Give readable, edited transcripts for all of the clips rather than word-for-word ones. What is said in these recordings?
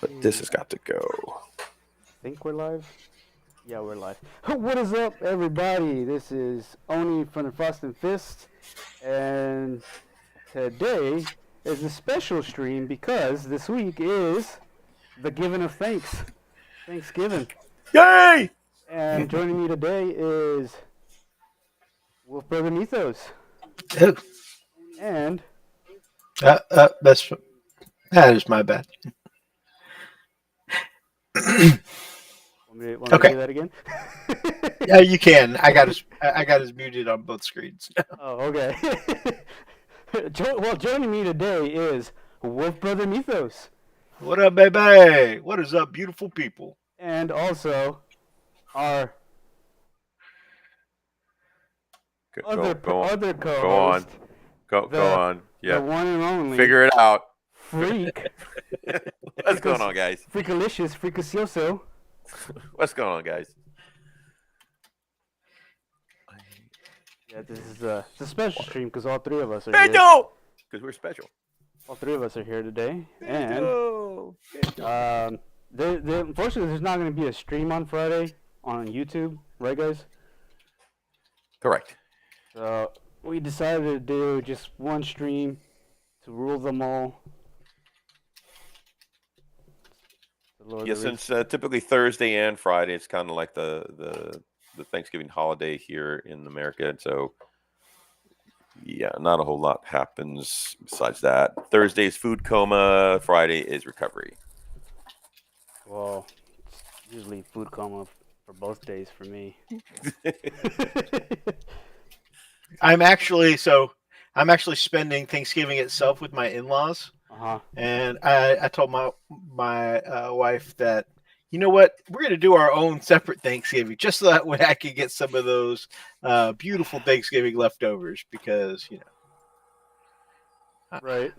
But this has got to go. Think we're live? Yeah, we're live. What is up, everybody? This is Oni from the Frost and Fist, and today is a special stream because this week is the giving of thanks, Thanksgiving. Yay! And joining me today is Wolf Brother Mythos Oh, and that is my bad. want me to Okay. do that again? Yeah, you can. I got us muted on both screens. Oh, okay. Well, joining me today is Wolf Brother Mythos. What up, baby? What is up, beautiful people? And also our other co-host, Go on. the Yeah. one and only Figure it out. Freak, What's going on, guys? Freakalicious, Freakasioso. What's going on, guys? Yeah, this is it's a special stream because all three of us are Hey, here. no! Because we're special. All three of us are here today, and No! unfortunately, there's not going to be a stream on Friday on YouTube, right, guys? Correct. So we decided to do just one stream to rule them all. Yeah, since typically Thursday and Friday, it's kind of like the Thanksgiving holiday here in America. And so, yeah, not a whole lot happens besides that. Thursday is food coma. Friday is recovery. Well, it's usually food coma for both days for me. I'm actually spending Thanksgiving itself with my in-laws, and I told my wife that, you know what, we're gonna do our own separate Thanksgiving just so that way I can get some of those beautiful Thanksgiving leftovers because Right.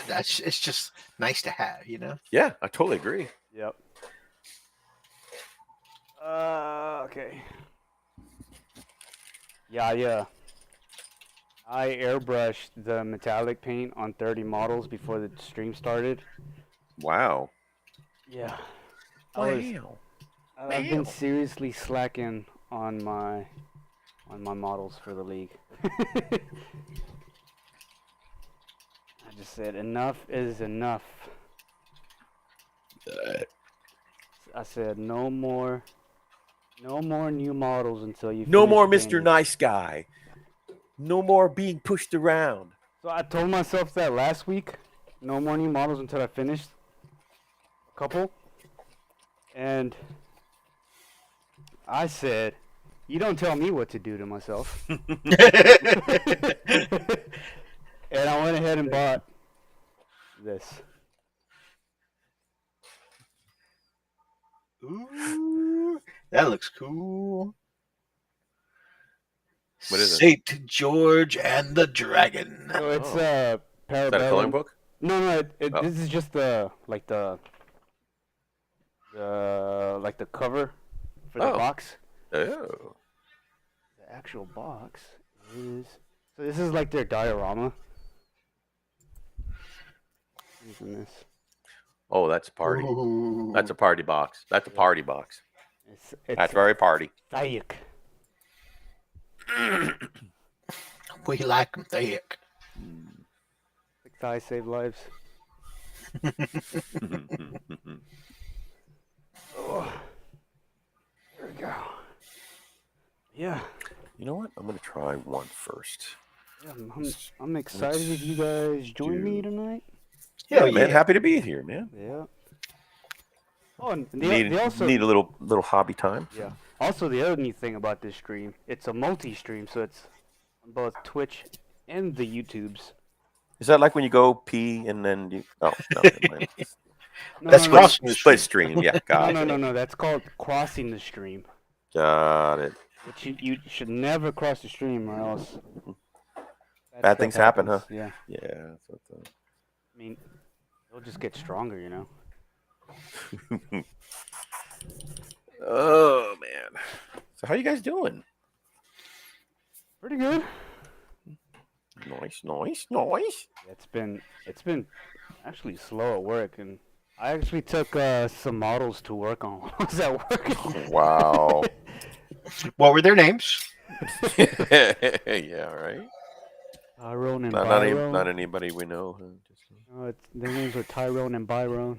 it's just nice to have, Yeah, I totally agree. Yep. Okay. Yeah. I airbrushed the metallic paint on 30 models before the stream started. Wow. Yeah. Wow. I've been seriously slacking on my models for the league. I just said enough is enough. I said no more new models until you. No finish more painting. Mr. Nice Guy. No more being pushed around. So I told myself that last week. No more new models until I finished a couple. And I said, you don't tell me what to do to myself. And I went ahead and bought this. Ooh, that looks cool. What is it? Saint George and the Dragon. So it's Is that a coloring Parabellum. book? No, Oh. this is just the cover for the Oh. box. Oh. The actual box is so this is like their diorama. Using this. Oh, that's a party. Ooh. That's a party box. That's a party box. It's That's very party. thick. We like them thick. Thick thighs save lives. Oh, there we go. Yeah. You know what? I'm going to try one first. Yeah, I'm excited if you guys join me tonight. Yeah, man. Happy to be here, man. Yeah. Oh, and Need they also a little hobby time. yeah. Also, the other neat thing about this stream, it's a multi-stream, so it's on both Twitch and the YouTubes. Is that like when you go pee and then you? Oh, no. Never mind. No, That's no, no, crossing the Split stream. Yeah, got it. no. That's called crossing the stream. Got it. Which you should never cross the stream, or else Bad things happen, huh? Yeah. Yeah. That's what I mean, it'll just get stronger, you know. Oh man. So how you guys doing? Pretty good. Nice. Yeah, it's been actually slow at work, and I actually took some models to work on. Was that working? Wow. What were their names? Yeah, right. Tyrone and Not Byron. anybody we know. Huh? Their names are Tyrone and Byron.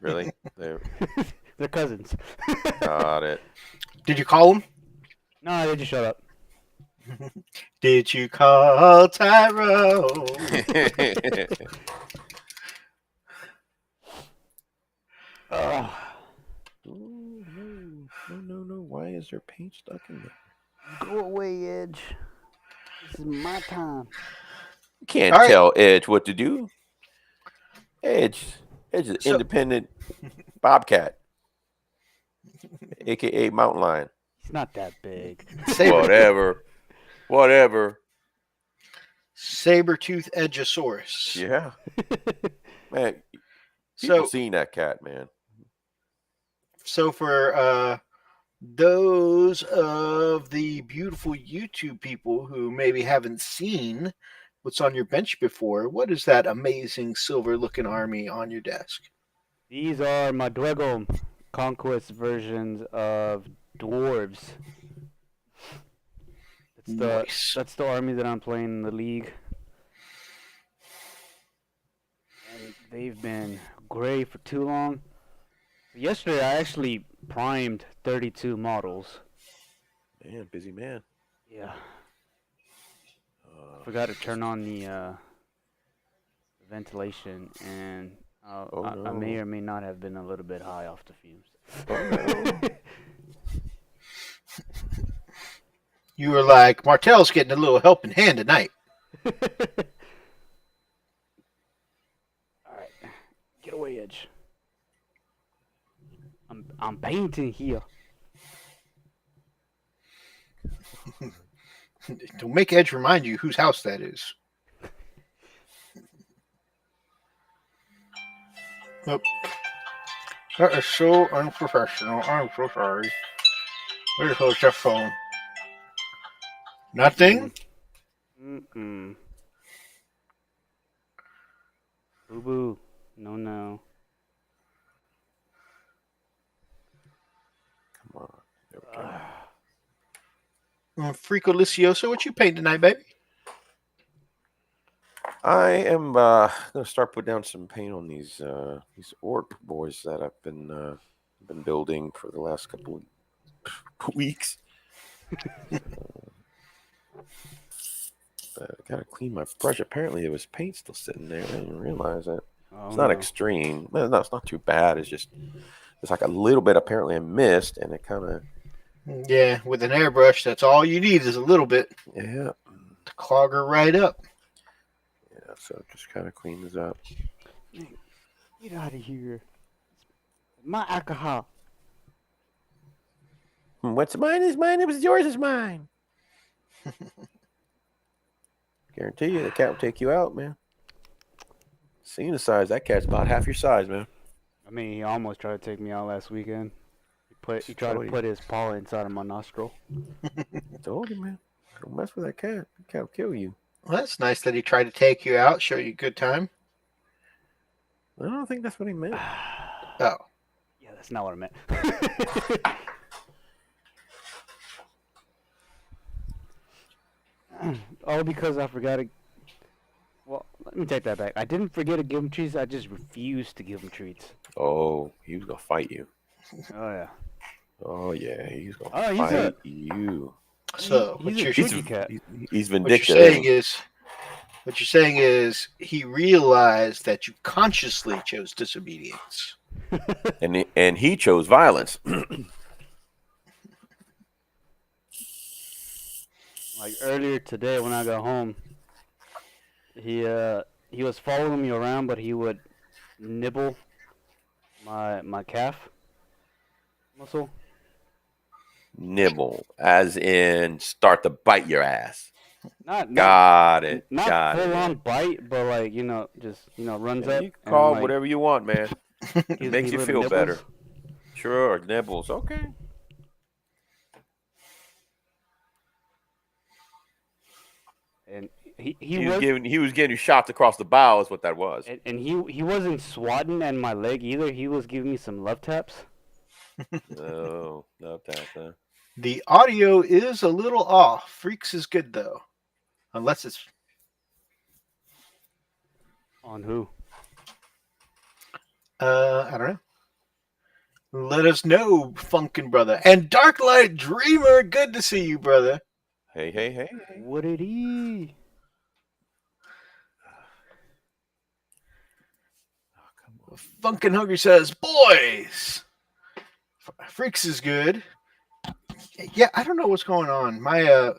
Really? They're They're cousins. got it. Did you call them? No, they just shut up. Did you call Tyrone? Ugh. Ooh, no. Why is there paint stuck in there? Go away, Edge. This is my time. You can't All right. tell Edge what to do. Edge is an independent bobcat, aka mountain lion. He's not that big. Whatever. Saber-tooth Edgeosaurus. Yeah, man. People seen that cat, man. So for those of the beautiful YouTube people who maybe haven't seen what's on your bench before, what is that amazing silver-looking army on your desk? These are my Dwego Conquest versions of dwarves. Nice. That's the army that I'm playing in the league. And they've been gray for too long. Yesterday I actually primed 32 models. Man, busy man. Yeah. Forgot to turn on the ventilation, and I may or may not have been a little bit high off the fumes. You were like, Martell's getting a little helping hand tonight. Alright. Get away, Edge. I'm painting here. Don't make Edge remind you whose house that is. Nope. That is so unprofessional. I'm so sorry. Where the hell is that phone? Nothing? Mm-mm. Boo-boo. No. Come on. There we go. Frico Licioso, what you painting tonight, baby? I am gonna start putting down some paint on these orc boys that I've been building for the last couple of weeks. I gotta clean my brush. Apparently, there was paint still sitting there. I didn't realize that. Oh, It's not extreme. Well, no, it's not too bad. It's just it's like a little bit. Apparently, I missed, and it kind of. Yeah, with an airbrush, that's all you need is a little bit Yeah. to clog her right up. Yeah, so just kind of clean this up. Get out of here. My alcohol. What's mine is mine. It was yours is mine. Guarantee you, the cat will take you out, man. Seeing the size, that cat's about half your size, man. I mean, he almost tried to take me out last weekend. He tried to put his paw inside of my nostril. I told you, man. Don't mess with that cat. The cat will kill you. Well, that's nice that he tried to take you out, show you a good time. I don't think that's what he meant. Oh. Yeah, that's not what I meant. All because I forgot to... Well, let me take that back. I didn't forget to give him treats. I just refused to give him treats. Oh, he was going to fight you. Oh, yeah. Oh, yeah. He's going to Oh, fight you. So He's what a you're, cheeky cat. He's what vindictive. you're saying is he realized that you consciously chose disobedience. And he chose violence. Like earlier today when I got home, he was following me around, but he would nibble my calf muscle. Nibble, as in start to bite your ass. Not Got it. Not Got full it. on bite, but like just runs Yeah, up. you can call and, whatever you want, man. gives Makes me you little feel nibbles. better. Sure, nibbles. Okay. And he was getting shots across the bow is what that was. And he wasn't swatting at my leg either. He was giving me some love taps. Oh, love taps, huh? The audio is a little off. Freaks is good though, unless it's on who? I don't know. Let us know, Funkin' brother. And Darklight Dreamer, good to see you, brother. Hey. What did he? Funkin' Hungry says, boys, Freaks is good. Yeah, I don't know what's going on. My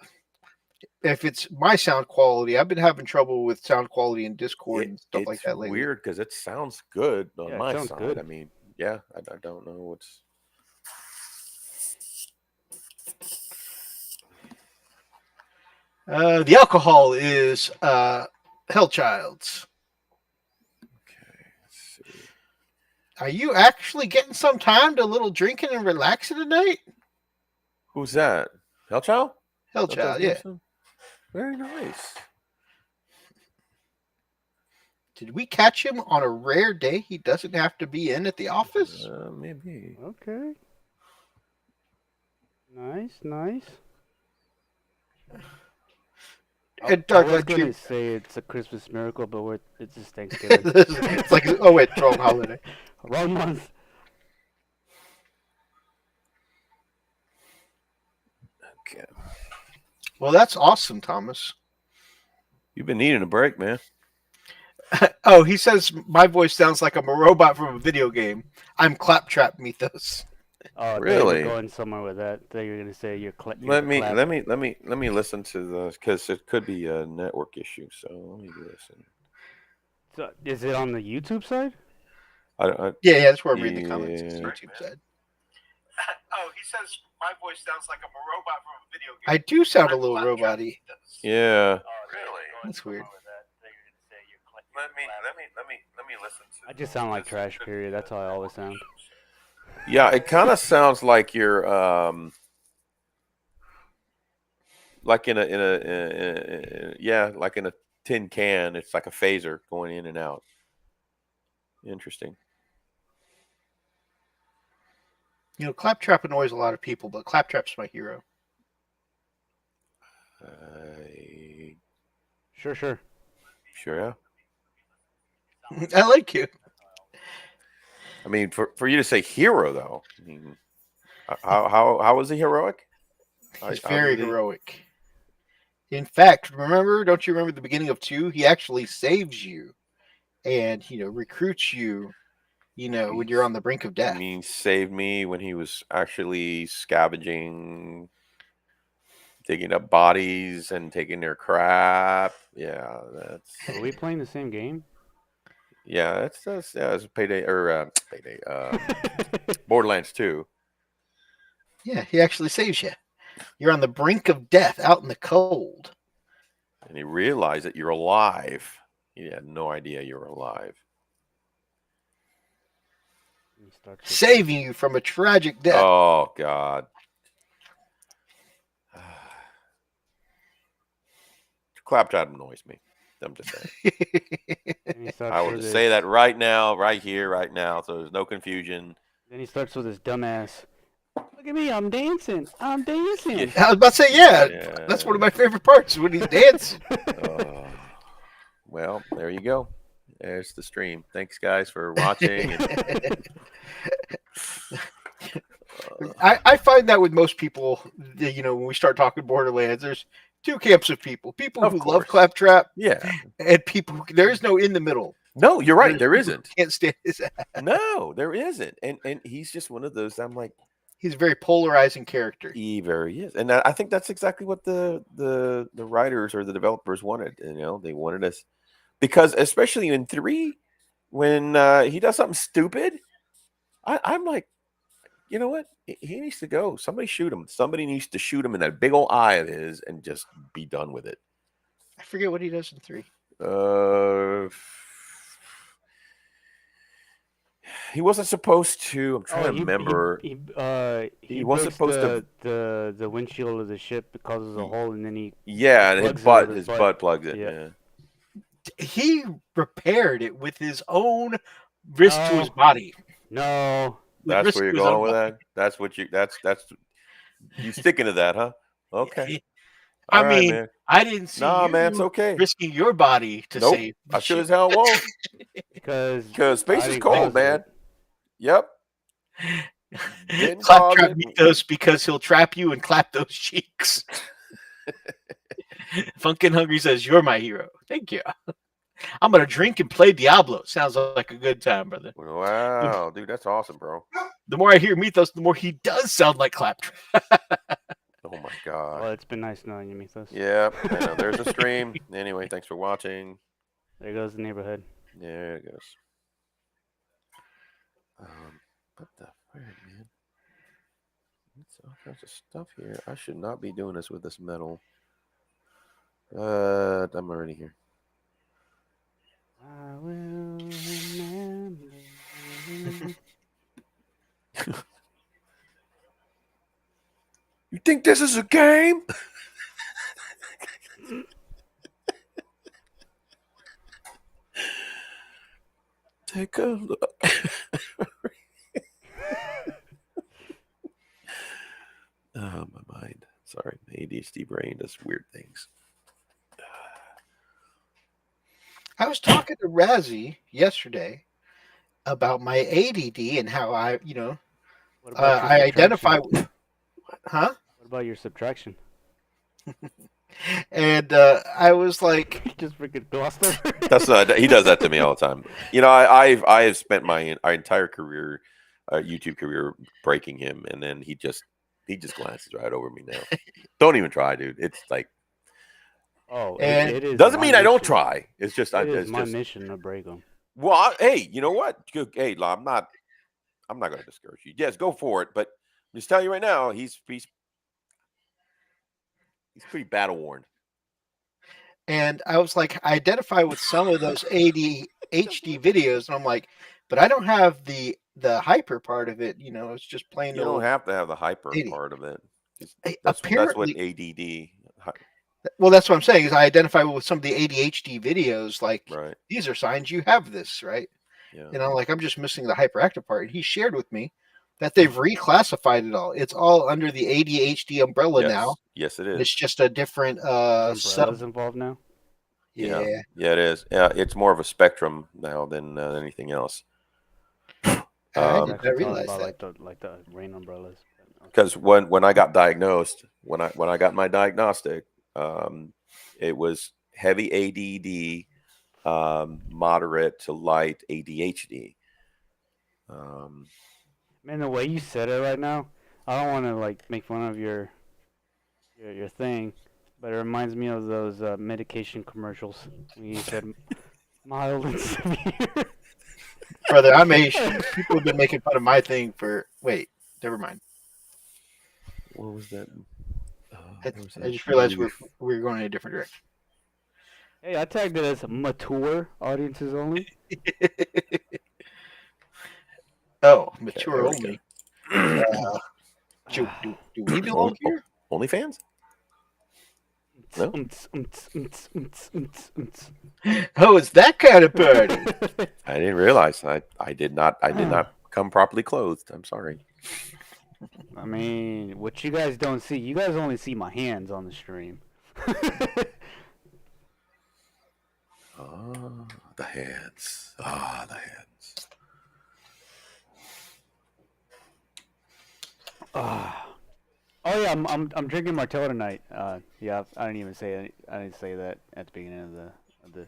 if it's my sound quality, I've been having trouble with sound quality in Discord and stuff like that lately. It's weird because it sounds good on my side. Good. I mean, yeah, I don't know what's. The alcohol is Hellchild's. Okay, let's see. Are you actually getting some time to a little drinking and relaxing tonight? Who's that? Hellchild? Hellchild, yeah. Very nice. Did we catch him on a rare day he doesn't have to be in at the office? Maybe. Okay. Nice. And I was gonna say it's a Christmas miracle, but it's just Thanksgiving. It's like, oh wait, wrong holiday. Wrong month. Okay. Well, that's awesome, Thomas. You've been needing a break, man. Oh, he says my voice sounds like I'm a robot from a video game. I'm Claptrap Mythos. Oh, really? Going somewhere with that. That you're gonna say you're Let me listen to the because it could be a network issue. So let me listen. So, is it on the YouTube side? Yeah, that's where I'm reading the comments. It's the YouTube side. Oh, he says my voice sounds like I'm a robot from a video game. I do sound a little robot-y. Yeah. Really? That's weird. Let me listen to. I just sound like trash. Period. That's how I always sound. Yeah, it kind of sounds like you're like in a tin can. It's like a phaser going in and out. Interesting. You know, Claptrap annoys a lot of people, but Claptrap's my hero. Sure. Yeah. I like you. I mean, for you to say hero, though, I mean, how was he heroic? He's very heroic. In fact, don't you remember the beginning of 2? He actually saves you and, recruits you, when you're on the brink of death. I mean, saved me when he was actually scavenging, digging up bodies and taking their crap. Yeah, that's. Are we playing the same game? Yeah, it's Payday Borderlands 2. Yeah, he actually saves you. You're on the brink of death, out in the cold, and he realized that you're alive. He had no idea you were alive. Saving you from a tragic death. Oh God. Claptrap annoys me. I'm just saying. I will just say that right now, right here, right now, so there's no confusion. Then he starts with his dumbass. Look at me, I'm dancing. Yeah. I was about to say, yeah, that's one of my favorite parts when he's dancing. Well, there you go. There's the stream. Thanks, guys, for watching. I find that with most people, when we start talking Borderlands, there's two camps of people. People who love Claptrap. Yeah. And people, there is no in the middle. No, you're right. There isn't. Can't stand his ass. No, there isn't. And he's just one of those, I'm like. He's a very polarizing character. He very is. And I think that's exactly what the writers or the developers wanted. They wanted us. Because especially in 3, when he does something stupid, I'm like, you know what? He needs to go. Somebody shoot him. Somebody needs to shoot him in that big old eye of his and just be done with it. I forget what he does in 3. He wasn't supposed to. I'm trying to remember. He was breaks supposed to. the windshield of the ship. It causes a hole, and then he And plugs his butt plugs it. Yeah. He repaired it with his own risk to his body. No. That's where you're going with that. That's what you. That's you sticking to that, huh? Okay. I mean, man. I didn't see you man, it's okay. risking your body to save. I sure as hell won't. Because space is cold, man. Yep. Claptrap Mythos because he'll trap you and clap those cheeks. Funkin' Hungry says, "You're my hero." Thank you. I'm gonna drink and play Diablo. Sounds like a good time, brother. Wow, dude, that's awesome, bro. The more I hear Mythos, the more he does sound like Claptrap. Oh my god. Well, it's been nice knowing you, Mythos. Yeah, I know. There's a stream. Anyway, thanks for watching. There goes the neighborhood. There it goes. What the frick, man? It's all kinds of stuff here. I should not be doing this with this metal. I'm already here. I will remember. You think this is a game? Take a look. Oh, my mind. Sorry, my ADHD brain does weird things. I was talking to Razzie yesterday about my ADD and how I identify with. Huh? What about your subtraction? And I was like, just freaking glossed over. He does that to me all the time. You know, I have spent my entire career, YouTube career, breaking him, and then he just glances right over me now. Don't even try, dude. It's like, it is doesn't mean I don't try. It's just it's my mission to break him. Well, hey, you know what? Hey, I'm not going to discourage you. Yes, go for it. But I'm just telling you right now, he's pretty battle worn. And I was like, I identify with some of those ADHD videos, and I'm like, but I don't have the hyper part of it. You know, it's just plain. You don't have to have the hyper part of it. That's what ADD. Well, that's what I'm saying. Is I identify with some of the ADHD videos. Like, these are signs you have this, right? Yeah. And I'm like, I'm just missing the hyperactive part. And he shared with me that they've reclassified it all. It's all under the ADHD umbrella now. Yes, it is. It's just a different sub involved now. Yeah, it is. Yeah, it's more of a spectrum now than anything else. I didn't realize that. Like the rain umbrellas. Because when I got diagnosed, when I got my diagnostic, it was heavy ADD, moderate to light ADHD. Man, the way you said it right now, I don't want to like make fun of your thing, but it reminds me of those medication commercials when you said mild and severe. Brother, I'm Asian. People have been making fun of my thing for. Wait, never mind. What was that? I just realized we're going in a different direction. Hey, I tagged it as mature audiences only. Oh, mature only. Do we belong here? OnlyFans? No? Oh, it's that kind of party. I didn't realize. I did not come properly clothed. I'm sorry. I mean, what you guys don't see, you guys only see my hands on the stream. Oh, the hands. Ah, the hands. Oh yeah, I'm drinking Martell tonight. Yeah, I didn't even say it. I didn't say that at the beginning of the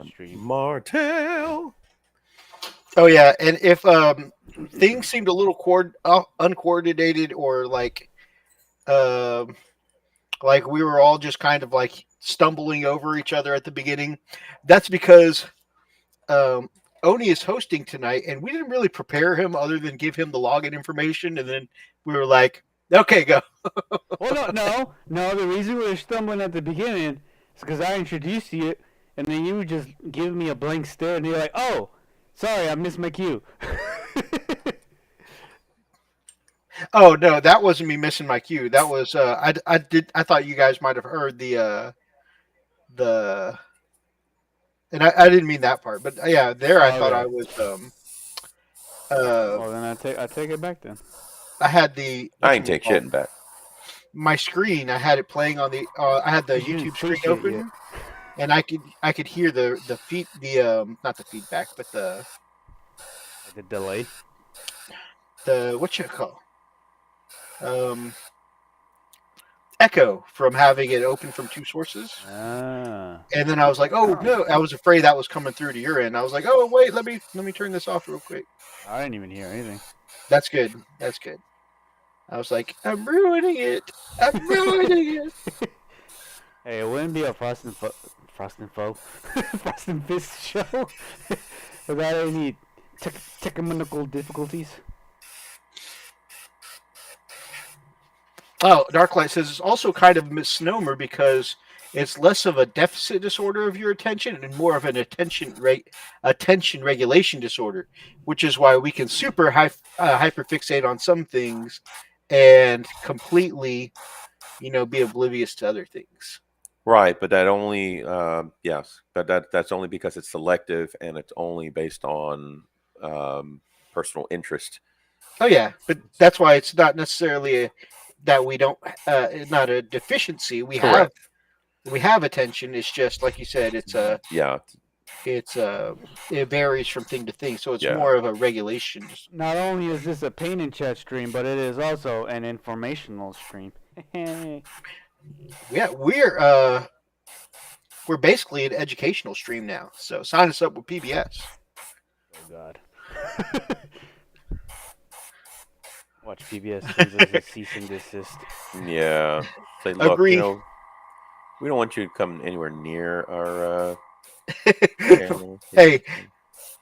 stream. Martell. Oh yeah, and if things seemed a little uncoordinated or like we were all just kind of like stumbling over each other at the beginning, that's because Oni is hosting tonight, and we didn't really prepare him other than give him the login information, and then we were like, okay, go. Well, no. The reason we were stumbling at the beginning is because I introduced you, and then you would just give me a blank stare, and you're like, oh, sorry, I missed my cue. Oh no, that wasn't me missing my cue. That was I thought you guys might have heard the and I didn't mean that part, but yeah, there I thought I was well, then I take it back then. I had the I ain't take shit back. My screen. I had it playing on the. I had the YouTube screen open, and I could hear the feed not the feedback, but the delay. The what you call echo from having it open from two sources. Ah. And then I was like, oh no, I was afraid that was coming through to your end. I was like, oh wait, let me turn this off real quick. I didn't even hear anything. That's good. That's good. I was like, I'm ruining it. I'm ruining it. Hey, it wouldn't be a Frost and Fist show without any technical difficulties. Oh, Darklight says it's also kind of a misnomer because it's less of a deficit disorder of your attention and more of an attention regulation disorder, which is why we can super hyperfixate on some things and completely, be oblivious to other things. Right, but that only, yes, but that's only because it's selective and it's only based on personal interest. Oh yeah, but that's why it's not necessarily that we don't, not a deficiency. We Correct. have attention. It's just like you said. It's it varies from thing to thing, so it's more of a regulation. Not only is this a pain and chat stream, but it is also an informational stream. Yeah, we're basically an educational stream now. So sign us up with PBS. Oh God. Watch PBS sends us a cease and desist. Yeah. Say, look, Agree. We don't want you to come anywhere near our channel. Hey,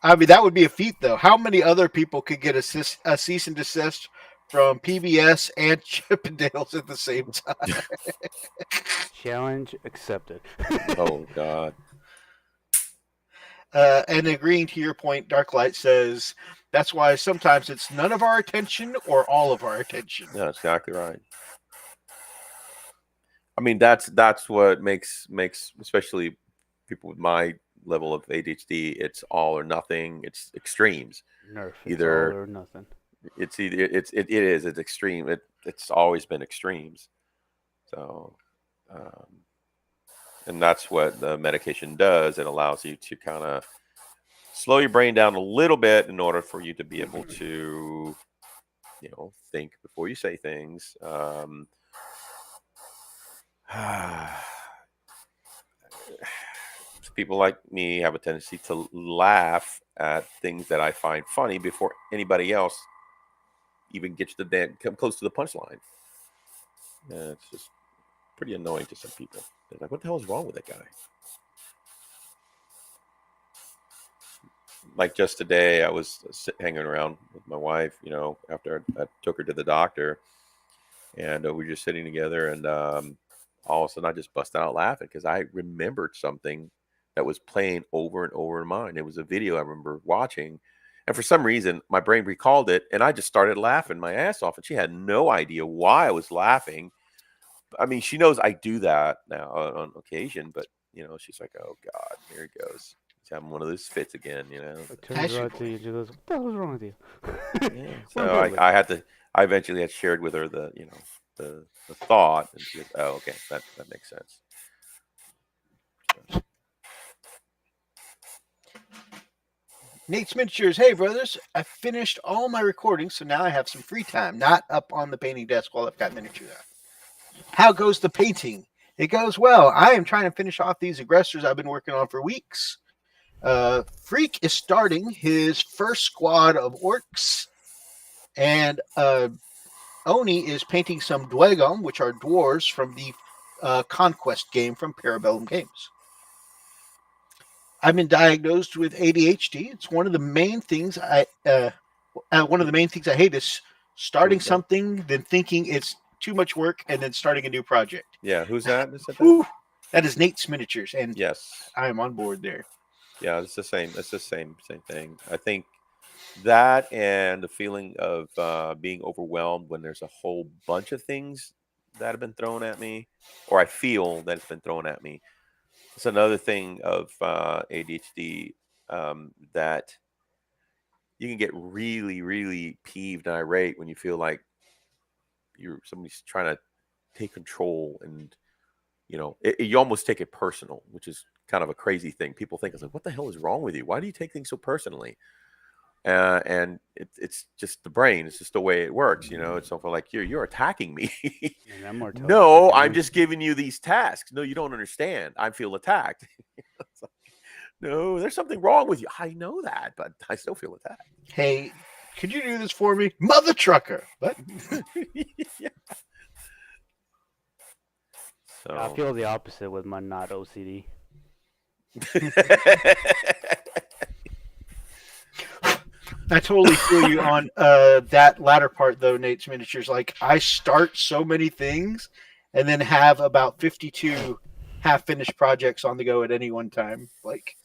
I mean, that would be a feat, though. How many other people could get a cease and desist from PBS and Chippendales at the same time? Challenge accepted. Oh, God. And agreeing to your point, Darklight says, that's why sometimes it's none of our attention or all of our attention. Yeah, that's exactly right. I mean, that's what makes especially people with my level of ADHD, it's all or nothing. It's extremes. Nerf. Either it's all or nothing. It's extreme. It's always been extremes. So, and that's what the medication does. It allows you to kind of slow your brain down a little bit in order for you to be able to, think before you say things. People like me have a tendency to laugh at things that I find funny before anybody else even gets to come close to the punchline. It's just pretty annoying to some people. They're like, what the hell is wrong with that guy? Like just today, I was hanging around with my wife, after I took her to the doctor, and we were just sitting together, and all of a sudden I just busted out laughing because I remembered something that was playing over and over in mind. It was a video I remember watching, and for some reason my brain recalled it, and I just started laughing my ass off, and she had no idea why I was laughing. I mean, she knows I do that now on occasion, but she's like, "Oh God, here he goes. He's having one of those fits again." Turns around to you, she goes, "What the hell is wrong with you?" Yeah. So I eventually had shared with her the thought, and she goes, "Oh, okay, that makes sense." Nate's Miniatures, hey brothers, I finished all my recordings, so now I have some free time, not up on the painting desk while I've got miniatures out. How goes the painting? It goes well. I am trying to finish off these aggressors I've been working on for weeks. Freak is starting his first squad of orcs, and Oni is painting some Dwegom, which are dwarves from the Conquest game from Parabellum Games. I've been diagnosed with ADHD. It's one of the main things I hate is starting something, then thinking it's too much work, and then starting a new project. Yeah, who's that? That is Nate's Miniatures, and yes, I am on board there. Yeah, it's the same. It's the same thing. I think That and the feeling of being overwhelmed when there's a whole bunch of things that have been thrown at me, or I feel that it's been thrown at me. It's another thing of ADHD, that you can get really, really peeved and irate when you feel like somebody's trying to take control, and you almost take it personal, which is kind of a crazy thing. People think, it's like, what the hell is wrong with you? Why do you take things so personally? And it's just the brain. It's just the way it works. It's something like you're attacking me. And I'm more No, I'm just giving you these tasks. No, you don't understand. I feel attacked. It's like, no, there's something wrong with you. I know that, but I still feel attacked. Hey, could you do this for me, mother trucker? What? Yeah. So I feel the opposite with my not OCD. I totally feel you on that latter part, though, Nate's Miniatures. Like, I start so many things and then have about 52 half-finished projects on the go at any one time. Like,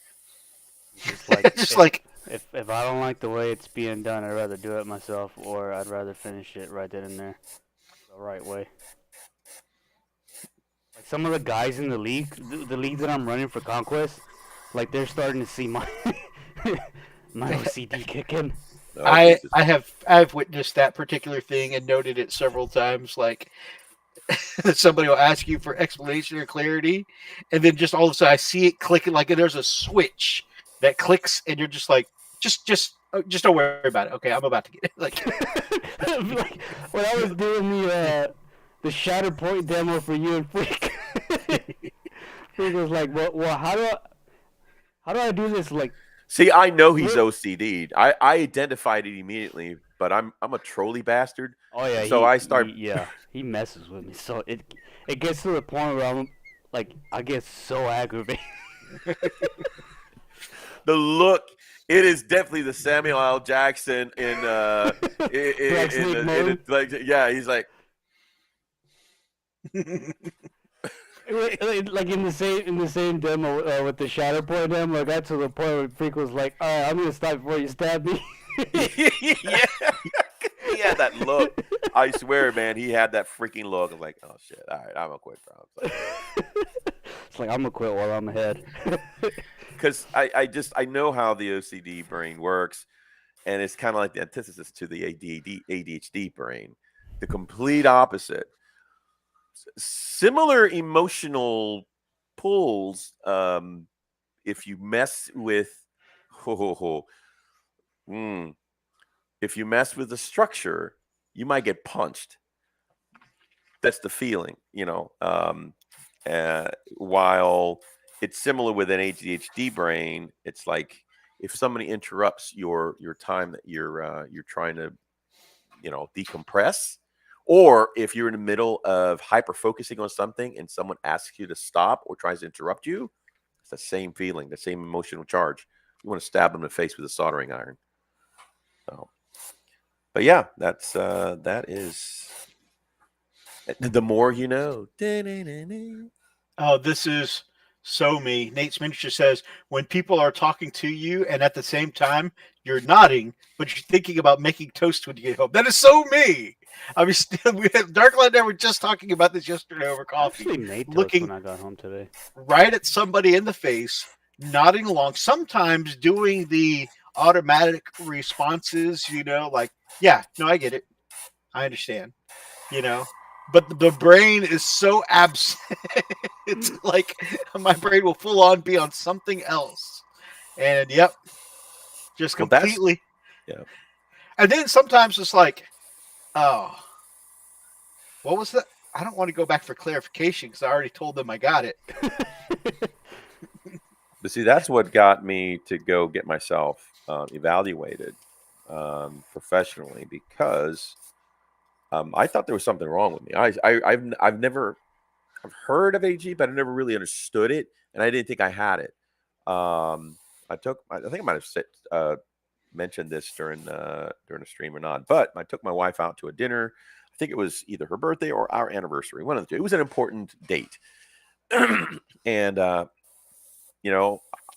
if I don't like the way it's being done, I'd rather do it myself, or I'd rather finish it right then and there, the right way. Like some of the guys in the league, the league that I'm running for Conquest, like they're starting to see my my OCD kicking. I've witnessed that particular thing and noted it several times. Like, somebody will ask you for explanation or clarity, and then just all of a sudden I see it clicking, like there's a switch that clicks, and you're just like, just don't worry about it. Okay, I'm about to get it. Like, like when I was doing the Shatterpoint demo for you and Freak, Freak was like, well, how do I do this? Like, see, I know he's OCD'd. I identified it immediately, but I'm a trolley bastard. Oh yeah, so I start. He messes with me. So it gets to the point where I'm like, I get so aggravated. The look, it is definitely the Samuel L. Jackson in like, yeah, he's like. Like in the same demo with the Shatterpoint demo, I got to the point where Freak was like, "All right, I'm gonna stop before you stab me." Yeah, he had that look. I swear, man, he had that freaking look. I'm like, oh shit! All right, I'm gonna quit, bro. It's like I'm gonna quit while I'm ahead. Because I know how the OCD brain works, and it's kind of like the antithesis to the ADHD brain, the complete opposite. Similar emotional pulls. If you mess with, if you mess with the structure, you might get punched. That's the feeling, while it's similar with an ADHD brain, it's like if somebody interrupts your time that you're trying to, decompress, or if you're in the middle of hyper focusing on something and someone asks you to stop or tries to interrupt you, it's the same feeling, the same emotional charge. You want to stab them in the face with a soldering iron. So, but yeah, that is the more you know. Oh, this is so me. Nate's Miniature says, when people are talking to you and at the same time you're nodding, but you're thinking about making toast when you get home. That is so me. I mean, Darklight and I were just talking about this yesterday over coffee. I actually made toast when I got home today. Right at somebody in the face, nodding along, sometimes doing the automatic responses, like, yeah, no, I get it. I understand, but the brain is so absent. It's like my brain will full on be on something else. And yep, just completely. Yeah. And then sometimes it's like, oh, what was that? I don't want to go back for clarification because I already told them I got it. But see, that's what got me to go get myself evaluated professionally, because I thought there was something wrong with me. I've never heard of AG, but I never really understood it, and I didn't think I had it. I think I might have mentioned this during a stream or not, but I took my wife out to a dinner. I think it was either her birthday or our anniversary, one of the two. It was an important date, and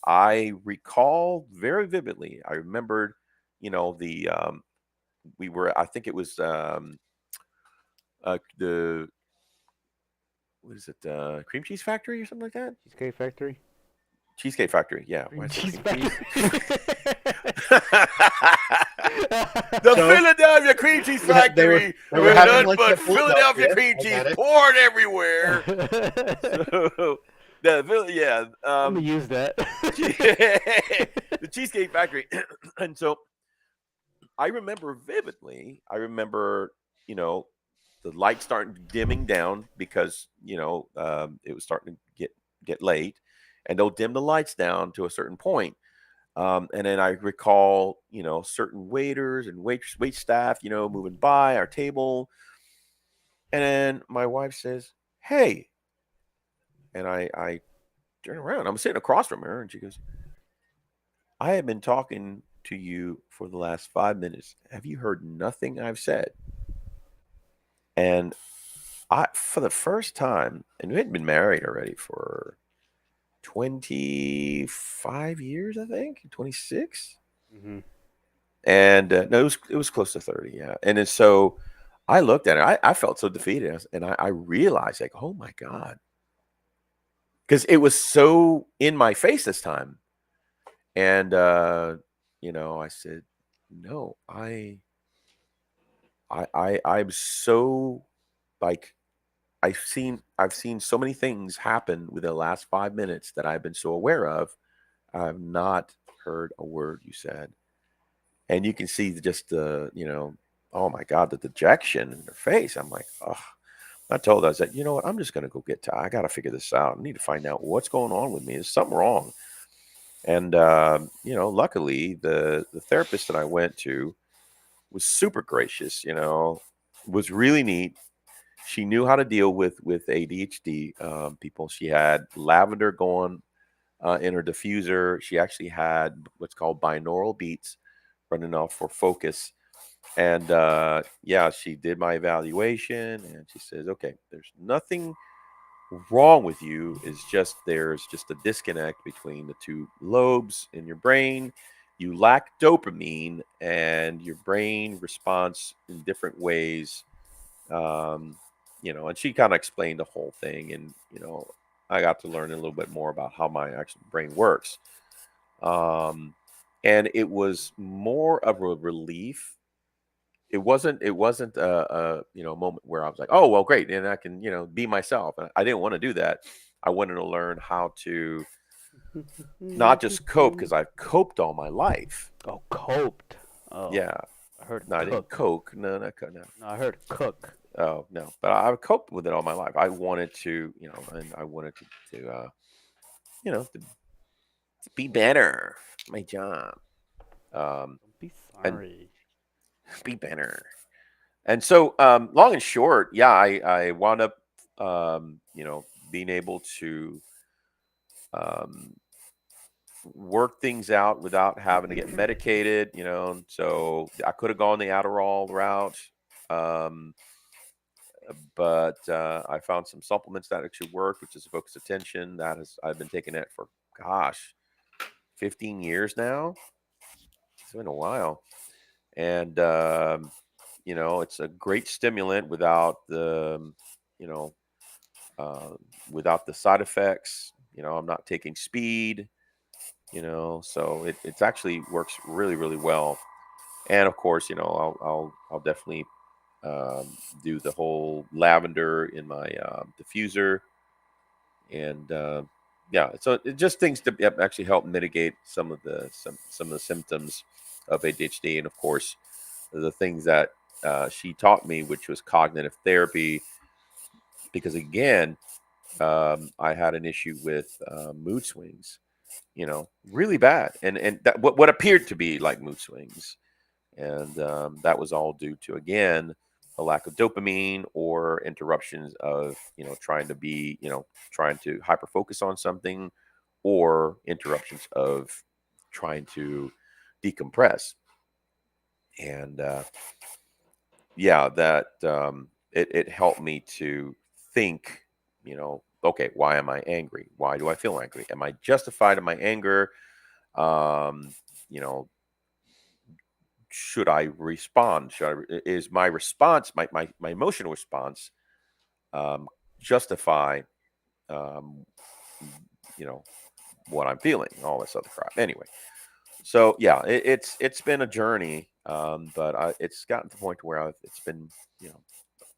I recall very vividly. I remembered we were, I think it was the what is it, Cream Cheese Factory or something like that? Cheesecake Factory. Cheesecake Factory, yeah. Cream Cheese Factory. The Philadelphia Cream Cheese Factory. They were having lunch but at Philadelphia cream I cheese got it. poured everywhere. So, I'm gonna use that. The Cheesecake Factory. And so I remember vividly. I remember, the lights starting dimming down because it was starting to get late, and they'll dim the lights down to a certain point. And then I recall, certain waiters and wait staff, moving by our table. And then my wife says, "Hey," and I turn around. I'm sitting across from her, and she goes, "I have been talking to you for the last 5 minutes. Have you heard nothing I've said?" And for the first time, and we had been married already for 25 years, I think, 26. Mm-hmm. And no, it was close to 30, yeah. And then so I looked at it, I felt so defeated, and I realized, like, oh my God, because it was so in my face this time. And I said, no, I'm so, like, I've seen so many things happen within the last 5 minutes that I've been so aware of. I've not heard a word you said. And you can see just the, oh my God, the dejection in their face. I'm like, oh, I told her, I said, you know what? I'm just going to go I got to figure this out. I need to find out what's going on with me. There's something wrong. And, luckily the therapist that I went to was super gracious, was really neat. She knew how to deal with ADHD people. She had lavender going in her diffuser. She actually had what's called binaural beats running off for focus. And she did my evaluation, and she says, okay, there's nothing wrong with you. There's just a disconnect between the two lobes in your brain. You lack dopamine, and your brain responds in different ways. And she kind of explained the whole thing, and I got to learn a little bit more about how my actual brain works. And it was more of a relief. It wasn't a moment where I was like, oh well, great, and I can be myself. I didn't want to do that. I wanted to learn how to not just cope, because I've coped all my life. Oh, coped. Oh, yeah. I heard no, cook. I didn't coke. No. No, I heard cook. Oh no, but I've coped with it all my life. I wanted to, and I wanted to be better. My job. Don't be sorry. Be better. And so, long and short, yeah, I wound up, being able to work things out without having to get medicated. So I could have gone the Adderall route. But I found some supplements that actually work, which is focused attention. I've been taking it for 15 years now. It's been a while, and it's a great stimulant without the without the side effects. I'm not taking speed. So it's actually works really, really well. And of course, I'll definitely do the whole lavender in my diffuser, and so it just things to actually help mitigate some of the symptoms of ADHD. And of course, the things that she taught me, which was cognitive therapy, because again, I had an issue with mood swings, really bad, and that what appeared to be like mood swings. And that was all due to, again, a lack of dopamine or interruptions of, trying to hyper focus on something, or interruptions of trying to decompress. And that it helped me to think, okay, why am I angry? Why do I feel angry? Am I justified in my anger? should I respond? Is my response, my emotional response, justify, um, what I'm feeling, all this other crap. Anyway, so yeah, it's been a journey, but it's gotten to the point where it's been,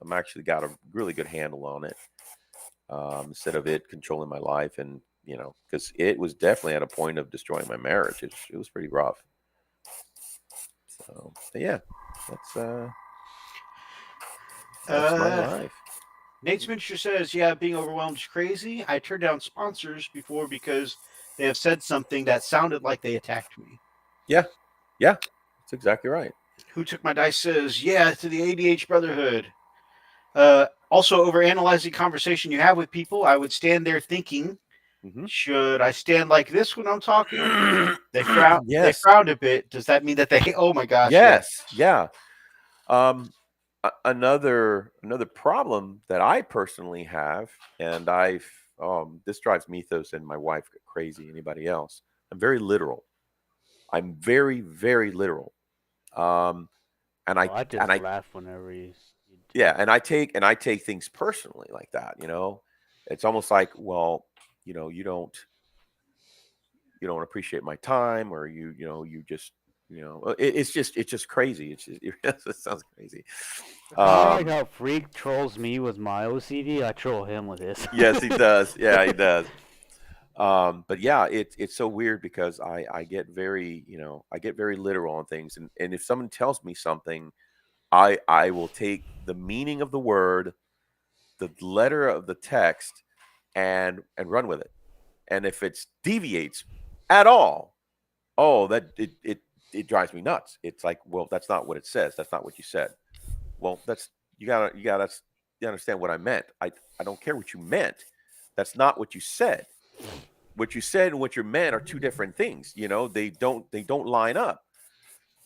I'm actually got a really good handle on it, instead of it controlling my life, and because it was definitely at a point of destroying my marriage. It was pretty rough. So yeah, that's my life. Nate Spencer says, "Yeah, being overwhelmed is crazy. I turned down sponsors before because they have said something that sounded like they attacked me." Yeah, that's exactly right. Who Took My Dice says, "Yeah, to the ADH Brotherhood." Also, over analyzing conversation you have with people, I would stand there thinking, should I stand like this when I'm talking? They frown. Yes. They frowned a bit. Does that mean that they? Oh my gosh! Yes. Yeah. Another problem that I personally have, and this drives Mythos and my wife crazy. Anybody else? I'm very literal. I'm very, very literal. And I just laugh whenever you. Yeah, and I take things personally like that. It's almost like, well, you don't appreciate my time, or you just it's just crazy. It sounds crazy. Like how Freak trolls me with my OCD, I troll him with his. Yes, he does. Yeah, he does. But yeah, it's so weird because I get very literal on things, and if someone tells me something, I will take the meaning of the word, the letter of the text, and run with it. And if it deviates at all, that it drives me nuts. It's like, well, that's not what it says. That's not what you said. Well, you gotta understand what I meant. I don't care what you meant. That's not what you said. What you said and what you meant are two different things. They don't line up.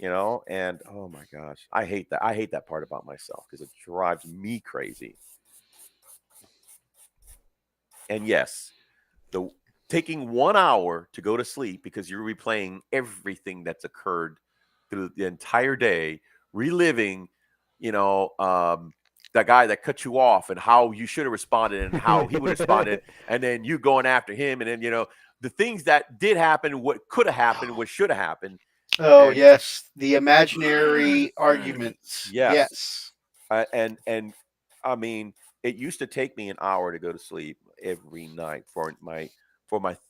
And oh my gosh, I hate that. I hate that part about myself because it drives me crazy. And yes, taking 1 hour to go to sleep because you're replaying everything that's occurred through the entire day, reliving, that guy that cut you off and how you should have responded and how he would have responded, and then you going after him, and then the things that did happen, what could have happened, what should have happened. Oh, yes, the imaginary arguments. Yes. And I mean, it used to take me an hour to go to sleep every night for my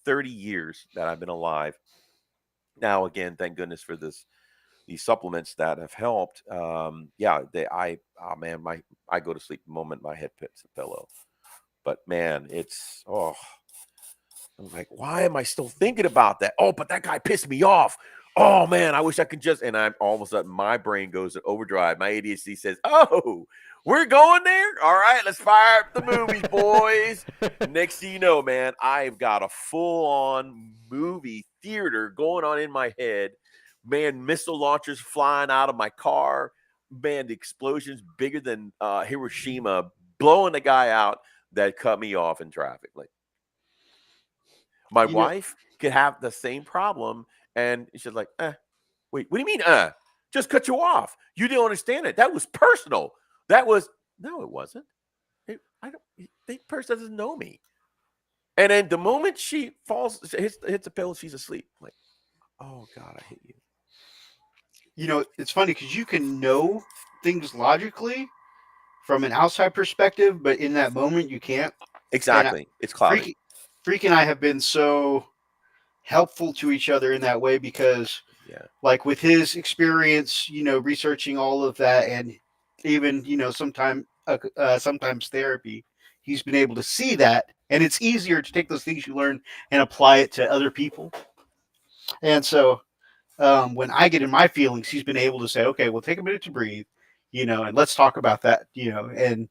30 years that I've been alive. Now, again, thank goodness for these supplements that have helped. I go to sleep the moment my head hits the pillow. But man, I'm like, why am I still thinking about that? Oh, but that guy pissed me off. Oh man, I wish I could and I'm all of a sudden my brain goes to overdrive. My ADHD says, "Oh, we're going there. All right, let's fire up the movies, boys." Next thing you know, man, I've got a full-on movie theater going on in my head. Man, missile launchers flying out of my car. Man, the explosions bigger than Hiroshima, blowing the guy out that cut me off in traffic. Like, my wife could have the same problem. And she's like, wait, what do you mean? Just cut you off. You didn't understand it. That was personal. No, it wasn't. The person doesn't know me. And then the moment she hits the pillow, she's asleep. I'm like, oh God, I hate you. It's funny because you can know things logically from an outside perspective, but in that moment you can't. Exactly. It's cloudy. Freak and I have been so helpful to each other in that way because like with his experience, researching all of that, and even, sometimes therapy, he's been able to see that, and it's easier to take those things you learn and apply it to other people. And so when I get in my feelings, he's been able to say, okay, well, take a minute to breathe, and let's talk about that, and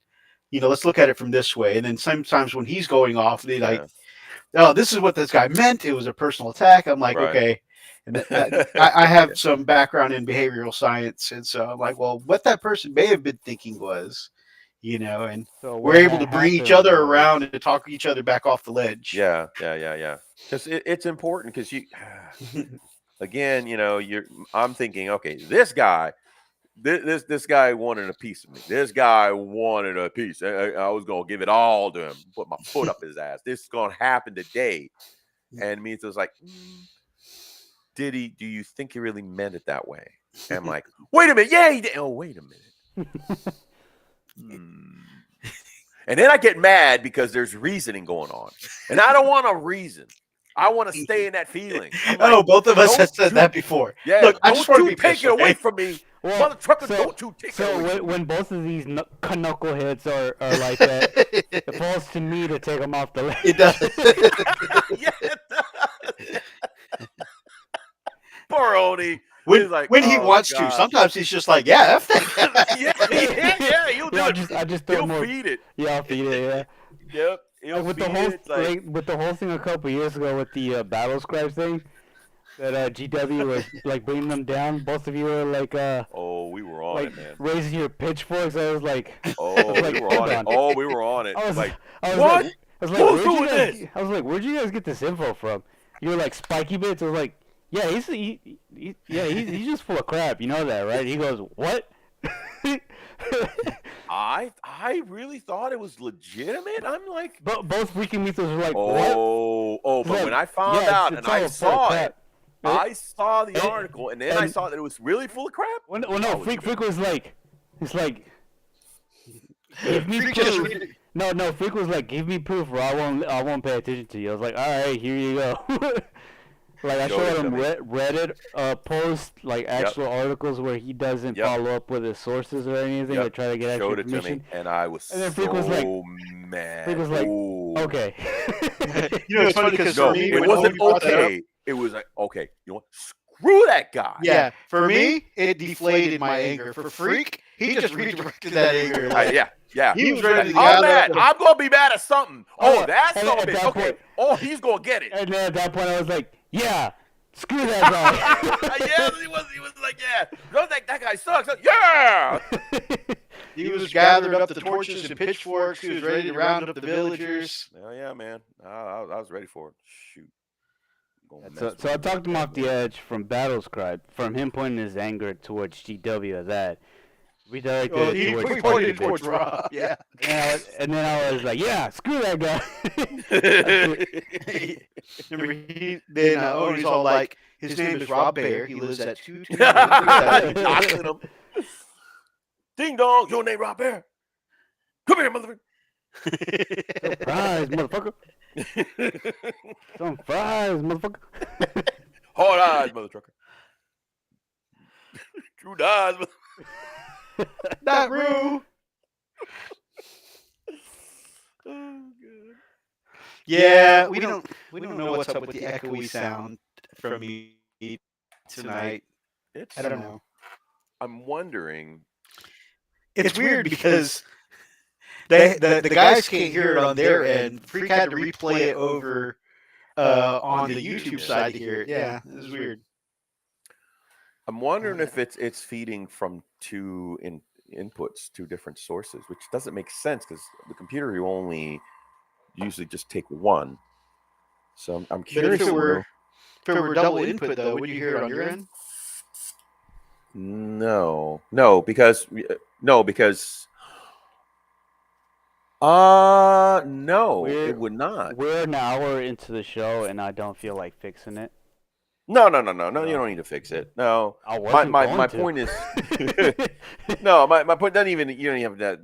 let's look at it from this way. And then sometimes when he's going off, they like, oh, this is what this guy meant. It was a personal attack. I'm like, okay. And I have some background in behavioral science. And so I'm like, well, what that person may have been thinking was, and so we're able to bring each other around and to talk each other back off the ledge. Yeah. Because it's important because again, I'm thinking, okay, this guy wanted a piece of me. This guy wanted a piece. I was gonna give it all to him, put my foot up his ass. This is gonna happen today. And me, it was like, do you think he really meant it that way? And I'm like, wait a minute, yeah, he did. Oh, wait a minute. And then I get mad because there's reasoning going on, and I don't want a reason. I want to stay in that feeling. Like, both of us have said that before. Yeah, look, I just want to take it away from me. Well, Mother trucker, don't you take it away So when both of these knuckleheads are like that, it falls to me to take them off the list. It does. Yeah, it does. Poor Oni. When he wants to, sometimes he's just like, yeah, F that. yeah, you'll do it. I just throw He'll more. feed it. Yeah, I'll feed it. Yeah. Yep. He'll With the feed whole it, like, with the whole thing a couple years ago with the battle scribes thing, that GW was like bringing them down. Both of you were like, oh, we were on it, man. raising your pitchforks. I was like, oh, like, we were on it. Oh, we were on it. I was like, I was what? Like, I was like, Who's doing this? I was like, where'd you guys get this info from? You were like Spiky Bits. I was like, yeah, he's just full of crap. You know that, right? He goes, what? I really thought it was legitimate. I'm like, both freaking mythos were like, oh, what? but like, when I found out and I saw it, I saw the and, article, and then I saw that it was really full of crap. Well, no, Freak was like, it's like, give me proof. No, Freak was like, give me proof, or I won't pay attention to you. I was like, all right, here you go. Like I showed him Reddit posts, like actual articles where he doesn't follow up with his sources or anything to try to get extra information. Showed it to me, and I was then Freak was like, mad. Freak was like, okay. It's funny because for me, it wasn't okay. It was like, okay, you know what? Screw that guy. Yeah, for me, it deflated my anger. For Freak, he just redirected that anger. Yeah. He was ready to I'm mad. I'm gonna be mad at something. Oh, that's something. Okay. Point, he's gonna get it. And then at that point, I was like, yeah. Screw that guy. Yes, he was like, yeah. That guy sucks. Yeah. He was gathered up the torches and pitchforks. He was ready to round up the villagers. Oh yeah, man. I was ready for it. Shoot. So I talked him off the edge from Battlescribe, from him pointing his anger towards GW as that. Redirected he pointed towards Rob. Yeah. And then I was like, yeah, screw that guy. Remember, then Oni's all like, his name is Rob Bear. He lives at 2. Ding dong, your name Rob Bear. Come here, motherfucker. Surprise, motherfucker. Some fries, motherfucker. Hard eyes, mother trucker. True eyes, mother. Not Rue. Oh, God. Yeah, we don't know what's up with the echoey sound from me tonight. I don't know. I'm wondering. It's weird because the guys can't hear it on their end. Freak had to replay it over on the YouTube side to hear it. Yeah, it was weird. I'm wondering if it's feeding from two inputs, two different sources, which doesn't make sense because the computer you only usually just take one. So I'm curious. But if it were double input, though, would you hear it on your end? No, because no, it would not. We're an hour into the show, and I don't feel like fixing it. No, you don't need to fix it. No, my point is, no, my point doesn't even. You don't even have that.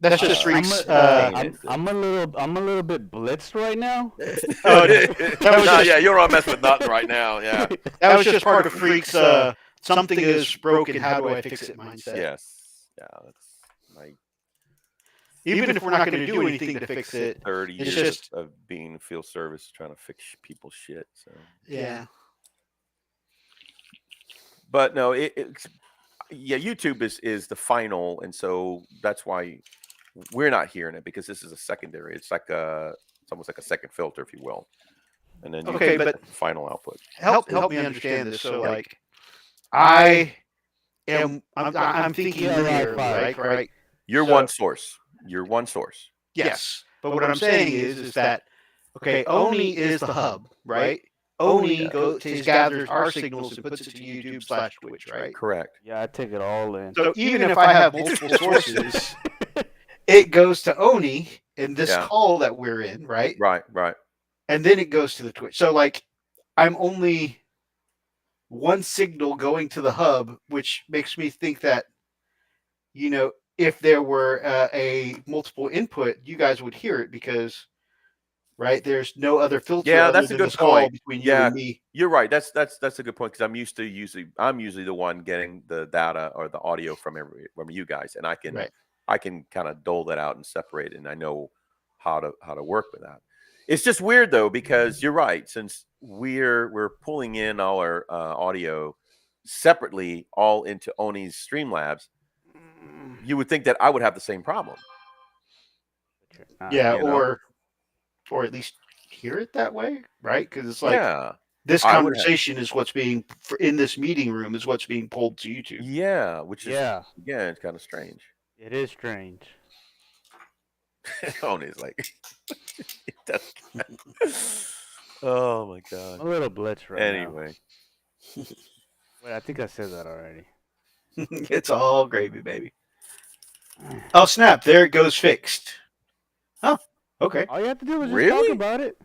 That's just Freak's. I'm a little bit blitzed right now. Yeah, you're not messing with nothing right now. Yeah, that was just part of Freak's. Something is broken. How do I fix it? Mindset. Yes. Yeah, that's my. Even if we're not going to do anything to fix it, 30 it's years just of being field service, trying to fix people's shit. So yeah. But no, YouTube is the final, and so that's why we're not hearing it because this is a secondary. It's like it's almost like a second filter, if you will. And then you get the final output. Help me understand this. So like, I'm thinking linear, right? You're one source. You're one source. Yes, but what I'm saying is that okay, Oni is the hub, right? Oni gathers our signals and puts it to YouTube/Twitch, right? Correct. Yeah, I take it all in. So even if I have multiple sources, it goes to Oni in this call that we're in, right? Right. And then it goes to the Twitch. So like, I'm only one signal going to the hub, which makes me think that, if there were a multiple input, you guys would hear it because, right, there's no other filter. Yeah, that's a good point between you and me. You're right. That's a good point, because I'm usually the one getting the data or the audio from you guys, and I can kind of dole that out and separate it, and I know how to work with that. It's just weird though, because you're right. Since we're pulling in all our audio separately, all into Oni's Streamlabs, you would think that I would have the same problem. Yeah, or at least hear it that way, right? Because it's like, this conversation is what's being in this meeting room is what's being pulled to YouTube. Yeah, which is again, it's kind of strange. It is strange. Oni's like, oh my god, a little blitz right anyway. Now. Wait, I think I said that already. It's all gravy, baby. Oh snap! There it goes, fixed. Oh, okay. All you have to do is just talk about it.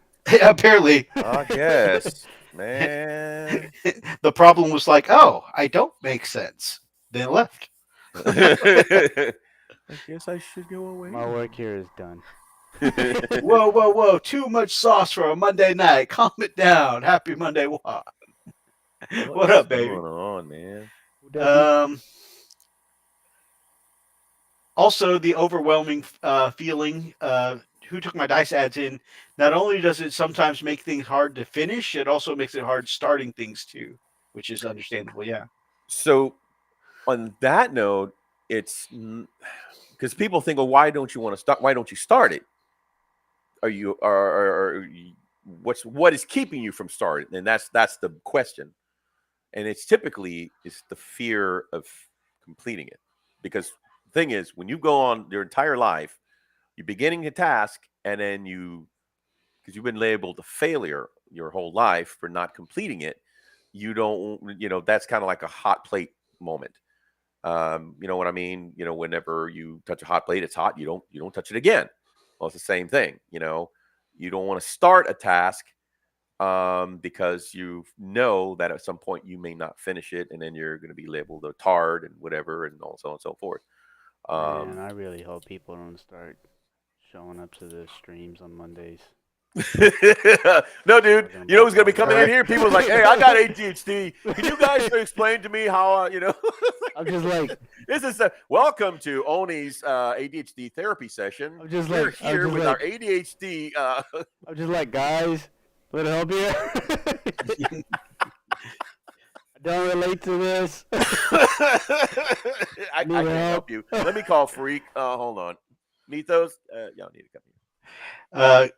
Apparently. I guess, man. The problem was like, oh, I don't make sense. Then it left. I guess I should go away. My work here is done. Whoa. Too much sauce for a Monday night. Calm it down. Happy Monday walk. What up, baby? What's going on, man? Also, the overwhelming feeling, Who Took My Dice adds in, not only does it sometimes make things hard to finish, it also makes it hard starting things too, which is understandable, yeah. So, on that note, it's because people think, well, why don't you want to start? Why don't you start it? What is keeping you from starting? And that's the question. And it's typically the fear of completing it, because the thing is, when you go on your entire life, you're beginning a task, and then because you've been labeled a failure your whole life for not completing it, you don't, that's kind of like a hot plate moment. You know what I mean? Whenever you touch a hot plate, it's hot. You don't touch it again. Well, it's the same thing. You don't want to start a task because you know that at some point you may not finish it, and then you're going to be labeled a tard and whatever, and so on and so forth. Man, I really hope people don't start showing up to the streams on Mondays. No, dude. You know who's going to be coming in here? People's like, hey, I got ADHD. Can you guys explain to me how, I'm just like, this is welcome to Oni's ADHD therapy session. We're here with our ADHD. I'm just like, guys, let it help you. I don't relate to this. I can help you. Let me call Freak. Hold on. Mythos, y'all need to come here.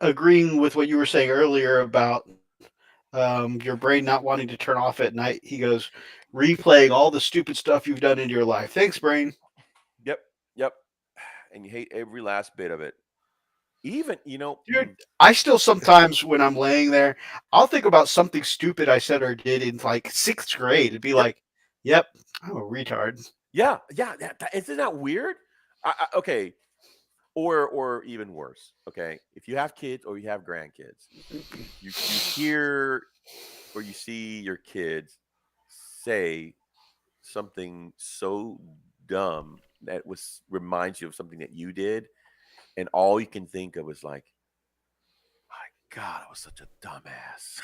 Agreeing with what you were saying earlier about your brain not wanting to turn off at night, he goes, replaying all the stupid stuff you've done in your life. Thanks, brain. Yep. And you hate every last bit of it. Even, dude, I still sometimes when I'm laying there, I'll think about something stupid I said or did in like 6th grade. It'd be like, yep, I'm a retard. Yeah. Isn't that weird? Okay. Or even worse. Okay. If you have kids or you have grandkids, you hear or you see your kids say something so dumb that reminds you of something that you did. And all you can think of is like, my God, I was such a dumbass.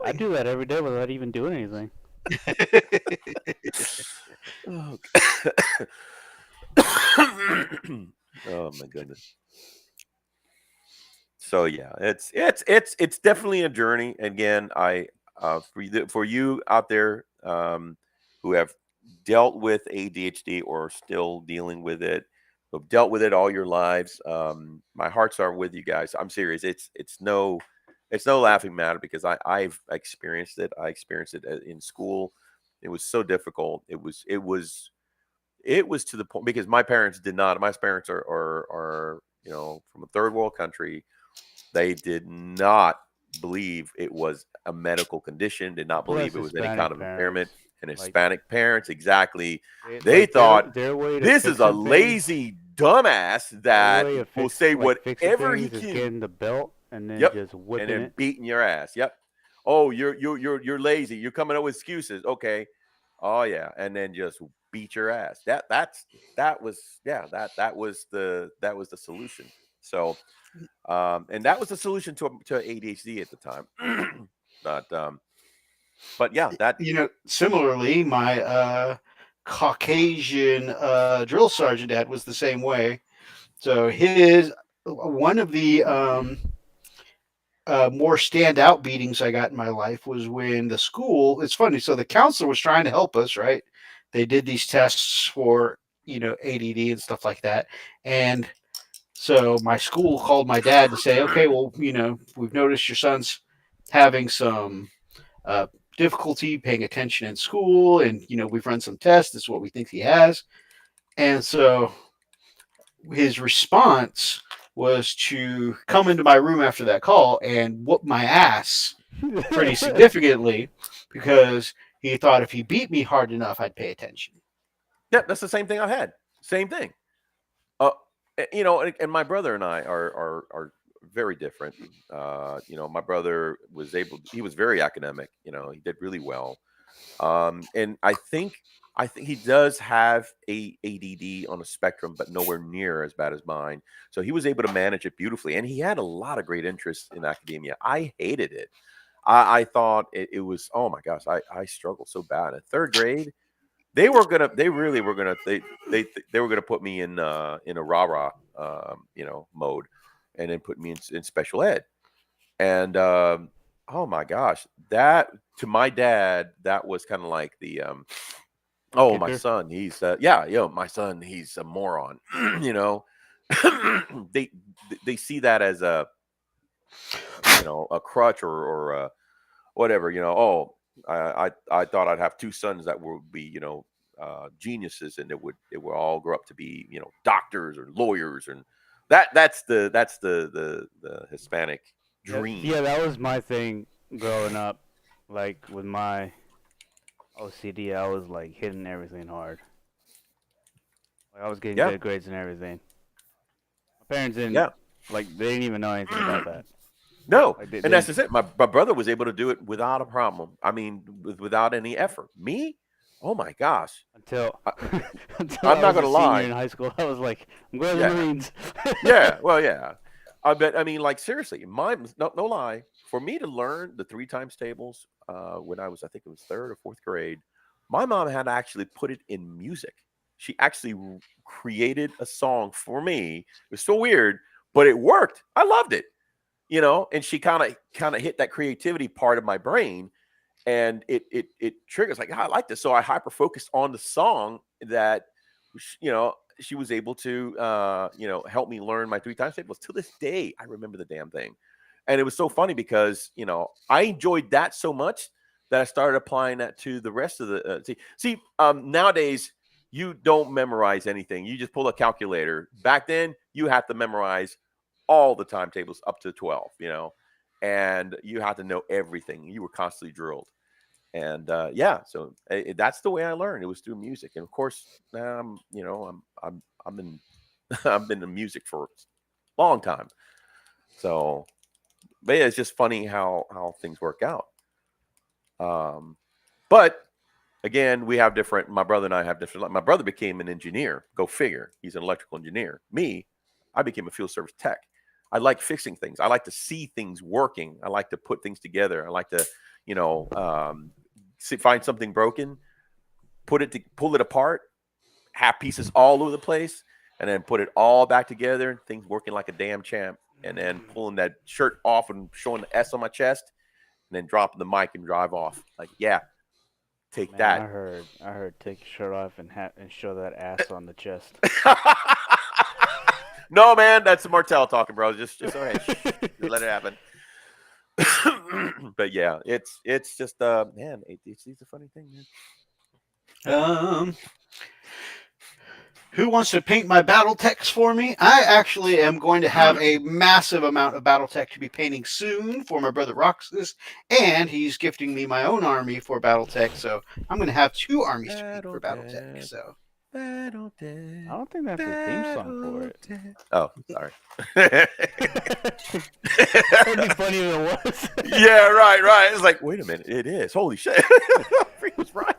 I do that every day without even doing anything. Oh my goodness. So yeah, it's definitely a journey. Again, for you out there who have dealt with ADHD or still dealing with it, who've dealt with it all your lives, my hearts are with you guys. I'm serious. It's no laughing matter, because I've experienced it. I experienced it in school. It was so difficult. It was to the point, because my parents did not. My parents are from a third world country, They did not believe it was a medical condition, did not believe it was any kind of impairment. And Hispanic parents, exactly. They thought this is a lazy dumbass that will say whatever he can. Getting the belt and then just whipping and then it. beating your ass. Yep. Oh, you're lazy. You're coming up with excuses. Okay. Oh yeah, and then just beat your ass. That was the solution. So, and that was the solution to ADHD at the time. But yeah, that similarly, my Caucasian drill sergeant dad was the same way. So one of the more standout beatings I got in my life was when the school. It's funny. So the counselor was trying to help us, right? They did these tests for ADD and stuff like that, and so my school called my dad to say, okay, well, we've noticed your son's having some difficulty paying attention in school, and we've run some tests. This is what we think he has, and so his response was to come into my room after that call and whoop my ass pretty significantly because he thought if he beat me hard enough, I'd pay attention. Yeah, that's the same thing I had. Same thing. And my brother and I are very different. My brother he was very academic. He did really well. And I think he does have a ADD on a spectrum, but nowhere near as bad as mine. So he was able to manage it beautifully. And he had a lot of great interests in academia. I hated it. I thought it was, oh my gosh, I struggled so bad. In third grade, they were gonna put me in a rah-rah mode, and then put me in special ed. And oh my gosh, that to my dad, that was kind of like the my son, he's my son, he's a moron. They see that as a crutch or whatever. I thought I'd have two sons that would be geniuses, and it would all grow up to be doctors or lawyers, and that's the Hispanic dream. Yeah, that was my thing growing up. Like with my OCD, I was like hitting everything hard. Like I was getting good grades and everything. My parents didn't. Yeah. Like they didn't even know anything about that. No, and that's just it. My brother was able to do it without a problem. I mean, without any effort. Me, oh my gosh! Until I'm not gonna lie. In high school, I was like, I'm going to the Marines. Yeah, well, yeah. I mean, like seriously, no lie. For me to learn the 3 times tables when I think it was 3rd or 4th grade, my mom had to actually put it in music. She actually created a song for me. It was so weird, but it worked. I loved it. And she kind of hit that creativity part of my brain, and it triggers like, I like this. So I hyper focused on the song that, she was able to, help me learn my 3 times tables. To this day, I remember the damn thing. And it was so funny because, I enjoyed that so much that I started applying that to the rest of the, nowadays you don't memorize anything. You just pull a calculator. Back then you have to memorize all the timetables up to 12, and you have to know everything. You were constantly drilled. And so that's the way I learned. It was through music. And of course, I'm in I've been in music for a long time. So, but yeah, it's just funny how things work out. But again, my brother and I have different. My brother became an engineer. Go figure. He's an electrical engineer. Me, I became a field service tech. I like fixing things. I like to see things working. I like to put things together. I like to, find something broken, pull it apart, have pieces all over the place, and then put it all back together. Things working like a damn champ, and then pulling that shirt off and showing the S on my chest, and then dropping the mic and drive off. Like, yeah, take that. I heard take your shirt off and show that ass on the chest. No, man, that's Martell talking, bro. Just all right. Just let it happen. But yeah, it's just man, it's a funny thing, man. Who wants to paint my battle techs for me? I actually am going to have a massive amount of battle tech to be painting soon for my brother Roxas, and he's gifting me my own army for battle tech, so I'm going to have 2 armies to paint for battle tech. So I don't think that's the theme song for it. Oh, sorry. That'd be funny if it was. Yeah, right. It's like, wait a minute, it is. Holy shit. Freak was right.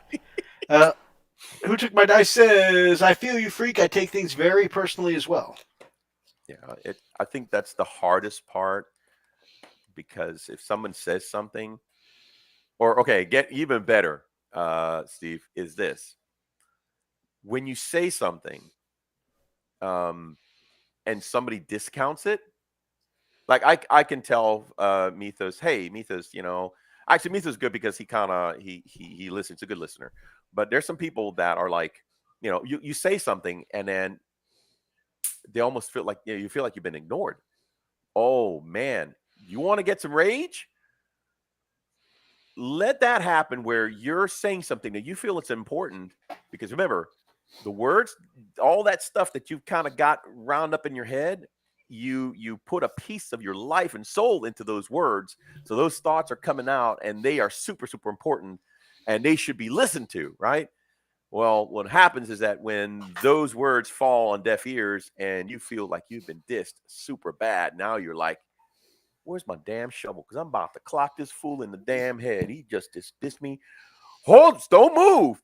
Who Took My Dice says, I feel you, Freak. I take things very personally as well. Yeah, I think that's the hardest part, because if someone says something, or okay, get even better, Steve, is this. When you say something, and somebody discounts it, like I can tell Mythos, hey, Mythos, actually Mythos is good because he kind of he listens, a good listener. But there's some people that are like, you say something and then they almost feel like you feel like you've been ignored. Oh man, you want to get some rage? Let that happen where you're saying something that you feel it's important, because remember, the words, all that stuff that you've kind of got round up in your head, you put a piece of your life and soul into those words. So those thoughts are coming out and they are super, super important and they should be listened to, right? Well, what happens is that when those words fall on deaf ears and you feel like you've been dissed super bad, now you're like, where's my damn shovel? Because I'm about to clock this fool in the damn head. He just dissed me. Don't move.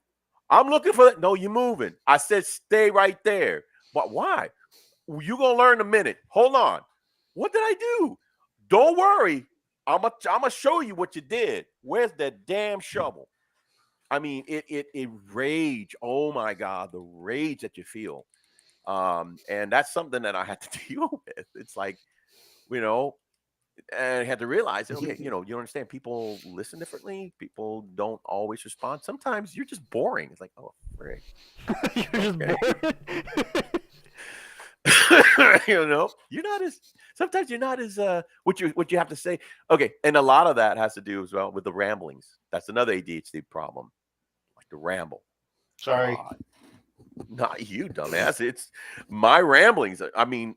I'm looking for that. No, you're moving. I said stay right there. But why? You're going to learn in a minute. Hold on. What did I do? Don't worry. I'm gonna show you what you did. Where's that damn shovel? I mean, it rage. Oh my God, the rage that you feel. And that's something that I had to deal with. It's like, and I had to realize, okay, you understand, people listen differently. People don't always respond. Sometimes you're just boring. It's like, oh, great. You're just boring. Sometimes you're not as what you have to say. Okay, and a lot of that has to do as well with the ramblings. That's another ADHD problem, like the ramble. Sorry, not you, dumbass. It's my ramblings. I mean,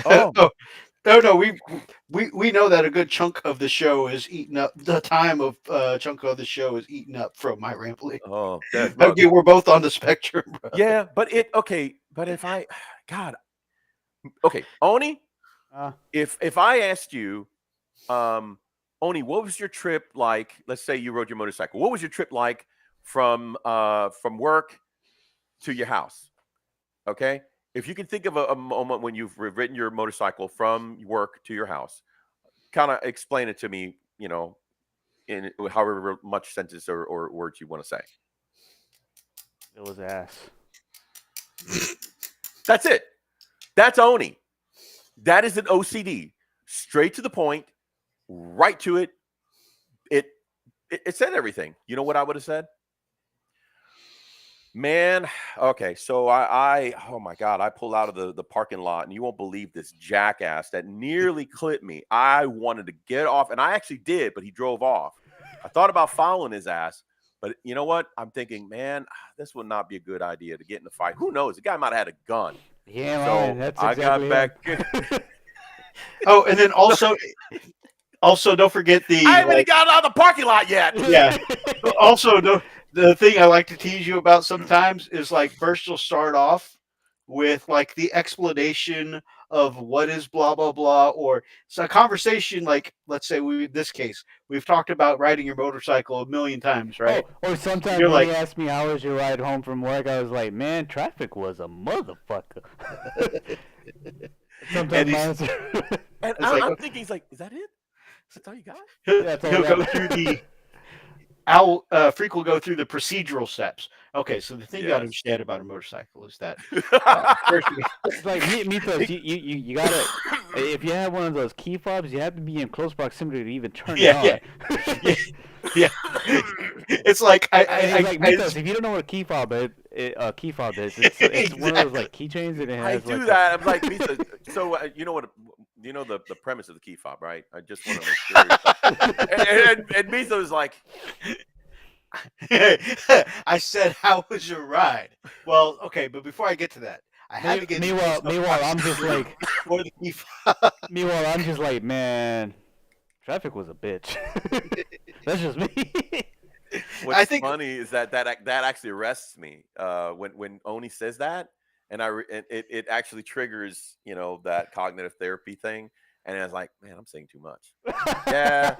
no, we know that a good chunk of the show is eaten up. The time of chunk of the show is eaten up from my rambling. Oh, okay, we're both on the spectrum. Bro. Yeah, but if I, God, okay, Oni, if I asked you, Oni, what was your trip like? Let's say you rode your motorcycle. What was your trip like from work to your house? Okay. If you can think of a moment when you've ridden your motorcycle from work to your house, kind of explain it to me, in however much sentence or words you want to say. It was ass. That's it. That's Oni. That is an OCD. Straight to the point, right to it. It said everything. You know what I would have said? Man, okay, so oh my God, I pull out of the parking lot, and you won't believe this jackass that nearly clipped me. I wanted to get off, and I actually did, but he drove off. I thought about following his ass, but you know what? I'm thinking, man, this would not be a good idea to get in a fight. Who knows? The guy might have had a gun. Yeah, so man, that's exactly I got back. Oh, and then also don't forget I haven't even got out of the parking lot yet. Yeah. Also, the thing I like to tease you about sometimes is like first you'll start off with like the explanation of what is blah blah blah, or it's a conversation like, let's say this case we've talked about riding your motorcycle a million times, right? Or sometimes when you ask me how was your ride home from work, I was like, man, traffic was a motherfucker. Sometimes I'm thinking, he's like, is that it? That's all you got? He'll go through the Freak will go through the procedural steps. Okay, so the thing you got to understand about a motorcycle is that it's like Mythos, you gotta, if you have one of those key fobs, you have to be in close proximity to even turn it on. Yeah. It's like Mythos, if you don't know what a key fob is, it's one of those like keychains, and it has. I do that. I'm like, Mythos, so you know what? You know the premise of the key fob, right? I just want to make sure. and Mythos is like, I said, how was your ride? Well, okay, but before I get to that, I had to get Meanwhile, I'm just like, for the key meanwhile, I'm just like, man, traffic was a bitch. That's just me. What's funny is that actually arrests me when Oni says that, and it actually triggers that cognitive therapy thing, and I was like, man, I'm saying too much. Yeah,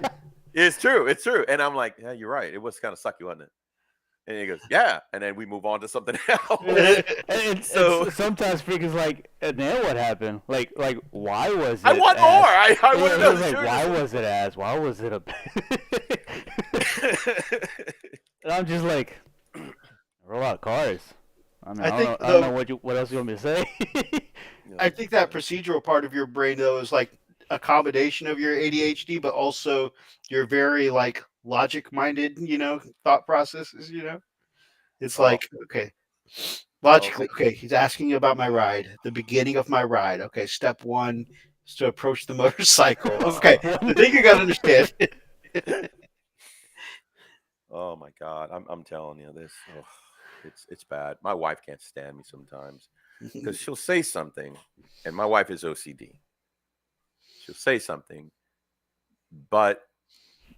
it's true, and I'm like, yeah, you're right. It was kind of sucky, wasn't it? And he goes, yeah, and then we move on to something else. And so sometimes Freak is like, and then what happened? Like why was it? I want more. I want to know. Like, why was it as? Why was it a? And I'm just like, roll out cars. I mean, I don't know what else you want me to say. I think that procedural part of your brain though is like a combination of your ADHD, but also your very like logic-minded, thought processes. It's like, okay, logically, okay, he's asking about my ride, the beginning of my ride. Okay, step one is to approach the motorcycle. Okay, the thing you got to understand. Oh my God, I'm telling you this. Oh, it's bad. My wife can't stand me sometimes because she'll say something, and my wife is OCD. She'll say something, but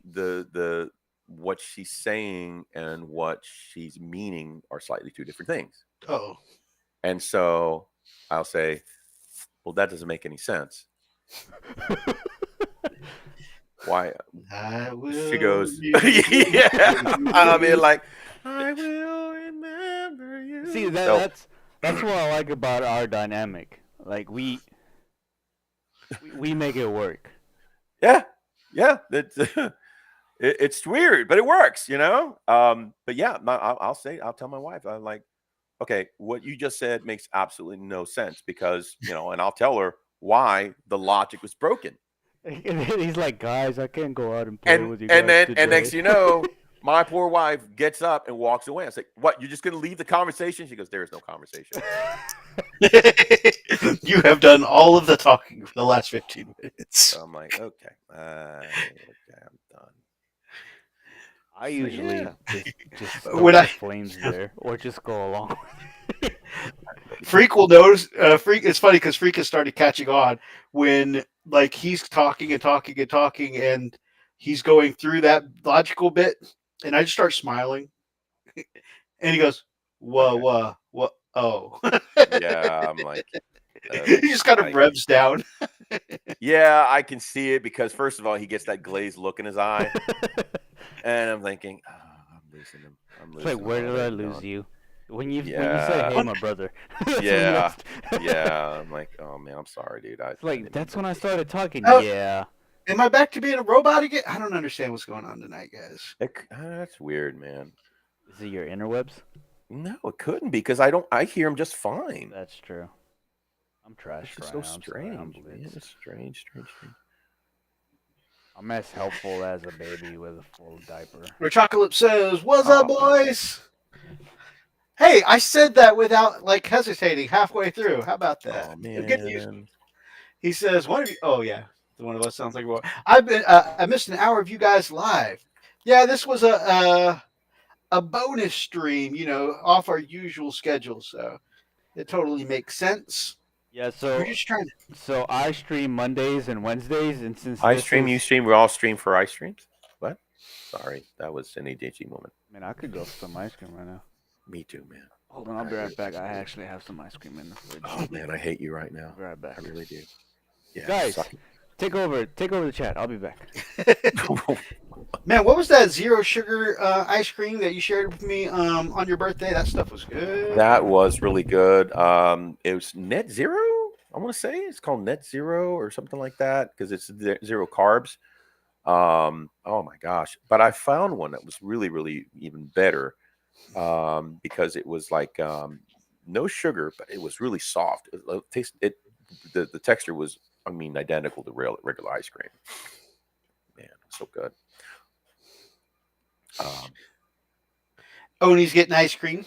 the what she's saying and what she's meaning are slightly two different things. Oh. And so I'll say, well, that doesn't make any sense. Why? She goes, yeah. I mean, like, I will remember you. See, that's what I like about our dynamic. Like, we make it work. Yeah. It's weird, but it works, But yeah, I'll tell my wife, I'm like, okay, what you just said makes absolutely no sense because, and I'll tell her why the logic was broken. And he's like, guys, I can't go out and play with you guys and then today. And next you know, my poor wife gets up and walks away. I was like, what, you're just going to leave the conversation? She goes, there is no conversation. You have done all of the talking for the last 15 minutes. So I'm like, okay, I'm done. I usually just stoke the flames there, or just go along. Freak will notice. Freak. It's funny because Freak has started catching on when like he's talking, and he's going through that logical bit, and I just start smiling, and he goes, "Whoa, what? Oh." Yeah, I'm like, he just kind of revs down. Yeah, I can see it because first of all, he gets that glazed look in his eye. And I'm thinking, I'm losing him. It's like, where did I lose you? When you said, hey, my brother. Yeah. I'm like, oh, man, I'm sorry, dude. It's like, that's when I started talking. Yeah. Am I back to being a robot again? I don't understand what's going on tonight, guys. That's weird, man. Is it your interwebs? No, it couldn't be because I hear him just fine. That's true. I'm trash. It's so strange, man. It's strange. I'm as helpful as a baby with a full diaper. Chocolate says, "What's up, boys?" Hey, I said that without like hesitating halfway through. How about that? Oh man. Good news. He says, "One of you." Oh yeah, one of us sounds like I missed an hour of you guys live. Yeah, this was a bonus stream, off our usual schedule, so it totally makes sense. Yeah, so we're just trying to... So I stream Mondays and Wednesdays, and since you stream, we all stream for ice streams. What? Sorry, that was an ADHD moment. Man, I could go for some ice cream right now. Me too, man. Hold on, I'll be right back. I actually have some ice cream in the fridge. Oh man, I hate you right now. I'll be right back. I really do. Yeah, guys, take over the chat. I'll be back. Man, what was that zero sugar ice cream that you shared with me on your birthday? That stuff was good. That was really good. It was Net Zero. I want to say it's called Net Zero or something like that because it's zero carbs. Oh my gosh! But I found one that was really, really even better because it was like no sugar, but it was really soft. The texture was, identical to regular ice cream. Man, so good. Oni's getting ice cream.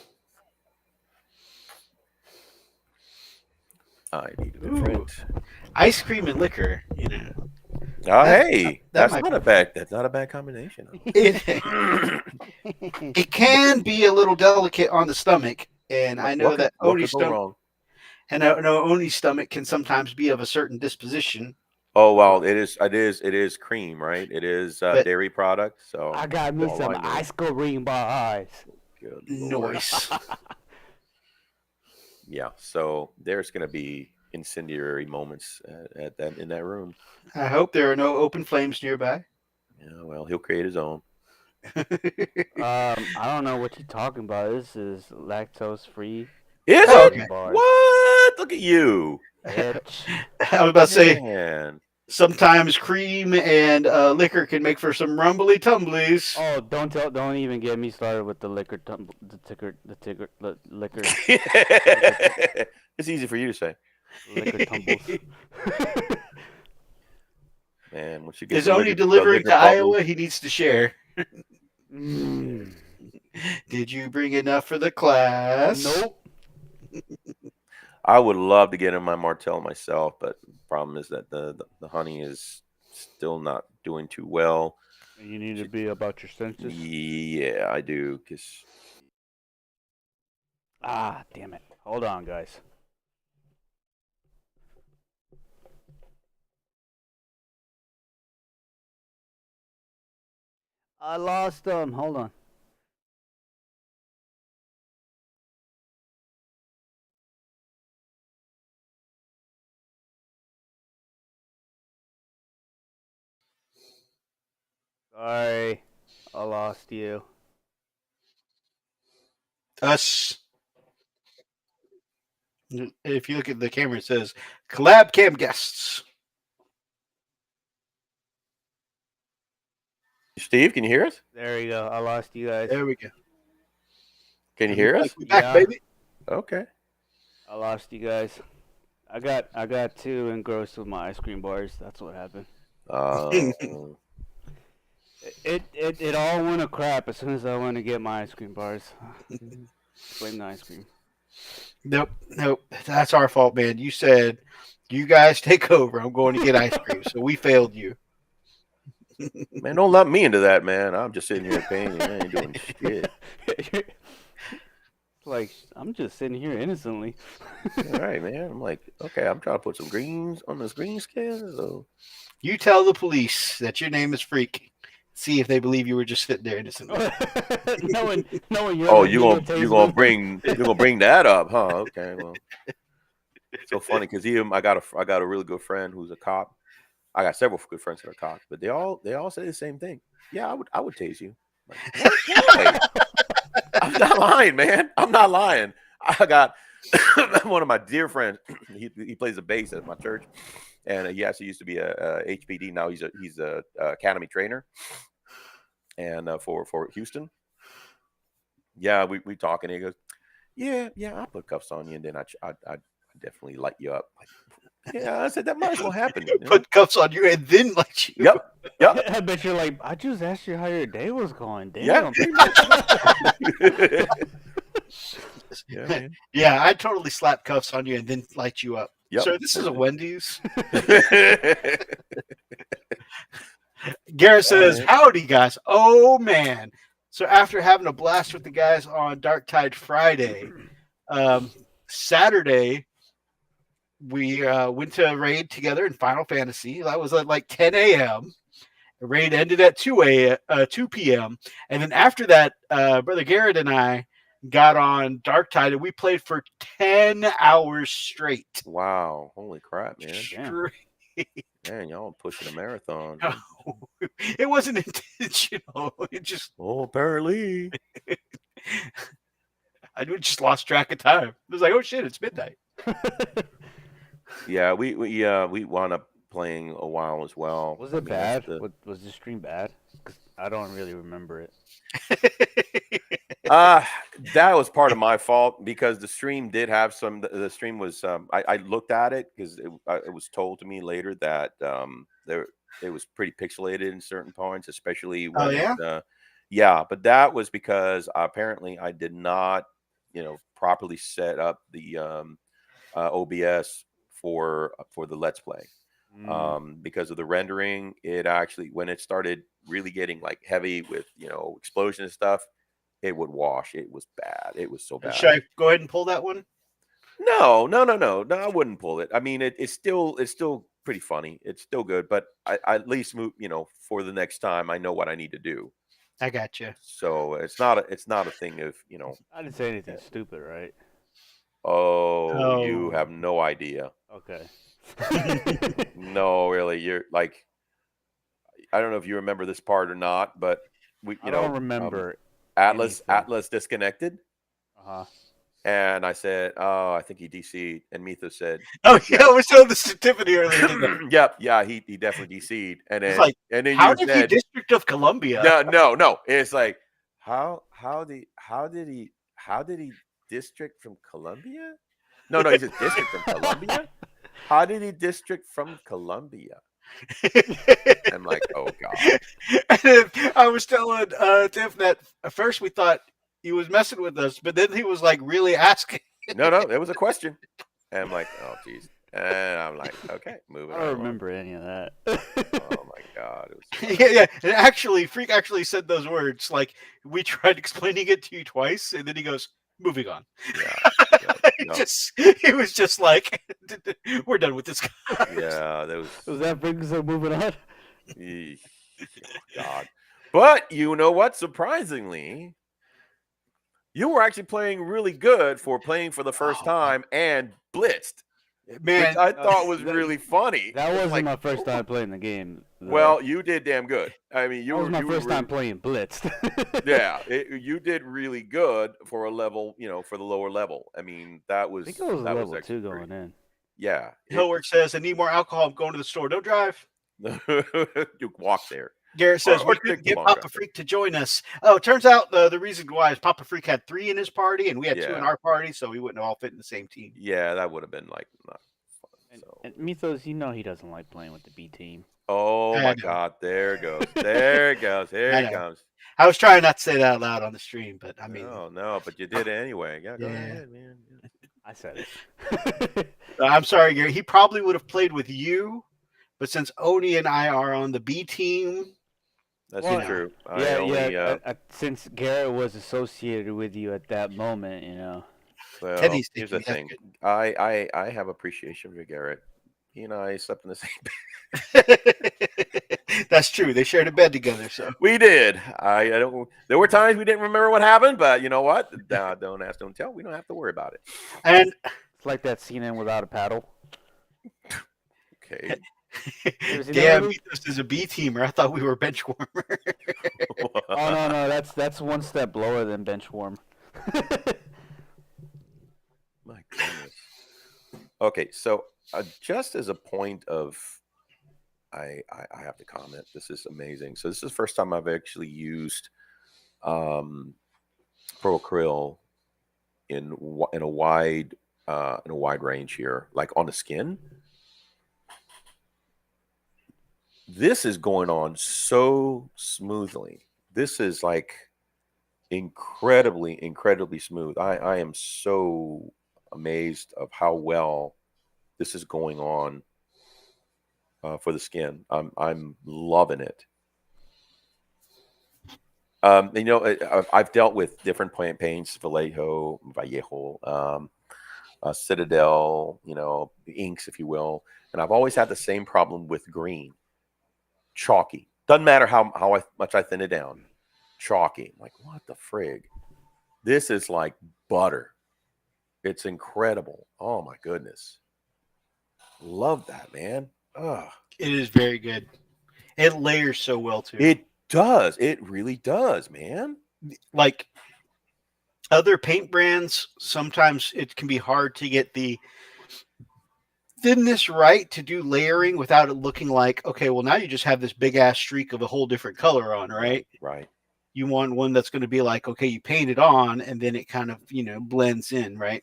I need a different ice cream and liquor. Hey, that's not a bad combination. It can be a little delicate on the stomach, and I know that Oni's stomach. And I know Oni's stomach can sometimes be of a certain disposition. Oh well, it is cream, right? It is But dairy product. So I got me all some I know. ice cream bars. Good Lord. noise. Yeah. So there's going to be incendiary moments at that in that room. I hope there are no open flames nearby. Yeah. Well, he'll create his own. I don't know what you're talking about. This is lactose free. Is Oh, it? okay. What? Look at you. Bitch. I was about to say, Man. sometimes cream and liquor can make for some rumbly tumblies. Oh, don't even get me started with the liquor, liquor. It's easy for you to say. Liquor tumbles. Man, once you get Is Oni delivering to Iowa? He needs to share. Did you bring enough for the class? Nope. I would love to get in my Martell myself, but the problem is that the honey is still not doing too well. You need to be about your senses. Yeah, I do. Damn it. Hold on, guys. I lost them. Hold on. Sorry. I lost you. Us. If you look at the camera, it says collab cam guests. Steve, can you hear us? There you go. I lost you guys. There we go. Can you hear us? We back, Yeah. baby. Okay. I lost you guys. I got too engrossed with my ice cream bars. That's what happened. It all went to crap as soon as I went to get my ice cream bars. Blame the ice cream. Nope. That's our fault, man. You said, you guys take over. I'm going to get ice cream. So we failed you. Man, don't let me into that, man. I'm just sitting here paying. I ain't doing shit. Like, I'm just sitting here innocently. All right, man. I'm like, okay, I'm trying to put some greens on this green scale. So. You tell the police that your name is Freak. See if they believe you were just sitting there innocently. knowing you're Oh, you're gonna bring that up, huh? Okay, well, it's so funny because I got a really good friend who's a cop. I got several good friends that are cops, but they all say the same thing. Yeah, I would tase you. Like, why? I'm not lying, man. I'm not lying. I got one of my dear friends. He plays the bass at my church, and he actually used to be a HPD. Now he's a academy trainer, and for Houston. Yeah, we talk, and he goes, "Yeah, I'll put cuffs on you, and then I definitely light you up." Like, yeah, I said that might as well happen. You know? Put cuffs on you and then light you. Yep. I bet you're like, I just asked you how your day was going. Yeah. Damn. Yeah, man. Yeah, I totally slap cuffs on you and then light you up. Yep. So this is a Wendy's. Garrett says, howdy, guys. Oh, man. So after having a blast with the guys on Dark Tide Friday, Saturday, we went to a raid together in Final Fantasy. That was at like 10 a.m. The raid ended at 2 p.m. And then after that, Brother Garrett and I got on Dark Tide, and we played for 10 hours straight. Wow. Holy crap, man. Straight. Man, y'all pushing a marathon. No, it wasn't intentional. It just... Oh, apparently. I just lost track of time. It was like, oh, shit, it's midnight. Yeah, we wound up playing a while as well. Was it bad? Was the stream bad? Because I don't really remember it. That was part of my fault because the stream did have some. The stream was. I looked at it because it was told to me later that it was pretty pixelated in certain points, especially when. Oh, yeah? Yeah, but that was because apparently I did not, properly set up the OBS for the Let's Play. Because of the rendering, it actually, when it started really getting like heavy with explosion and stuff, it would wash. It was bad. It was so bad. Should I go ahead and pull that one? No, no, no, no, no. I wouldn't pull it. I mean, it's still pretty funny. It's still good, but I at least move. For the next time, I know what I need to do. I got you. So it's not a thing of I didn't say anything stupid, right? Oh, you Oh. have no idea. Okay. No, really, you're like, I don't know if you remember this part or not, but I don't remember Atlas anything. disconnected. Uh-huh. And I said, "Oh, I think he DC'd." And Mythos said, Oh yeah, "Yeah, I was showing the certificate earlier today. yep, yeah, he definitely DC'd." And It's then like, how you did he said, District of Columbia? "No, no, no." It's like, how did he district from Columbia? No, no, he said district from Columbia. How did he district from Columbia? I'm like, oh god. And then I was telling Tiff that at first we thought he was messing with us, but then he was like really asking. No, no, it was a question. And I'm like, oh geez. And I'm like, okay, moving I on. don't remember any of that. Oh my god. It was Yeah, yeah. And actually, Freak actually said those words. Like, we tried explaining it to you twice, and then he goes, moving on. Yeah. He was just like, we're done with this guy. Yeah, that Was that brings us moving on? Eesh, God. But you know what? Surprisingly, you were actually playing really good for playing for the first time and blitzed, Man, which I thought was that- really funny. That It's wasn't like, my first time playing the game. though. well, you did damn good. I mean, that was my you were first time really- playing Blitzed. Yeah, you did really good for a level, for the lower level. I mean, that was I think it was that level actually 2 pretty- going in. Yeah, Hillwork says, I need more alcohol. I'm going to the store. Don't drive. you walk there. Garrett says, Or we take couldn't the get long Papa drive. Freak to join us. Oh, it turns out the reason why is Papa Freak had 3 in his party, and we had 2 in Yeah. our party, so we wouldn't have all fit in the same team. Yeah, that would have been like not fun. And, So. and Mythos, he doesn't like playing with the B team. Oh I my know. God! There it goes. There it goes. I Here know. it comes. I was trying not to say that out loud on the stream, but I mean, No, but you did it anyway. Yeah, go Yeah. ahead, man. Yeah. I said it. I'm sorry, Gary. He probably would have played with you, but since Oni and I are on the B team, That's Well, true. Since Garrett was associated with you at that moment, Well, Teddy's here's the thinking thing. I have appreciation for Garrett. He and I slept in the same bed. that's true. They shared a bed together, so We did. I don't. There were times we didn't remember what happened, but you know what? Don't ask, don't tell. We don't have to worry about it. and it's like that scene in Without a Paddle. Okay. ever seen that damn, movie? this is a B teamer. I thought we were bench warmer. Oh no, that's one step lower than Benchwarm. My goodness. Okay, so just as a point of, I have to comment. This is amazing. So this is the first time I've actually used Pro Acryl in a wide range here, like on the skin. This is going on so smoothly. This is like incredibly smooth. I am so amazed of how well this is going on for the skin. I'm loving it. I've dealt with different paints, Vallejo, Citadel, inks, if you will, and I've always had the same problem with green. Chalky. Doesn't matter how much I thin it down. Chalky. I'm like, what the frig? This is like butter. It's incredible. Oh my goodness. Love that, man. Ugh. It is very good. It layers so well too. It does. It really does, man. Like other paint brands, sometimes it can be hard to get the thinness right to do layering without it looking like, okay, well, now you just have this big ass streak of a whole different color on, right? Right. You want one that's going to be like, okay, you paint it on and then it kind of, blends in, right?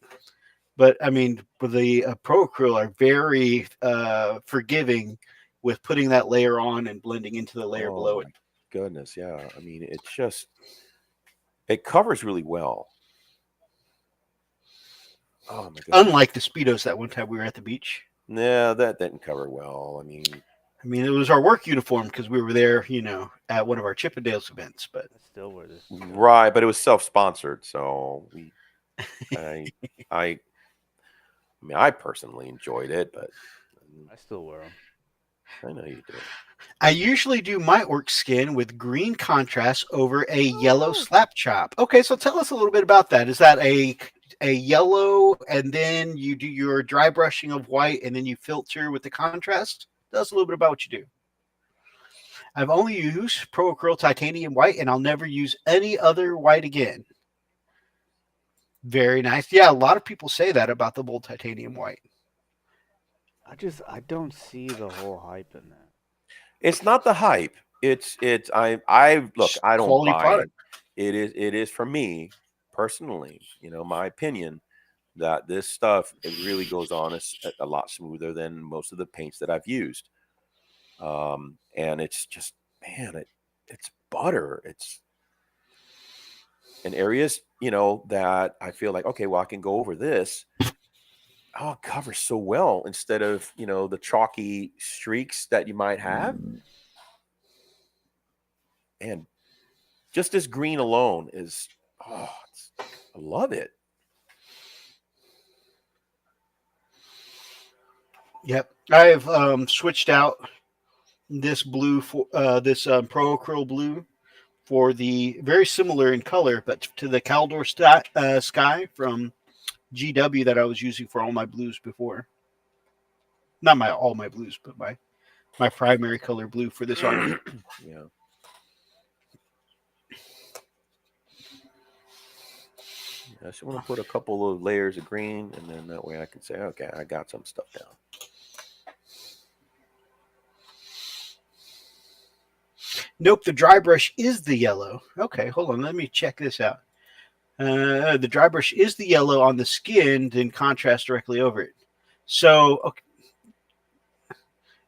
But I mean, the Pro Acryl are very forgiving with putting that layer on and blending into the layer below it. Goodness, yeah. I mean, it covers really well. Oh my goodness. Unlike the Speedos that one time we were at the beach. No, that didn't cover well. I mean, it was our work uniform because we were there, at one of our Chippendales events. But That's still where this. right, but it was self-sponsored, so I mean, I personally enjoyed it, but I still wear them. I know you do. I usually do my orc skin with green contrast over a yellow slap chop. Okay, so tell us a little bit about that. Is that a yellow, and then you do your dry brushing of white, and then you filter with the contrast? Tell us a little bit about what you do. I've only used Pro Acryl Titanium White, and I'll never use any other white again. Very nice. Yeah, a lot of people say that about the Bold Titanium White. I don't see the whole hype in that. It's not the hype. I look, I don't Quality buy product. it. It is for me personally, my opinion, that this stuff, it really goes on a lot smoother than most of the paints that I've used. And it's just, man, it's butter. It's in areas, that I feel like, okay, well, I can go over this. Oh, it covers so well instead of, the chalky streaks that you might have. And just this green alone is, I love it. Yep. I've switched out this blue for this Pro Acryl blue for the very similar in color, but to the Caldor Sky from GW that I was using for all my blues before. Not all my blues, but my primary color blue for this army. Yeah. I just want to put a couple of layers of green, and then that way I can say, okay, I got some stuff down. Nope, the dry brush is the yellow. Okay, hold on. Let me check this out. The dry brush is the yellow on the skin, then contrast directly over it. So, okay,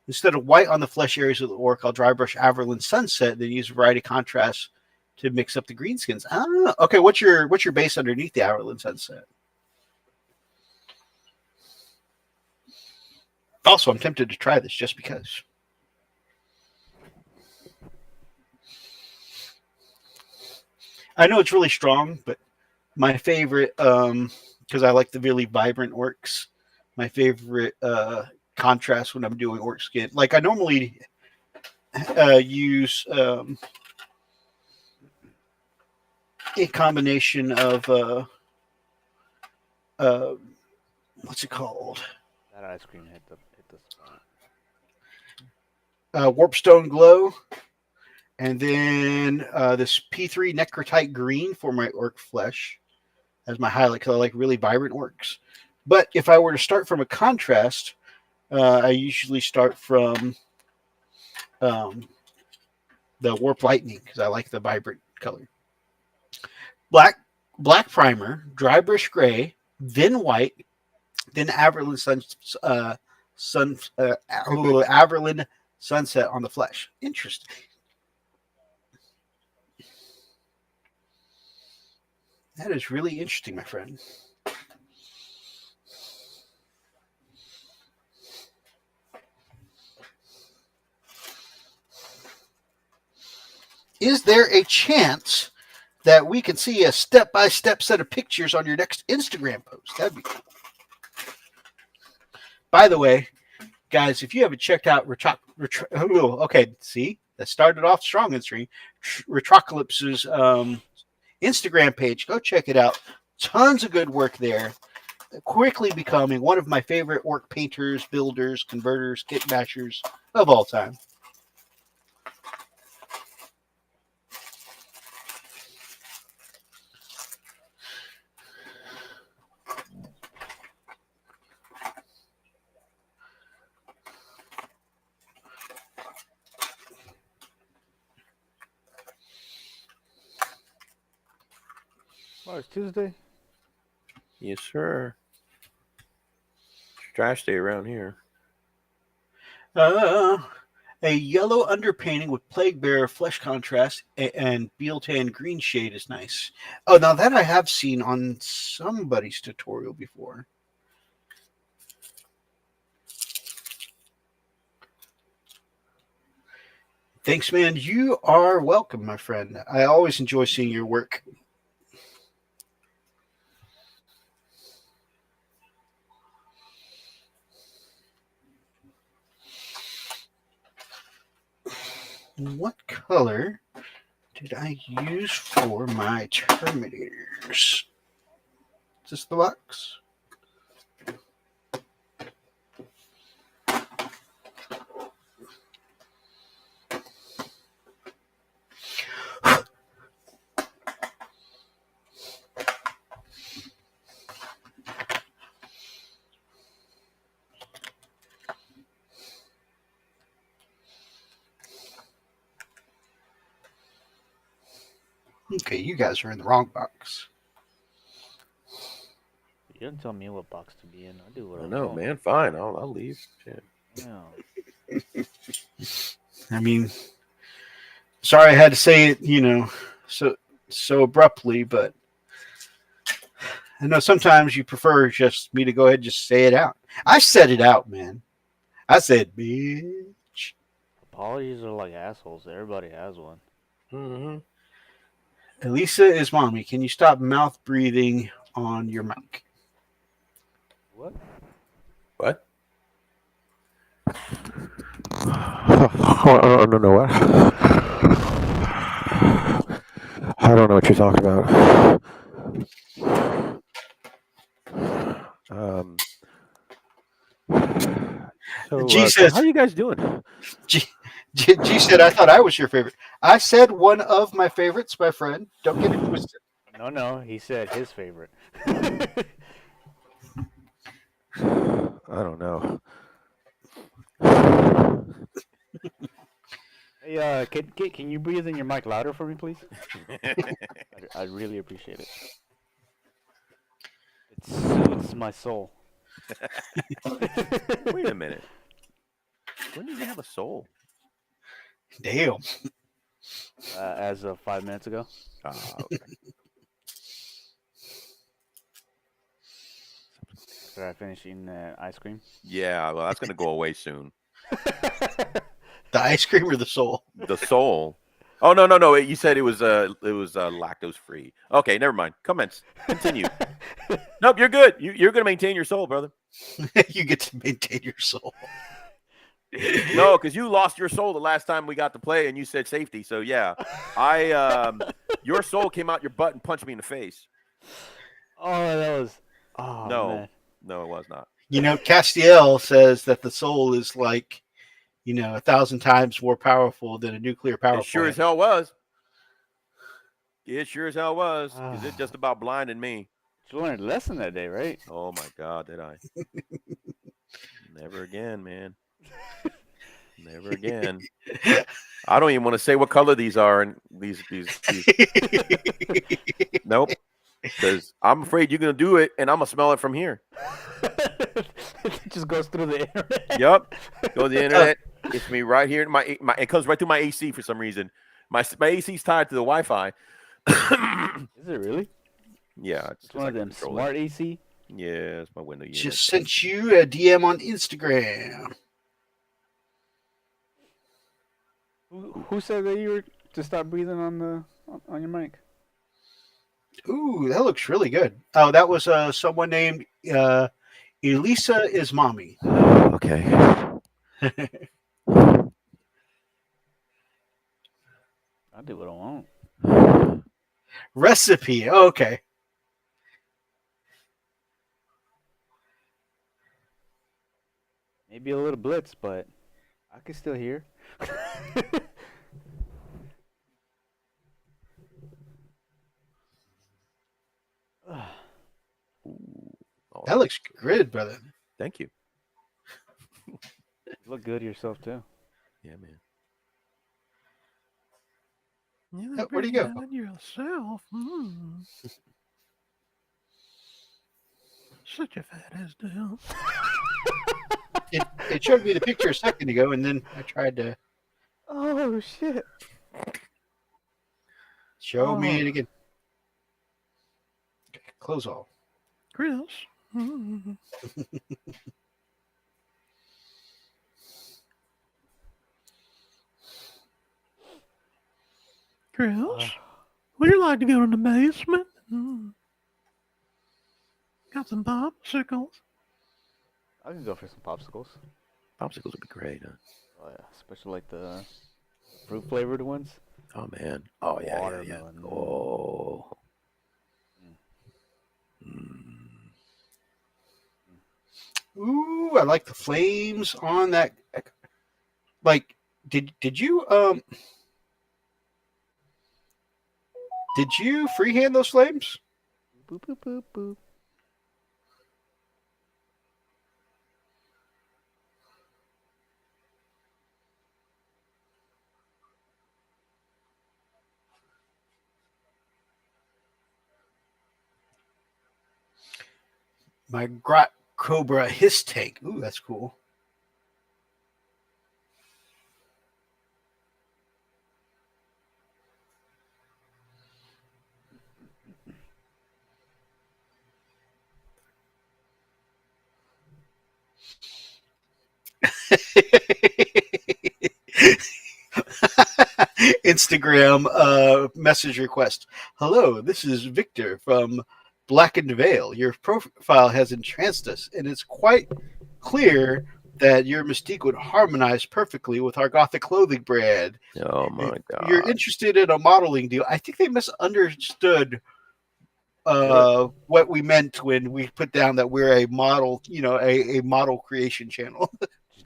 instead of white on the flesh areas of the orc, I'll dry brush Averland Sunset, then use a variety of contrasts to mix up the greenskins. I don't know. Okay, what's your base underneath the Averland Sunset? Also, I'm tempted to try this just because. I know it's really strong, but my favorite, because I like the really vibrant orcs, my favorite contrast when I'm doing orc skin. Like I normally use a combination of what's it called? That ice cream hit the spot. Warpstone Glow, and then this P3 Necrotite Green for my orc flesh as my highlight, because I like really vibrant orcs. But if I were to start from a contrast, I usually start from the Warp Lightning because I like the vibrant color. Black primer, dry brush gray, then white, then Averland Averland Sunset on the flesh. Interesting. That is really interesting, my friend. Is there a chance that we can see a step-by-step set of pictures on your next Instagram post? That'd be cool. By the way, guys, if you haven't checked out okay, see, that started off strong and stream. Retrocalypse's Instagram page, go check it out. Tons of good work there. Quickly becoming one of my favorite orc painters, builders, converters, kit bashers of all time. Oh, it's Tuesday? Yes, sir. It's trash day around here. A yellow underpainting with Plague Bearer flesh contrast and Bealtan green shade is nice. Oh, now that I have seen on somebody's tutorial before. Thanks, man. You are welcome, my friend. I always enjoy seeing your work. What color did I use for my Terminators? Is this the box? Okay, you guys are in the wrong box. You don't tell me what box to be in. I do what I know, want. man. Fine, I'll leave. Shit. Yeah. I mean, sorry I had to say it, so abruptly, but I know sometimes you prefer just me to go ahead and just say it out. I said it out, man. I said, bitch. Apologies are like assholes. Everybody has one. Mm-hmm. Elisa is mommy. Can you stop mouth breathing on your mic? What? What? I don't know what. I don't know what you're talking about. G says, how are you guys doing? G said, I thought I was your favorite. I said one of my favorites, my friend. Don't get it twisted. No, he said his favorite. I don't know. Hey, can you breathe in your mic louder for me, please? I'd really appreciate it. It soothes my soul. Wait a minute. When did you have a soul? Damn. As of 5 minutes ago. Okay. After I finish eating that ice cream. Yeah, well, that's gonna go away soon. The ice cream or the soul? The soul. Oh no! You said it was lactose free. Okay, never mind. Comments. Continue. Nope, you're good. You're gonna maintain your soul, brother. You get to maintain your soul. No, because you lost your soul the last time we got to play, and you said safety. So yeah, your soul came out your butt and punched me in the face. Oh, that was. Oh man. No, it was not. Castiel says that the soul is like, 1,000 times more powerful than a nuclear power It sure plant. as hell was. It sure as hell was. Because it just about blinded me. You learned a lesson that day, right? Oh my God, did I? Never again, man. Never again. I don't even want to say what color these are, and these. Nope. Because I'm afraid you're gonna do it, and I'm gonna smell it from here. It just goes through the internet. Yep. Go to the internet. It's me right here. It comes right through my AC for some reason. My AC's tied to the Wi-Fi. Is it really? Yeah, it's one of them smart AC. Yeah, it's my window unit. Just sent you a DM on Instagram. Who said that you were to stop breathing on your mic? Ooh, that looks really good. Oh, that was someone named Elisa is mommy. Okay. I'll do what I want. Recipe. Oh, okay. Maybe a little blitz, but I can still hear. That looks good, brother. Thank you. You look good yourself too. Yeah, man. Where'd he go? Yourself. Such a fat ass down. It showed me the picture a second ago, and then I tried to. Oh shit! Show me it again. Okay, close all. Chris. Chris, would you like to go in the basement? Got some popsicles. I can go for some popsicles. Popsicles would be great, huh? Oh yeah, especially like the fruit flavored ones. Oh man. Oh yeah. Watermelon. Yeah. Oh. Mm. Ooh, I like the flames on that. Like, did you freehand those flames? Boop boop boop boop. My Grot Cobra Hiss tank. Ooh, that's cool. Instagram message request. Hello, this is Victor from Blackened Veil. Your profile has entranced us, and it's quite clear that your mystique would harmonize perfectly with our gothic clothing brand. Oh my god. You're interested in a modeling deal. I think they misunderstood what we meant when we put down that we're a model, a model creation channel.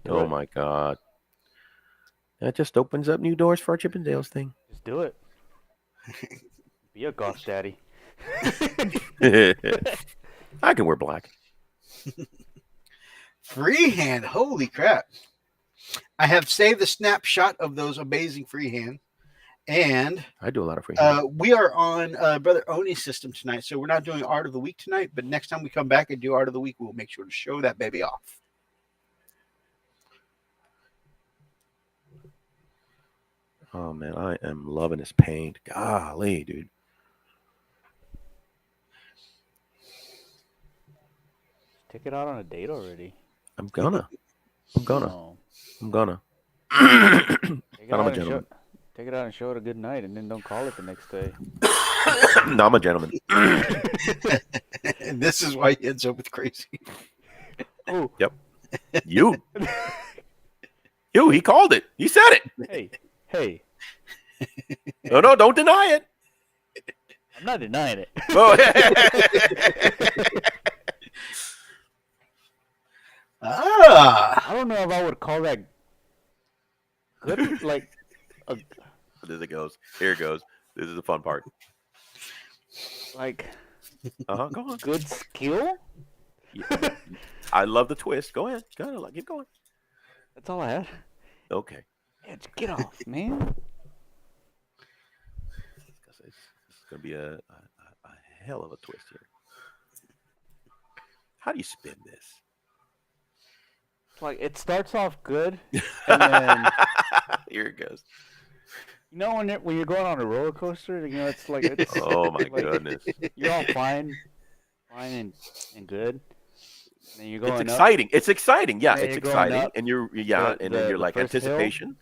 Oh my god. That just opens up new doors for our Chippendales thing. Just do it. Be a goth daddy. I can wear black. Freehand, holy crap. I have saved a snapshot of those amazing freehand. And I do a lot of freehand. We are on Brother Oni's system tonight. So we're not doing Art of the Week tonight. But next time we come back and do Art of the Week, we'll make sure to show that baby off. Oh, man, I am loving this paint. Golly, dude. Take it out on a date already. I'm gonna. No. I'm a gentleman. Take it out and show it a good night, and then don't call it the next day. No, I'm a gentleman. And this is why he ends up with crazy. Oh. Yep. You, he called it. He said it. Hey. No, don't deny it. I'm not denying it. Oh. I don't know if I would call that good. Like, There it goes. Here it goes. This is the fun part. Like, Go on. good skill. Yeah. I love the twist. Go ahead. Keep going. That's all I had. Okay. Yeah, just get off, man. It's gonna be a hell of a twist here. How do you spin this? Like, it starts off good, and then here it goes. you know when you're going on a roller coaster, it's like oh my like, goodness. You're all fine and good. And then you're going it's exciting. up. It's exciting. Yeah, it's you're exciting, up, and then you're like first anticipation. Hill.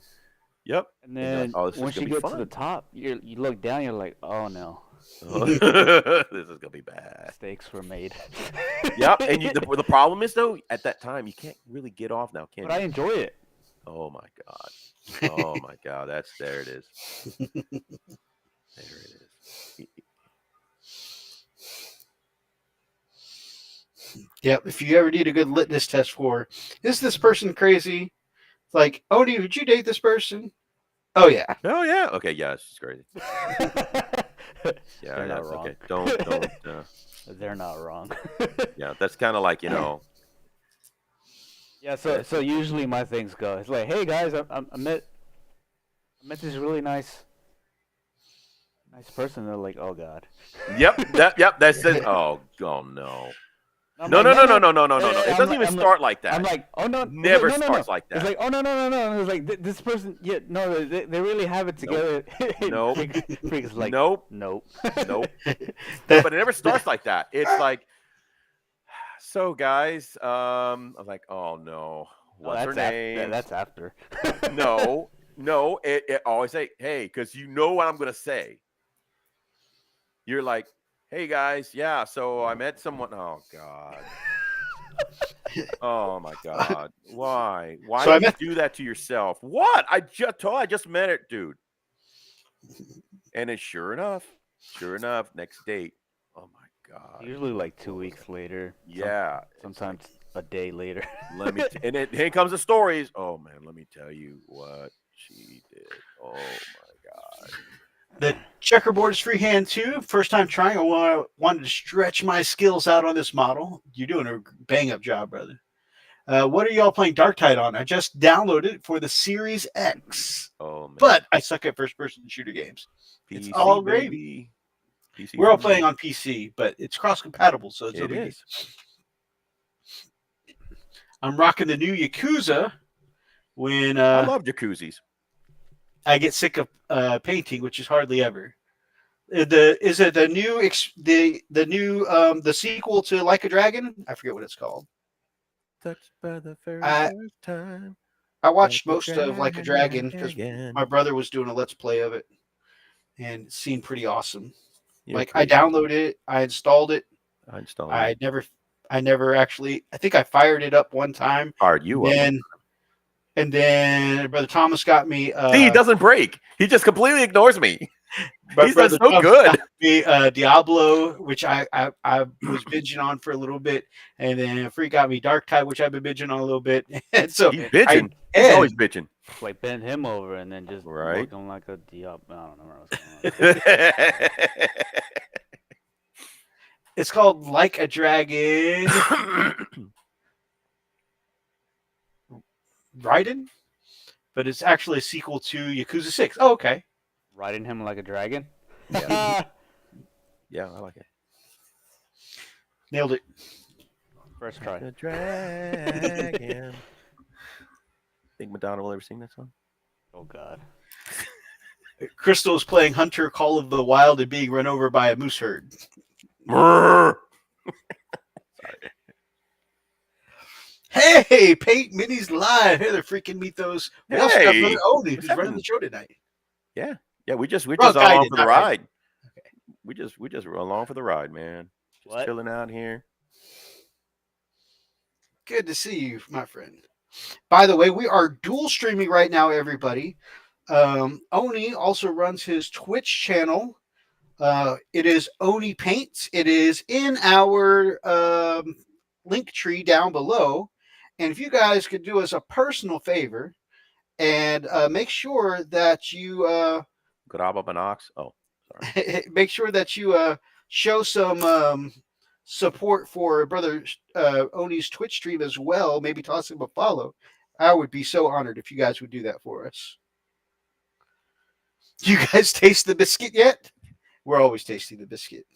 Yep. And then once you get to the top, you look down, you're like, oh no. This is gonna be bad. Mistakes were made. Yep, and the problem is though, at that time you can't really get off now, can you? But I enjoy it. Oh my god! Oh my god! There it is. There it is. Yep. If you ever need a good litmus test for, is this person crazy? It's like, Oni, would you date this person? Oh yeah. Oh yeah. Okay. Yeah, she's crazy. Yeah, they're not wrong. Okay. Don't. They're not wrong. Yeah, that's kind of like Yeah. So usually my things go. It's like, hey guys, I met this really nice person. They're like, oh god. Yep. That's it. Oh no. No. It doesn't even start like that. I'm like, oh no, never starts like that. It's like, oh no. It's like this person. Yeah, no, they really have it together. Nope. Freak's like, nope. But it never starts like that. It's like, so guys, I'm like, oh no, what's her name? That's after. No. It always say, hey, because you know what I'm gonna say. You're like, hey guys, yeah, so I met someone. Oh god. Oh my God! Why? Why So I do you met- do that to yourself? What? I just met it, dude. And it's sure enough, next date. Oh my God! Usually like 2 weeks later. Yeah, it's Sometimes like, a day later. and here comes the stories. Oh man, let me tell you what she did. Oh my God! The checkerboard is freehand too. First time trying. I wanted to stretch my skills out on this model. You're doing a bang up job, brother. What are y'all playing Darktide on? I just downloaded it for the Series X, Oh man! but I suck at first person shooter games. It's PC, all gravy. baby. PC We're all for playing me. on PC, but it's cross compatible, so it's no It big deal. is. I'm rocking the new Yakuza when I love jacuzzis. I get sick of painting, which is hardly ever. Is it the new the sequel to Like a Dragon? I forget what it's called. Touched by the very I first time. I watched Like a most of Like a Dragon because dragon. my brother was doing a let's play of it, and it seemed pretty awesome. You're Like I crazy. downloaded it, I installed it. I installed I it. never actually. I think I fired it up one time. Fired you up. And then Brother Thomas got me. See, he doesn't break. He just completely ignores me. My He's brother so Thomas good. got me Diablo, which I was binging on for a little bit, and then Free got me Darktide, which I've been binging on a little bit. And so He's bitching. He's always bitching. Like bend him over and then just Right. work him like a Diablo. I don't know what's going on. it's called Like a Dragon. Raiden, but it's actually a sequel to Yakuza 6. Oh, okay. Riding him like a dragon. Yeah. Yeah, I like it. Nailed it. First try. The dragon. Think Madonna will ever sing that song? Oh God. Crystal is playing Hunter Call of the Wild and being run over by a moose herd. Hey, Paint Minis live. Hey, they're freaking Mythos. We also got Brother Oni, who's running the show tonight. Yeah, we're just Well, along guided, for the not ride. Okay. We just along for the ride, man. Just What? chilling out here. Good to see you, my friend. By the way, we are dual streaming right now, everybody. Oni also runs his Twitch channel. It is Oni Paints. It is in our link tree down below. And if you guys could do us a personal favor and make sure that you Grab up an ox. Oh, sorry. make sure that you show some support for Brother Oni's Twitch stream as well. Maybe toss him a follow. I would be so honored if you guys would do that for us. You guys taste the biscuit yet? We're always tasting the biscuit.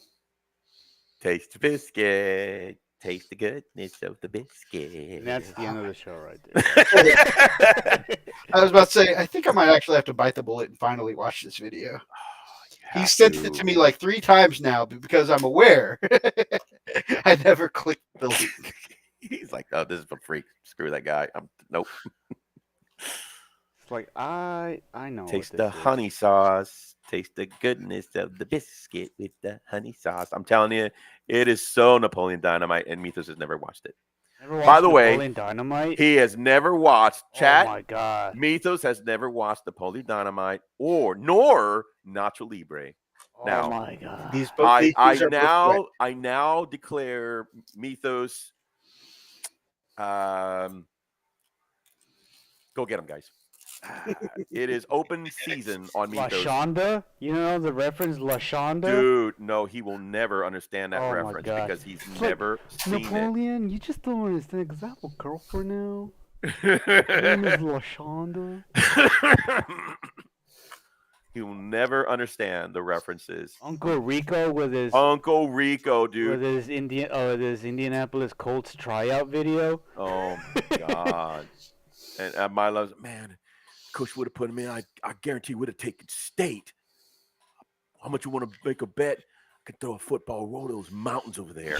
Taste the biscuit. Taste the goodness of the biscuit. And that's the end of the show right there. I was about to say, I think I might actually have to bite the bullet and finally watch this video. He sent it to me like 3 times now because I'm aware. I never clicked the link. He's like, oh, this is for free. Screw that guy. Nope. It's like I know. Taste what the this is. honey sauce. Taste the goodness of the biscuit with the honey sauce. I'm telling you, it is so Napoleon Dynamite, and Mythos has never watched it. Never watched By the way, Napoleon Dynamite. He has never watched chat. Oh my God. Mythos has never watched Napoleon Dynamite nor Nacho Libre. Oh Now, my God. These both, these are both correct. I now declare Mythos. Go get him, guys. It is open season on Mythos. LaShonda? You know the reference LaShonda? Dude, no, he will never understand that Oh my reference God. because he's It's never seen Napoleon, you just don't understand because I have a girlfriend now. Her name is it. LaShonda. He will never understand the references. Uncle Rico with his Uncle Rico, dude. with his Indianapolis Colts tryout video. Oh my God. And my love's, man, coach would have put him in. I guarantee would have taken state. How much you want to make a bet? I could throw a football, roll those mountains over there.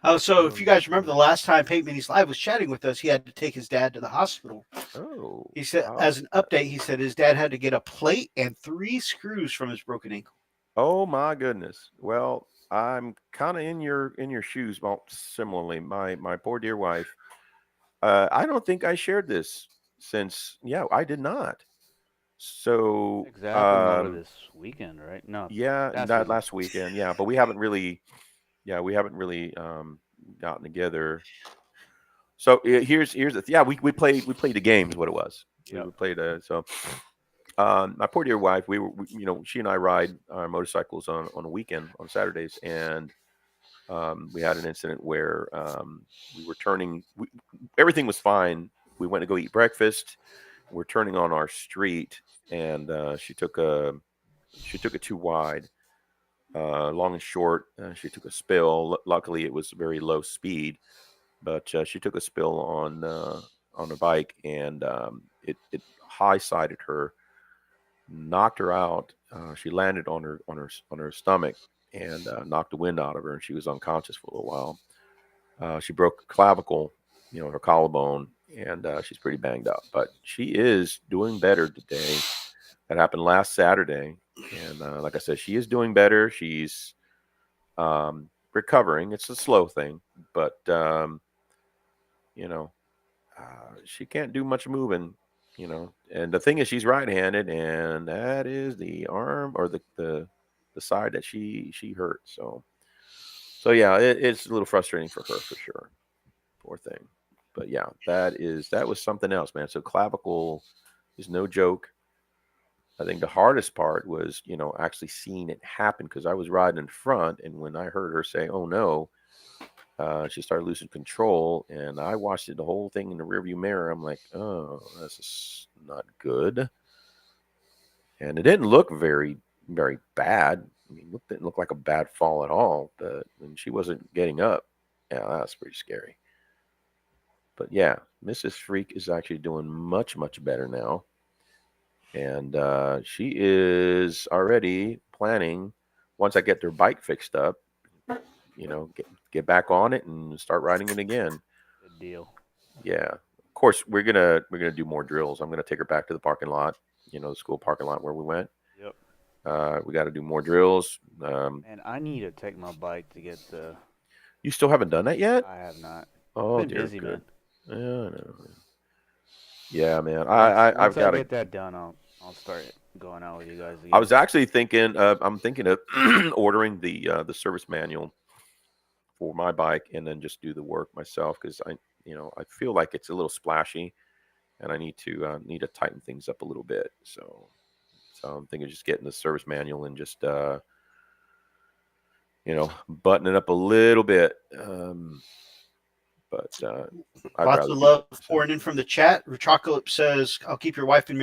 Oh, so if you guys remember the last time Paint Minis Live was chatting with us, he had to take his dad to the hospital. Oh. He said, wow. as an update, he said his dad had to get a plate and 3 screws from his broken ankle. Oh my goodness. Well, I'm kind of in your shoes. Well, similarly, my poor dear wife. I don't think I shared this since. Yeah, I did not. So, Exactly. Happened over this weekend, right? No, yeah, last that weekend. last weekend. Yeah, but we haven't really. Yeah, we haven't really gotten together. So here's the yeah we played the game is what it was. We Yep. played so my poor dear wife, she and I ride our motorcycles on a weekend on Saturdays, and we had an incident where we were turning. Everything was fine. We went to go eat breakfast. We're turning on our street, and she took it too wide. Long and short, she took a spill. Luckily, it was very low speed, but she took a spill on a bike, and it high sided her, knocked her out. She landed on her stomach and knocked the wind out of her, and she was unconscious for a little while. She broke a clavicle, her collarbone, and she's pretty banged up. But she is doing better today. That happened last Saturday, and like I said, she is doing better. She's recovering. It's a slow thing, but you know, she can't do much moving. And the thing is, she's right-handed, and that is the arm or the side that she hurt. So yeah, it's a little frustrating for her for sure. Poor thing. But yeah, that was something else, man. So clavicle is no joke. I think the hardest part was, actually seeing it happen because I was riding in front, and when I heard her say, "Oh no," she started losing control, and I watched the whole thing in the rearview mirror. I'm like, "Oh, this is not good," and it didn't look very, very bad. I mean, it didn't look like a bad fall at all. But when she wasn't getting up, yeah, that's pretty scary. But yeah, Mrs. Freak is actually doing much, much better now. And she is already planning, once I get their bike fixed up, get back on it and start riding it again. Good deal. Yeah. Of course, we're gonna do more drills. I'm gonna take her back to the parking lot, the school parking lot where we went. Yep. We got to do more drills. And I need to take my bike to get the. You still haven't done that yet? I have not. Oh, Been dear busy, good. man. Yeah, I know. Yeah, man. Once I've got I to get that done, I'll start going out with you guys again. I was actually thinking. I'm thinking of ordering the service manual for my bike and then just do the work myself because I feel like it's a little splashy, and I need to tighten things up a little bit. So I'm thinking of just getting the service manual and just button it up a little bit. But I'd lots rather of do love it. pouring in from the chat. Chocolate says, "I'll keep your wife in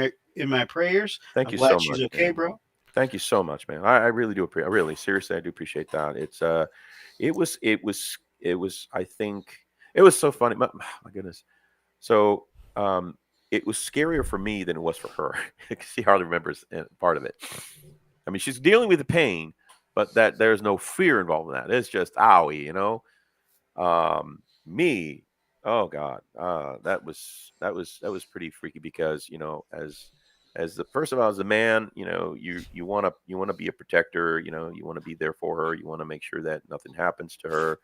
my prayers." Thank I'm you glad so she's much, okay, man. bro. Thank you so much, man. I really do appreciate. Really, seriously, I do appreciate that. It was. I think it was so funny. My goodness. So it was scarier for me than it was for her because she hardly remembers part of it. I mean, she's dealing with the pain, but that there's no fear involved in that. It's just owie, Me, oh God, that was pretty freaky because as the first of all as a man, you want to be a protector, you want to be there for her, you want to make sure that nothing happens to her.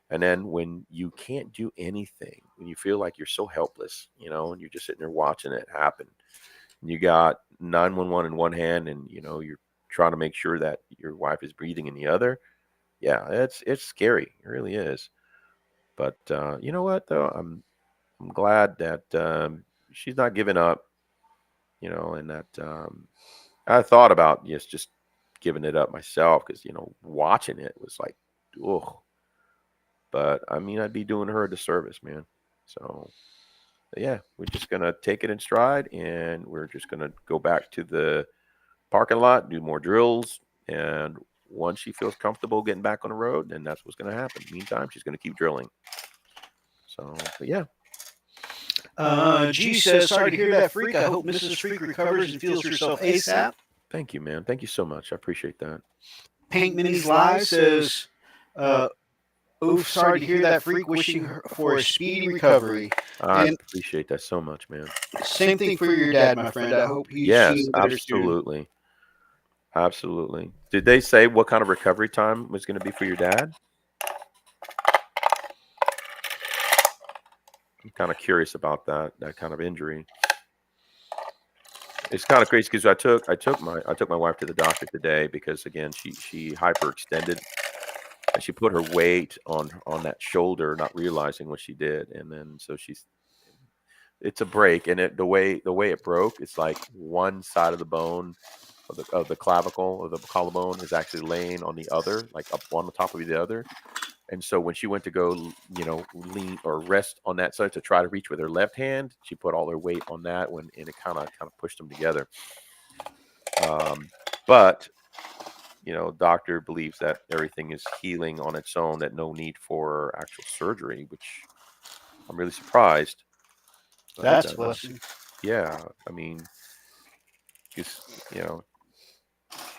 And then when you can't do anything, when you feel like you're so helpless, and you're just sitting there watching it happen, and you got 911 in one hand, and you're trying to make sure that your wife is breathing in the other. Yeah, it's scary. It really is. But you know what though, I'm glad that she's not giving up. And that I thought about just giving it up myself because watching it was like, oh. But I mean, I'd be doing her a disservice, man. So yeah, we're just gonna take it in stride, and we're just gonna go back to the parking lot, do more drills, and once she feels comfortable getting back on the road, then that's what's gonna happen. Meantime, she's gonna keep drilling. So, but yeah. G says, "Sorry to hear that, Freak. I hope Mrs. Freak recovers and feels herself ASAP." Thank you, man. Thank you so much. I appreciate that. Paint Minis Live says, "Oof, sorry to hear that, Freak. Wishing her for a speedy recovery." I And appreciate that so much, man. same thing for your dad, my friend. I hope he's Yes, feeling better soon. absolutely. Absolutely. Did they say what kind of recovery time was going to be for your dad? I'm kind of curious about that kind of injury. It's kind of crazy because I took my wife to the doctor today because again she hyperextended and she put her weight on that shoulder, not realizing what she did, and then so it's a break, and the way it broke, it's like one side of the bone of the clavicle of the collarbone is actually laying on the other, like up on the top of the other. And so when she went to go, lean or rest on that side to try to reach with her left hand, she put all her weight on that one, and it kind of pushed them together. But doctor believes that everything is healing on its own, that no need for actual surgery, which I'm really surprised. But, That's a blessing. Yeah, I mean, just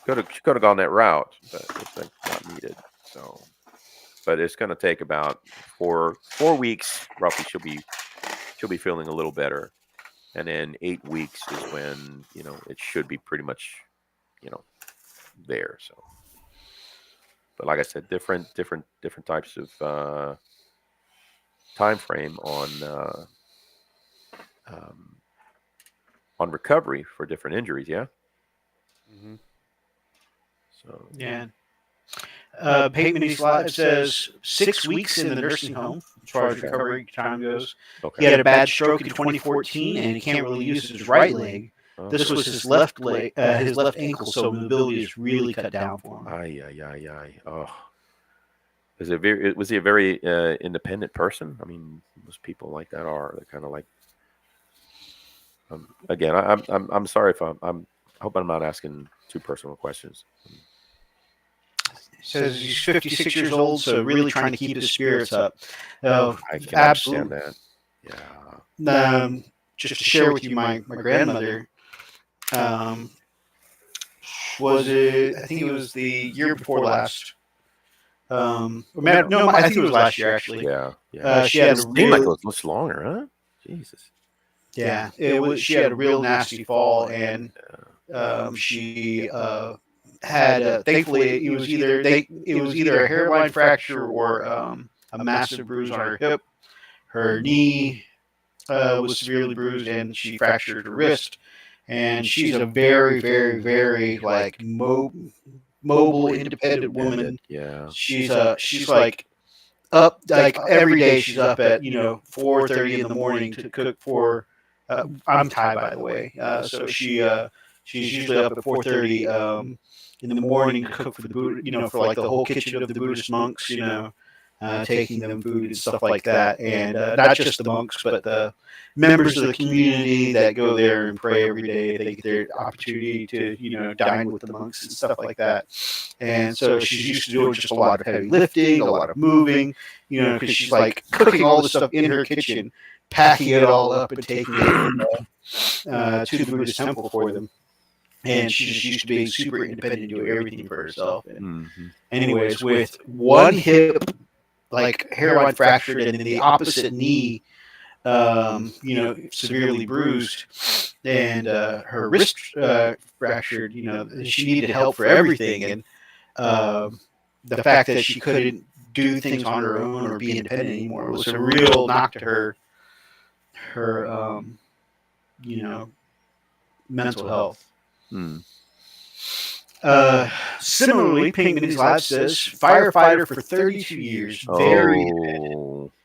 could have gone that route, but it's like not needed. So. But it's going to take about 4 weeks roughly. She'll be feeling a little better, and then 8 weeks is when it should be pretty much there. So, but like I said, different types of time frame on recovery for different injuries. Yeah. Mm-hmm. So yeah. Peyton Manny's life says 6 weeks in the nursing home as far as recovery time goes. Okay. He had a bad stroke in 2014, and he can't really use his right leg. This was his left leg, his left ankle, so mobility is really cut down for him. Ay. Oh, was he a very independent person? I mean, most people like that are. They're kind of like. Again, I'm sorry if I hope I'm not asking too personal questions. Says he's 56 years old, so really trying to keep his spirits up. I can understand that. Yeah. Just to share with you, my grandmother was it? I think it was the year before last. I think it was last year actually. Yeah. She had seemed like it was much longer, huh? Jesus. Yeah, it was. She had a real nasty fall, and she. Had thankfully it was either a hairline fracture or a massive bruise on her hip. Her knee was severely bruised, and she fractured her wrist. And she's a very, very, very like mobile, independent woman. Yeah, she's like up like every day. She's up at 4:30 in the morning to cook for. I'm Thai, by the way, so she's usually up at 4:30. In the morning to cook for the Buddha, for like the whole kitchen of the Buddhist monks, taking them food and stuff like that. And not just the monks, but the members of the community that go there and pray every day. They get their opportunity to, dine with the monks and stuff like that. And so she's used to doing just a lot of heavy lifting, a lot of moving, because she's like cooking all the stuff in her kitchen, packing it all up and taking it to the Buddhist temple for them. And she just used to being super independent and doing everything for herself. And anyways, with one hip, like hairline fractured, and then the opposite knee, severely bruised, and her wrist fractured, she needed help for everything. And the fact that she couldn't do things on her own or be independent anymore was a real knock to her mental health. Similarly, Peyton Manny's life says firefighter for 32 years.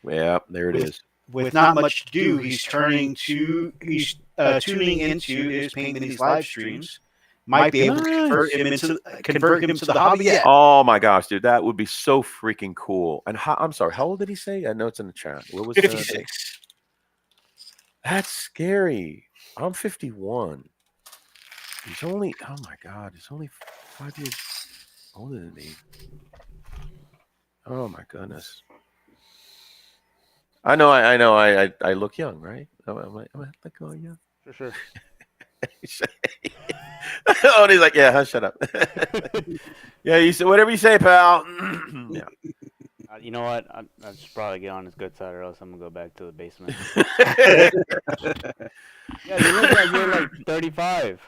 Yeah, there it is. With not much to do, he's tuning into his Peyton Manny's live streams. Might be able to convert him to the hobby yet. Oh my gosh, dude, that would be so freaking cool. And I'm sorry, how old did he say? I know it's in the chat. What was 56? That's scary. I'm 51. He's only, oh my God, he's only 5 years older than me. Oh my goodness. I know, I look young, right? Am I look young? For sure. Oh, and he's like, yeah, shut up. Yeah, you say whatever you say, pal. Yeah. You know what? I should probably get on his good side, or else I'm gonna go back to the basement. Yeah, you look like you're like 35.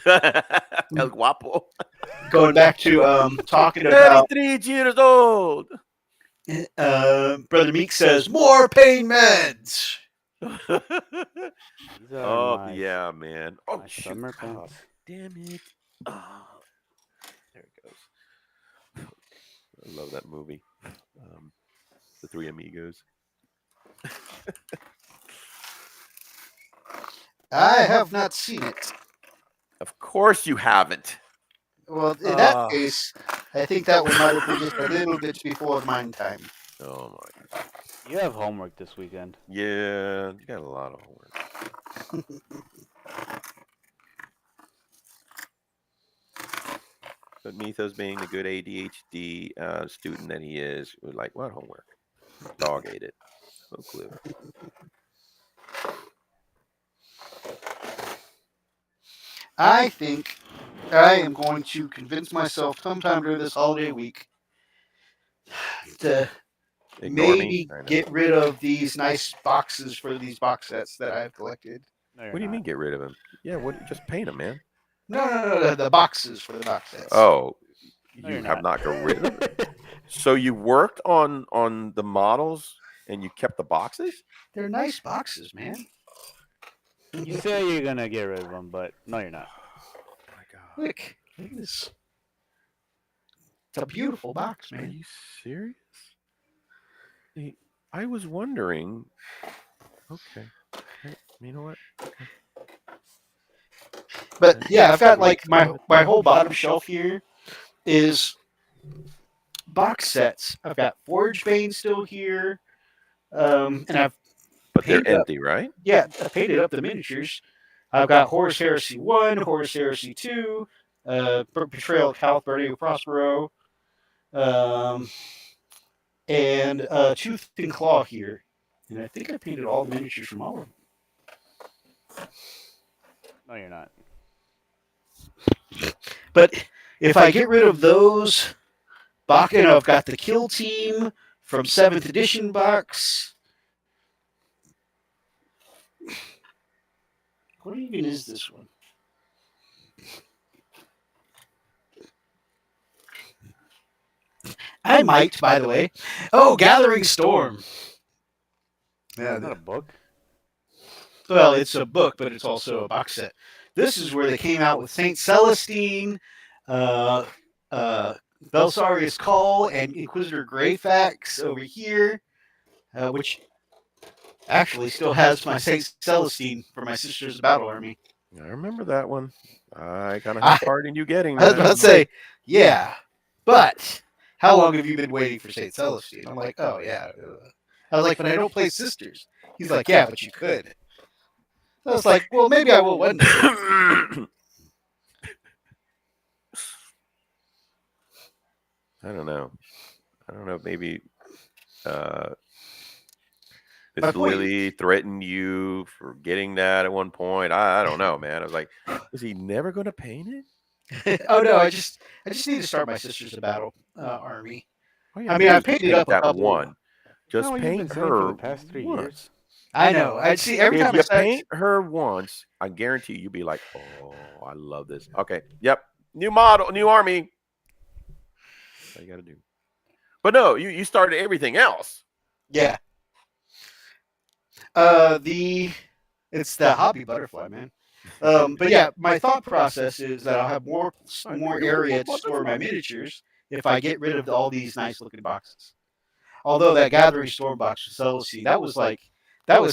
El Guapo. Going back to talking about 33 years old. Brother Meek says more pain meds. These are my, yeah, man. Oh, my shoot. summer Oh, pants. damn it. Oh, there it goes. I love that movie. The Three Amigos. I have not seen it. Of course you haven't. Well, in that case, I think that one might have been just a little bit before mine time. Oh my God. You have homework this weekend. Yeah, you got a lot of homework. But Mythos, being the good ADHD student that he is, was like, what homework? Dog ate it. No clue. I think I am going to convince myself sometime during this holiday week to Ignore me? maybe I know. get rid of these nice boxes for these box sets that I've collected. No, you're What do you not. mean get rid of him? Yeah, just paint them, man. No, the boxes for the box sets. Oh, No, you you're have not. not got rid of them? So you worked on the models and you kept the boxes? They're nice boxes, man. You say you're gonna get rid of them, but no, you're not. Oh my God. Look at this. It's a beautiful box, Are man. you serious? I was wondering. Okay. You know what? Okay. But yeah, I've got like my whole bottom shelf here is box sets. I've got Forge Bane still here, and I've But they're painted up, empty, right? yeah, I painted up the miniatures. I've got Horus Heresy 1, Horus Heresy 2, Betrayal of Calth, Bernio Prospero, and Tooth and Claw here. And I think I painted all the miniatures from all of them. No, you're not. But if I get rid of those, and I've got the Kill Team from 7th edition box. What even is this one? I might, by the way. Oh, Gathering Storm. Yeah, not a book. Well, it's a book, but it's also a box set. This is where they came out with Saint Celestine, Belisarius Call, and Inquisitor Greyfax over here, which actually still has my Saint Celestine for my Sisters of Battle Army. I remember that one. I kind of had part in you getting I was that. about to say, yeah, but how long have you been waiting for Saint Celestine? I'm like, oh, yeah. I was like, but I don't play Sisters. He's like, yeah, but you could. I was like, well, maybe I will one day. I don't know. Maybe Miss Lily threatened you for getting that at one point. I don't know, man. I was like, is he never going to paint it? Oh no, I just need to start my Sisters of Battle army. Oh, yeah, I mean, I painted up that a couple. one. Just No, paint you've been saying her for the past 3 years. I know. I see every time you I paint her once, I guarantee you'll be like, oh, I love this. Okay, yep, new model, new army. That's all you got to do. But no, you started everything else. Yeah. It's the hobby butterfly, man. But yeah, my thought process is that I'll have more area to store my miniatures if I get rid of all these nice looking boxes. Although that Gathering Storm box for Celestine, that was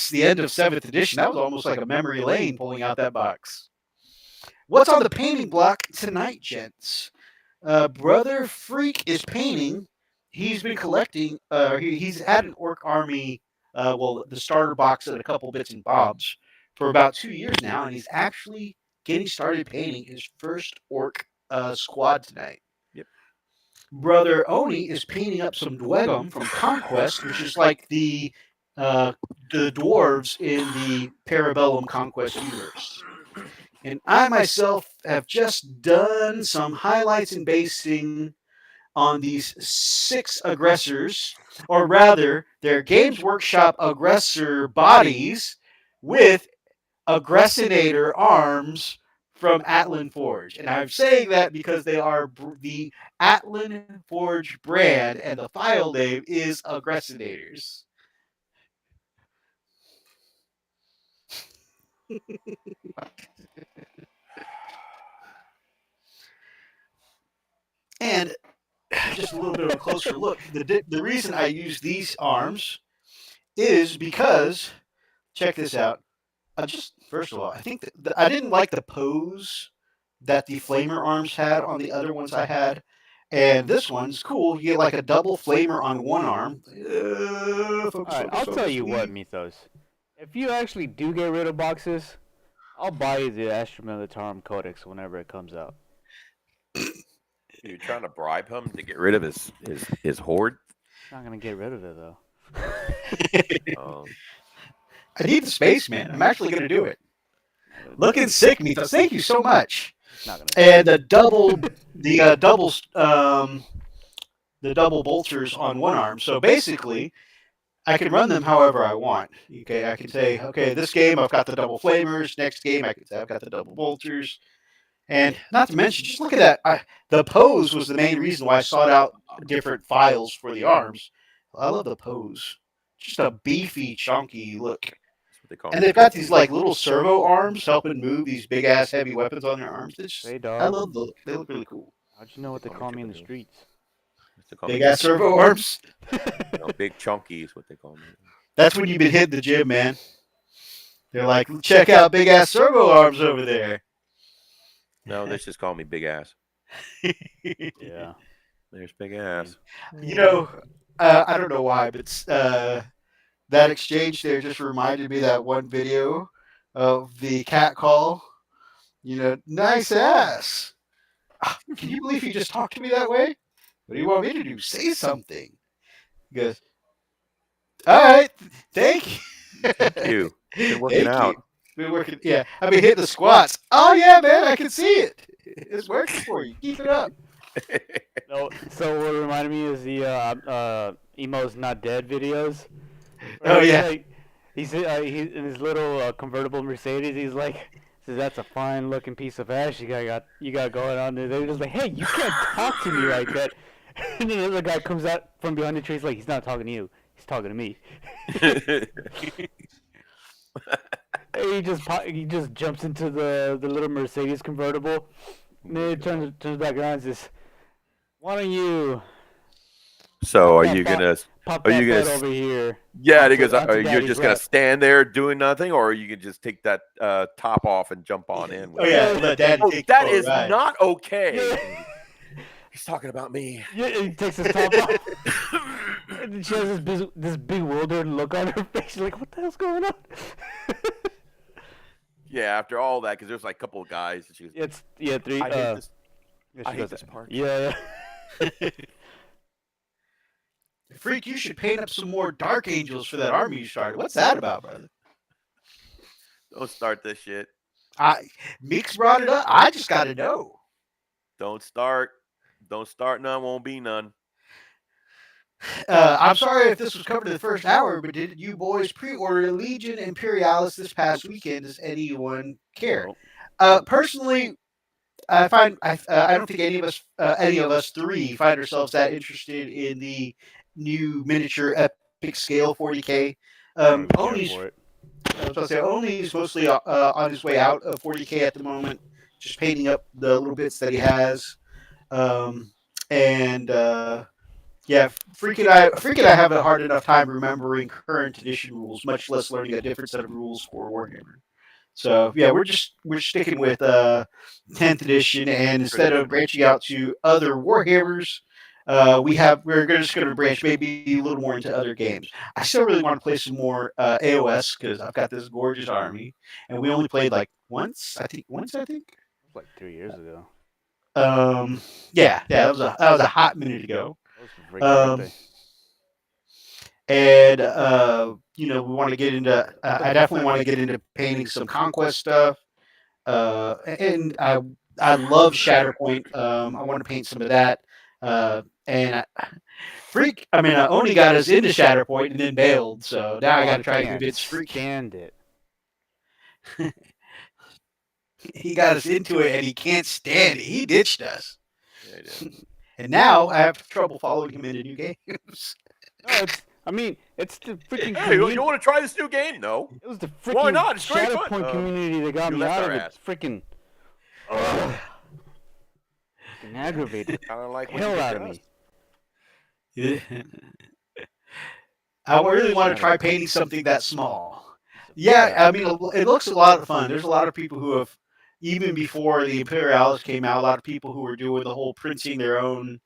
the end of 7th edition. That was almost like a memory lane pulling out that box. What's on the painting block tonight, gents? Brother Freak is painting. He's been collecting. He's had an Orc army, the starter box and a couple bits and bobs for about 2 years now, and he's actually getting started painting his first Orc squad tonight. Yep. Brother Oni is painting up some Dwegum from Conquest, which is like the dwarves in the Parabellum Conquest universe. And I myself have just done some highlights and basing on these 6 aggressors, or rather, their Games Workshop aggressor bodies with Aggressinator arms from Atlan Forge. And I'm saying that because they are the Atlan Forge brand, and the file name is Aggressinators. And just a little bit of a closer look. The reason I use these arms is because, check this out. Just first of all, I think I didn't like the pose that the flamer arms had on the other ones I had. And this one's cool. You get like a double flamer on one arm. I'll tell you what, Mythos. If you actually do get rid of boxes, I'll buy you the Astra Militarum Codex whenever it comes out. You're trying to bribe him to get rid of his horde? Not gonna get rid of it though. I need the space, man. I'm actually gonna do it. Looking sick, Mythos. Thank you so much. And the double bolters on one arm. So basically, I can run them however I want. Okay, I can say, okay, this game I've got the double flamers. Next game I can say I've got the double bolters. And not to mention, just look at that. The pose was the main reason why I sought out different files for the arms. I love the pose. Just a beefy, chunky look. And they've got these like little servo arms helping move these big ass heavy weapons on their arms. I love the look. They look really cool. How'd you know what they call me in the streets? Big ass servo arms. Big chunky is what they call me. That's when you've been hitting the gym, man. They're like, check out big ass servo arms over there. No, they just call me big ass. Yeah. There's big ass. You know, I don't know why, but that exchange there just reminded me of that one video of the cat call. You know, nice ass. Can you believe he just talked to me that way? What do you want me to do? Say something. He goes, all right, thank you. Thank you. Been working out. Been working, yeah. I've been hitting the squats. Oh yeah, man, I can see it. It's working for you. Keep it up. So what reminded me is the Emo's Not Dead videos. Oh yeah. He's in his little convertible Mercedes. He's like, says that's a fine looking piece of ass you got going on there. They're just like, hey, you can't talk to me like that. And then the other guy comes out from behind the tree. He's like, he's not talking to you. He's talking to me. He just jumps into the little Mercedes convertible. And then he turns back around and says, why don't you? So are you gonna? Pop that butt over here. Yeah, because are you just gonna stand there doing nothing, or you can just take that top off and jump on in? Oh yeah, let Dad take that is not okay. Yeah. He's talking about me. Yeah, he takes his top off. And she has this bewildered look on her face. She's like, what the hell's going on? Yeah, after all that, because there's like a couple of guys. And she goes, three. I hate this part. Yeah. Freak, you should paint up some more Dark Angels for that army you started. What's that about, brother? Don't start this shit. Meeks brought it up. I just got to know. Don't start. None won't be none. I'm sorry if this was covered in the first hour, but did you boys pre-order Legion Imperialis this past weekend? Does anyone care? Personally, I don't think any of us three find ourselves that interested in the new miniature epic scale 40K. Oni's mostly on his way out of 40K at the moment, just painting up the little bits that he has. Freak and I have a hard enough time remembering current edition rules, much less learning a different set of rules for Warhammer. So yeah, we're sticking with 10th edition, and instead of branching out to other Warhammers, we're just going to branch maybe a little more into other games. I still really want to play some more AOS because I've got this gorgeous army, and we only played like once. I think. Like 3 years ago. Yeah, that was a hot minute ago. And we want to get into. I definitely want to get into painting some Conquest stuff. And I love Shatterpoint. I want to paint some of that. Oni got us into Shatterpoint and then bailed. So now I got to try to convince Freak. Stand it. He got us into it, and he can't stand it. He ditched us. Yeah, he did. And now I have trouble following him into new games. No, it's the freaking Hey, you want to try this new game? No. It was the Why freaking not? It's great fun. Shatterpoint community that got you me left out our of it. ass. Freaking aggravated. Kind of like Hell out of me. I really want to try painting something that small. Yeah, I mean, it looks a lot of fun. There's a lot of people who have, even before the Imperialis came out, a lot of people who were doing the whole printing their own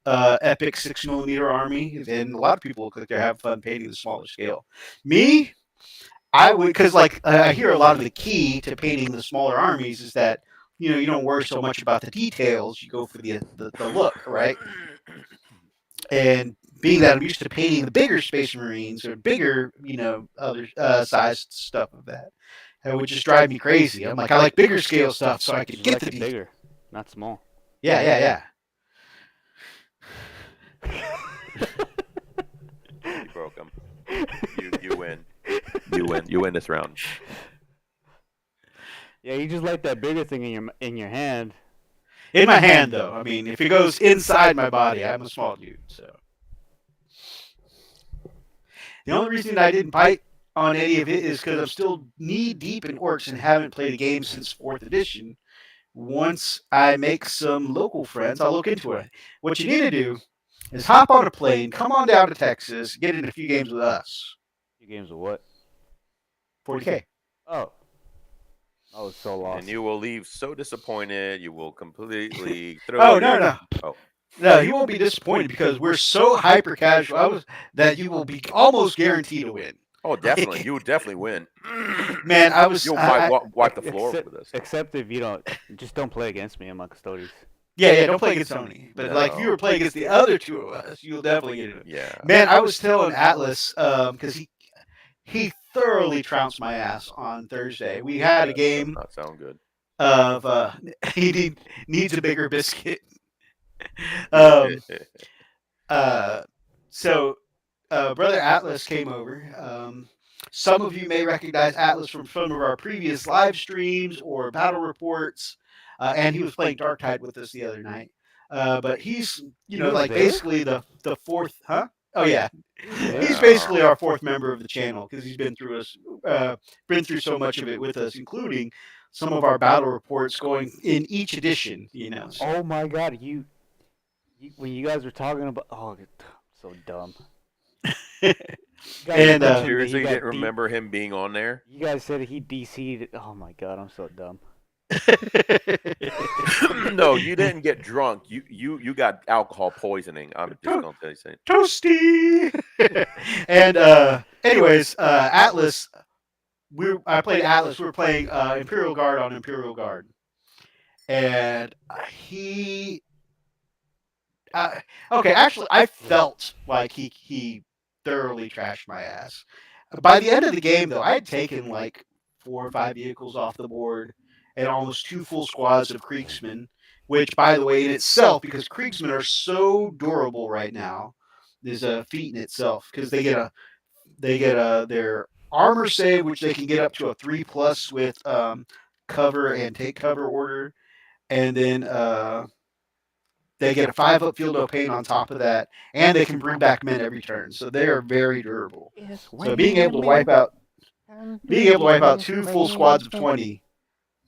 epic 6mm army, and a lot of people look like they have fun painting the smaller scale. Me, I would, because like I hear a lot of the key to painting the smaller armies is that you don't worry so much about the details. You go for the look, right? And being that I'm used to painting the bigger Space Marines or bigger, other sized stuff of that, it would just drive me crazy. I'm like, I like bigger scale stuff so I can get the bigger, not small. Yeah. You broke him. You win. You win this round. Yeah, you just like that bigger thing in your hand. In my hand, though. I mean, if it goes inside my body, I'm a small dude. So the only reason I didn't bite on any of it is because I'm still knee deep in Orcs and haven't played a game since 4th edition. Once I make some local friends, I'll look into it. What you need to do is hop on a plane, come on down to Texas, get in a few games with us. Few games of what? 40K. Oh. I was so lost. And you will leave so disappointed. You will completely throw. Oh, no. Oh. No, you won't be disappointed because we're so hyper casual that you will be almost guaranteed to win. Oh, definitely. You would definitely win. Man, You'll wipe the floor with us. Except if you don't play against me and my custodians. Yeah, don't play against Tony. But like if you were playing against the other two of us, you'll definitely get it. Yeah. Man, I was telling Atlas because he thoroughly trounced my ass on Thursday. We had a game. Not sound good. Of he needs a bigger biscuit. So Brother Atlas came over. Some of you may recognize Atlas from some of our previous live streams or battle reports, and he was playing Darktide with us the other night. But he's basically the fourth, huh? Oh yeah, he's basically our fourth member of the channel because he's been through so much of it with us, including some of our battle reports going in each edition. So. Oh my God, when you guys were talking about, so dumb. And seriously, you didn't remember him being on there? You guys said he DC'd. Oh my God, I'm so dumb. No, you didn't get drunk. You got alcohol poisoning. I'm just gonna tell you something. Toasty. And anyways, Atlas. I played Atlas. We were playing Imperial Guard on Imperial Guard, and he. Okay, actually, I felt like he thoroughly trashed my ass. By the end of the game, though, I had taken like 4 or 5 vehicles off the board and almost 2 full squads of Kriegsmen, which, by the way, in itself, because Kriegsmen are so durable right now, is a feat in itself because they get their armor save, which they can get up to a 3+ with cover and take cover order, and then they get a 5-up field of pain on top of that, and they can bring back men every turn. So they are very durable. Yes, so being able to wipe out 2 full squads of 20,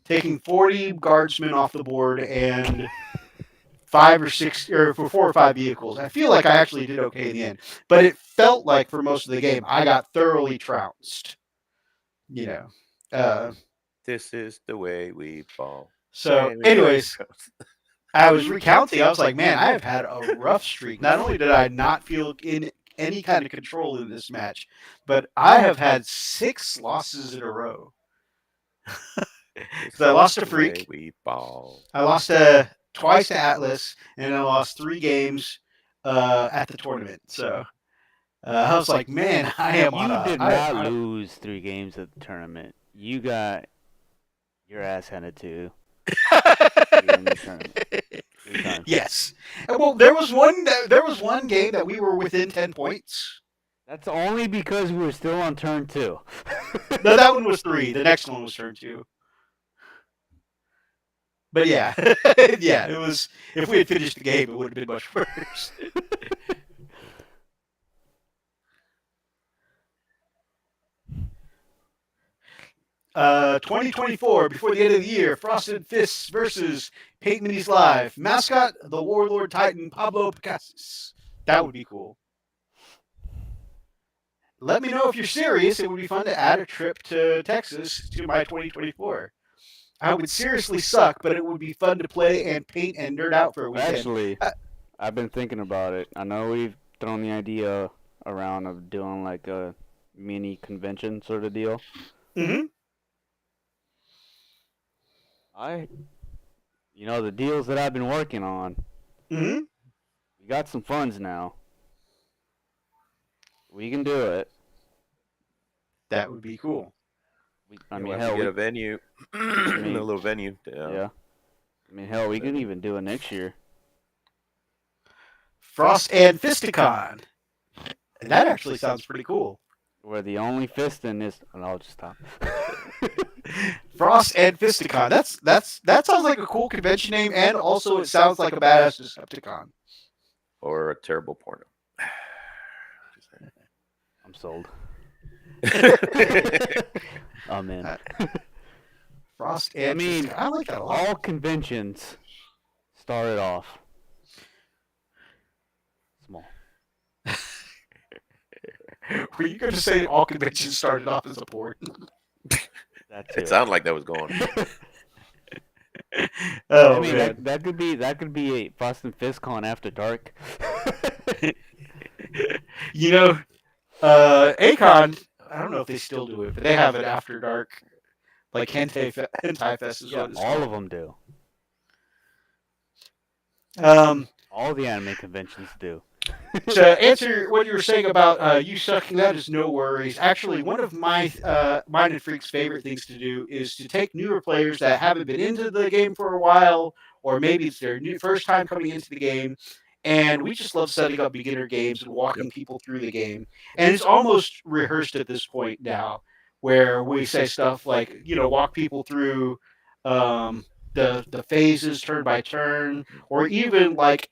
taking 40 guardsmen off the board, and 5 or 6 or for 4 or 5 vehicles, I feel like I actually did okay in the end. But it felt like for most of the game I got thoroughly trounced. This is the way we fall. So, anyways. I was recounting. I was like, man, I have had a rough streak. Not only did I not feel in any kind of control in this match, but I have had 6 losses in a row. So I lost to Freak. I lost twice to Atlas, and I lost 3 games at the tournament. So I was like, man, I am on You did not lose 3 games at the tournament. You got your ass handed to. Yes. Well, there was one game that we were within 10 points. That's only because we were still on turn 2. No, that one was 3. The next one was turn 2. But yeah, yeah, it was. If we had finished the game, it would have been much worse. 2024, before the end of the year, Frosted Fists versus Paint Minis Live. Mascot, the Warlord Titan, Pablo Picasso. That would be cool. Let me know if you're serious. It would be fun to add a trip to Texas to my 2024. I would seriously suck, but it would be fun to play and paint and nerd out for a weekend. Actually, I've been thinking about it. I know we've thrown the idea around of doing like a mini convention sort of deal. Mm-hmm. The deals that I've been working on. Mm-hmm. We got some funds now. We can do it. That would be cool. Hell, get a venue, a little venue. Yeah. Hell, we can even do it next year. Frost and Fisticon. And that actually sounds pretty cool. Where the only fisting is, and I'll just stop. Frost and Fisticon. That sounds like a cool convention name, and also it sounds like a badass Decepticon. Or a terrible porno. I'm sold. I'm in. Frost and Fisticon. I like that a lot. All conventions started off small. Were you going to say all conventions started off as a porn? It sounded like that was going. Oh, that could be a Frost and FistCon after dark. Akon, I don't know if they still do it, but they have it after dark. Like Hentai Fest is what it's all called. of them do. All the anime conventions do. To answer what you were saying about you sucking, that is no worries. Actually, one of my Mind and Freak's favorite things to do is to take newer players that haven't been into the game for a while, or maybe it's their first time coming into the game, and we just love setting up beginner games and walking people through the game. And it's almost rehearsed at this point now, where we say stuff like, walk people through the phases turn by turn, or even like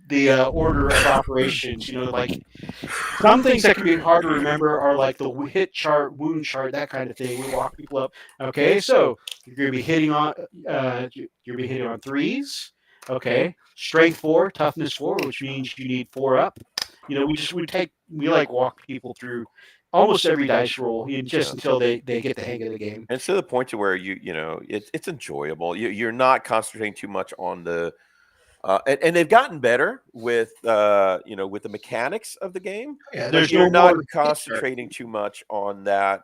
the order of operations. Like some things that can be hard to remember are like the hit chart, wound chart, that kind of thing. We walk people up. Okay, so you're gonna be hitting on threes. Okay, strength 4, toughness 4, which means you need 4 up. We walk people through almost every dice roll until they get the hang of the game. And to the point to where it's enjoyable. You're not concentrating too much on the. And they've gotten better with with the mechanics of the game. Yeah, you're not concentrating too much on that,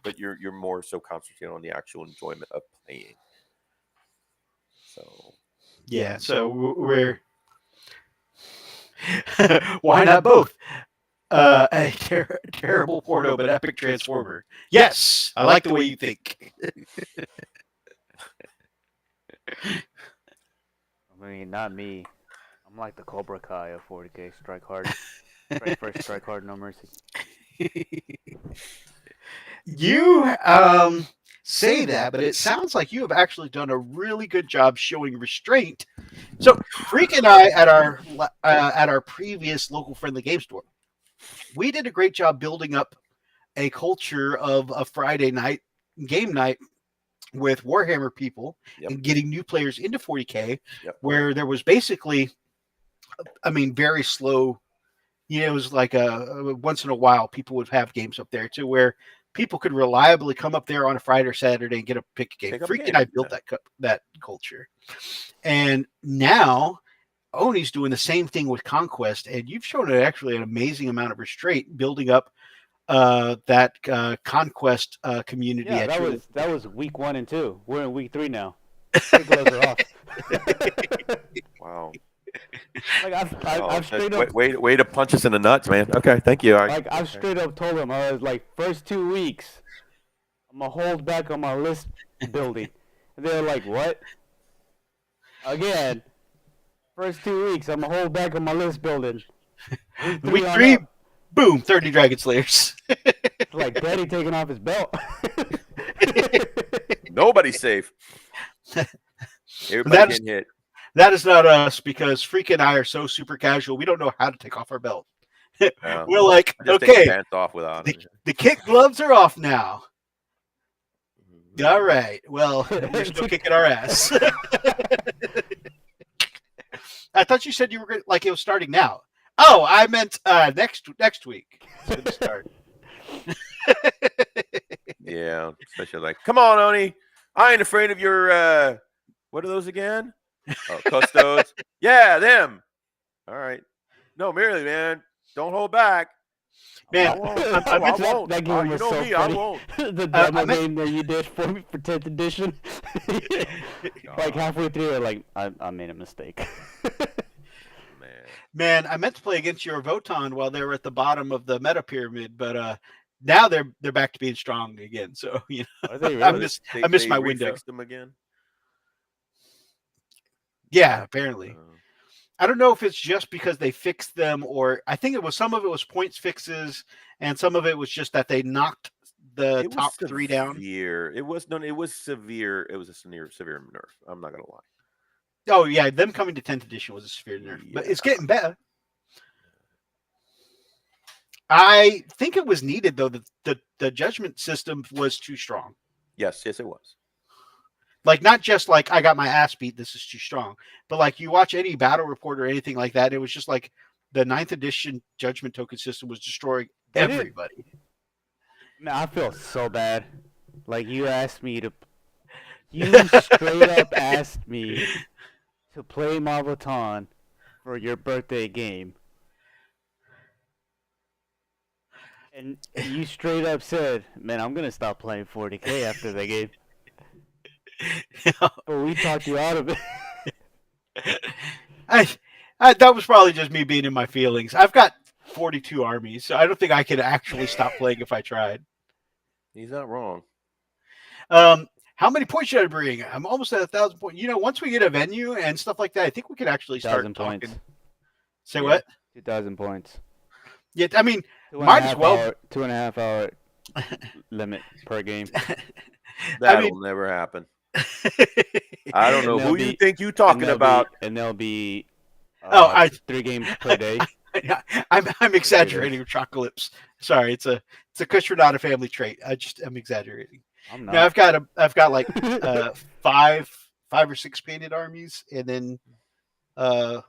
but you're more so concentrating on the actual enjoyment of playing. So yeah, so we're why not both? A terrible porno but epic transformer. Yes, I like the way you think. Not me. I'm like the Cobra Kai of 40K. Strike hard. First, strike hard, no mercy. You say that, but it sounds like you have actually done a really good job showing restraint. So, Freak and I at our previous local friendly game store, we did a great job building up a culture of a Friday night game night with Warhammer people and getting new players into 40K, where there was basically, very slow. It was like once in a while people would have games up there too, where people could reliably come up there on a Friday or Saturday and pick a game. Freak and I built that culture, and now Oni's doing the same thing with Conquest, and you've shown actually an amazing amount of restraint building up that Conquest community. Yeah, that was week 1 and 2. We're in week 3 now. Gloves are off. Wow. Like I've straight up way to punch us in the nuts, man. Okay, thank you. I've straight up told them, I was like, first 2 weeks, I'm gonna hold back on my list building. And they're like, what? Again, first 2 weeks, I'm gonna hold back on my list building. Week 3, boom, 30 Dragon Slayers. It's like Daddy taking off his belt. Nobody's safe. Everybody getting hit. That is not us because Freak and I are so super casual. We don't know how to take off our belt. We're like, okay, pants off without the kick gloves are off now. All right. Well, you're still kicking our ass. I thought you said you were like it was starting now. Oh, I meant next week. It's going to start. Yeah, especially like, come on, Oni. I ain't afraid of your what are those again? Oh, Custos. Yeah, them. All right. No, merely, man. Don't hold back. Man, I won't. That game was so me, funny. I won't. The demo game that you did for me for 10th edition. Like halfway through, like I made a mistake. Man, I meant to play against your Voton while they were at the bottom of the meta pyramid, but now they're back to being strong again. So you know, Really? I missed my window. Them again. Yeah, apparently. I don't know if it's just because they fixed them, or I think it was some of it was points fixes, and some of it was just that they knocked the top three down. It was severe. It was a severe nerf. I'm not gonna lie. Oh yeah, them coming to 10th edition was a severe nerf, but it's getting better. I think it was needed though. The judgment system was too strong. Yes, it was. Like not just like I got my ass beat, this is too strong, but like you watch any battle report or anything like that, it was just like the 9th edition judgment token system was destroying everybody. Man, I feel so bad. Like you straight up asked me to play Marvelton for your birthday game. And you straight up said, man, I'm going to stop playing 40K after the game. But we talked you out of it. That was probably just me being in my feelings. I've got 42 armies, so I don't think I could actually stop playing if I tried. He's not wrong. How many points should I bring? I'm almost at 1,000 points. You know, once we get a venue and stuff like that, I think we could actually start talking. Points. Say what? 2,000 points. Yeah, I mean, might as well. 2.5 hour limit per game. That'll never happen. I don't know who you think you're talking about. And there'll be 3 games per day. I'm exaggerating, Chocolips. Sorry, it's a Kush not a family trait. I'm exaggerating. I'm not. Now I've got like 5 or 6 painted armies, and then 3-4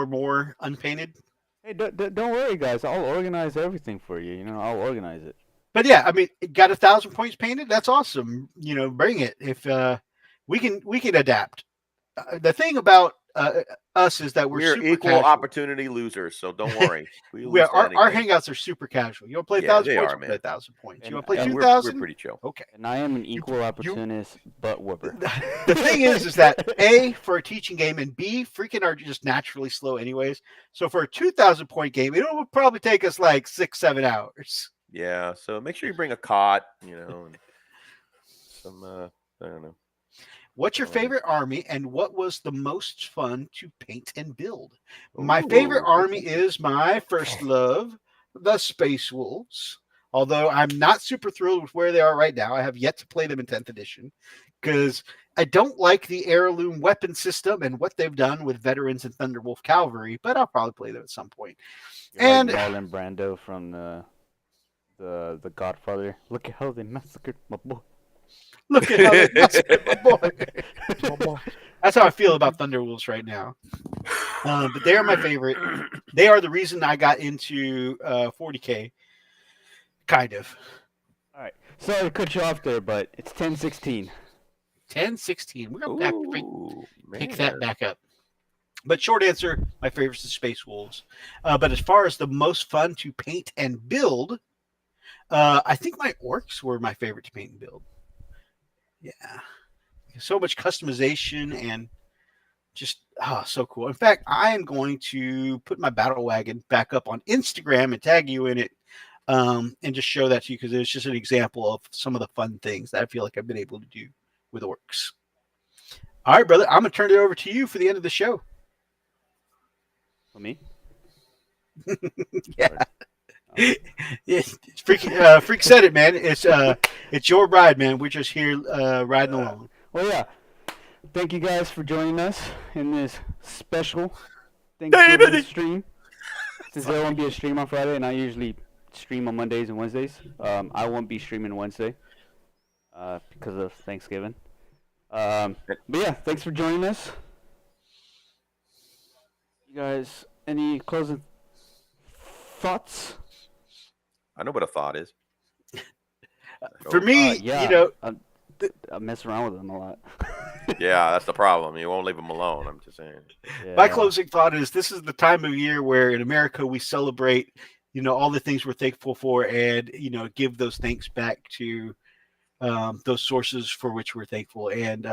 more unpainted. Hey, don't worry, guys. I'll organize everything for you. You know, I'll organize it. But yeah, I mean, got 1,000 points painted. That's awesome. You know, bring it. If we can adapt. The thing about us is that we're super equal casual. opportunity losers, so don't worry. Our hangouts are super casual. You want to play 1,000 points? Play 1,000 points. You want to play 2,000? We're pretty chill. Okay. And I am an equal opportunist butt whooper. The thing is that A, for a teaching game, and B, freaking are just naturally slow anyways. So for a 2,000 point game, it will probably take us like 6-7 hours. Yeah, so make sure you bring a cot, you know, and some I don't know. What's your favorite army, and what was the most fun to paint and build? My favorite army is my first love, the Space Wolves. Although I'm not super thrilled with where they are right now. I have yet to play them in 10th edition because I don't like the heirloom weapon system and what they've done with veterans and Thunderwolf Cavalry, but I'll probably play them at some point. You're like Marlon Brando from the Godfather. Look at how they massacred my boy. Look at how they massacred my boy. That's how I feel about Thunderwolves right now. But they are my favorite. They are the reason I got into 40K. Kind of. All right. Sorry to cut you off there, but it's 10-16. 10-16. We're going to pick that back up. But short answer, my favorite is the Space Wolves. But as far as the most fun to paint and build, I think my orcs were my favorite to paint and build. Yeah. So much customization and just so cool. In fact, I am going to put my battle wagon back up on Instagram and tag you in it and just show that to you because it's just an example of some of the fun things that I feel like I've been able to do with orcs. All right, brother. I'm going to turn it over to you for the end of the show. For me? Yeah. Freak said it, man. It's your ride, man. We're just here riding along. Well, yeah. thank you guys for joining us in this special Thanksgiving stream. Since there won't be a stream on Friday, and I usually stream on Mondays and Wednesdays, I won't be streaming Wednesday because of Thanksgiving. But yeah, thanks for joining us. You guys, any closing thoughts? I know what a thought is. For me, yeah, you know, I mess around with them a lot. Yeah, that's the problem. You won't leave them alone. I'm just saying. Yeah. My closing thought is this is the time of year where in America we celebrate, you know, all the things we're thankful for, and you know, give those thanks back to those sources for which we're thankful. And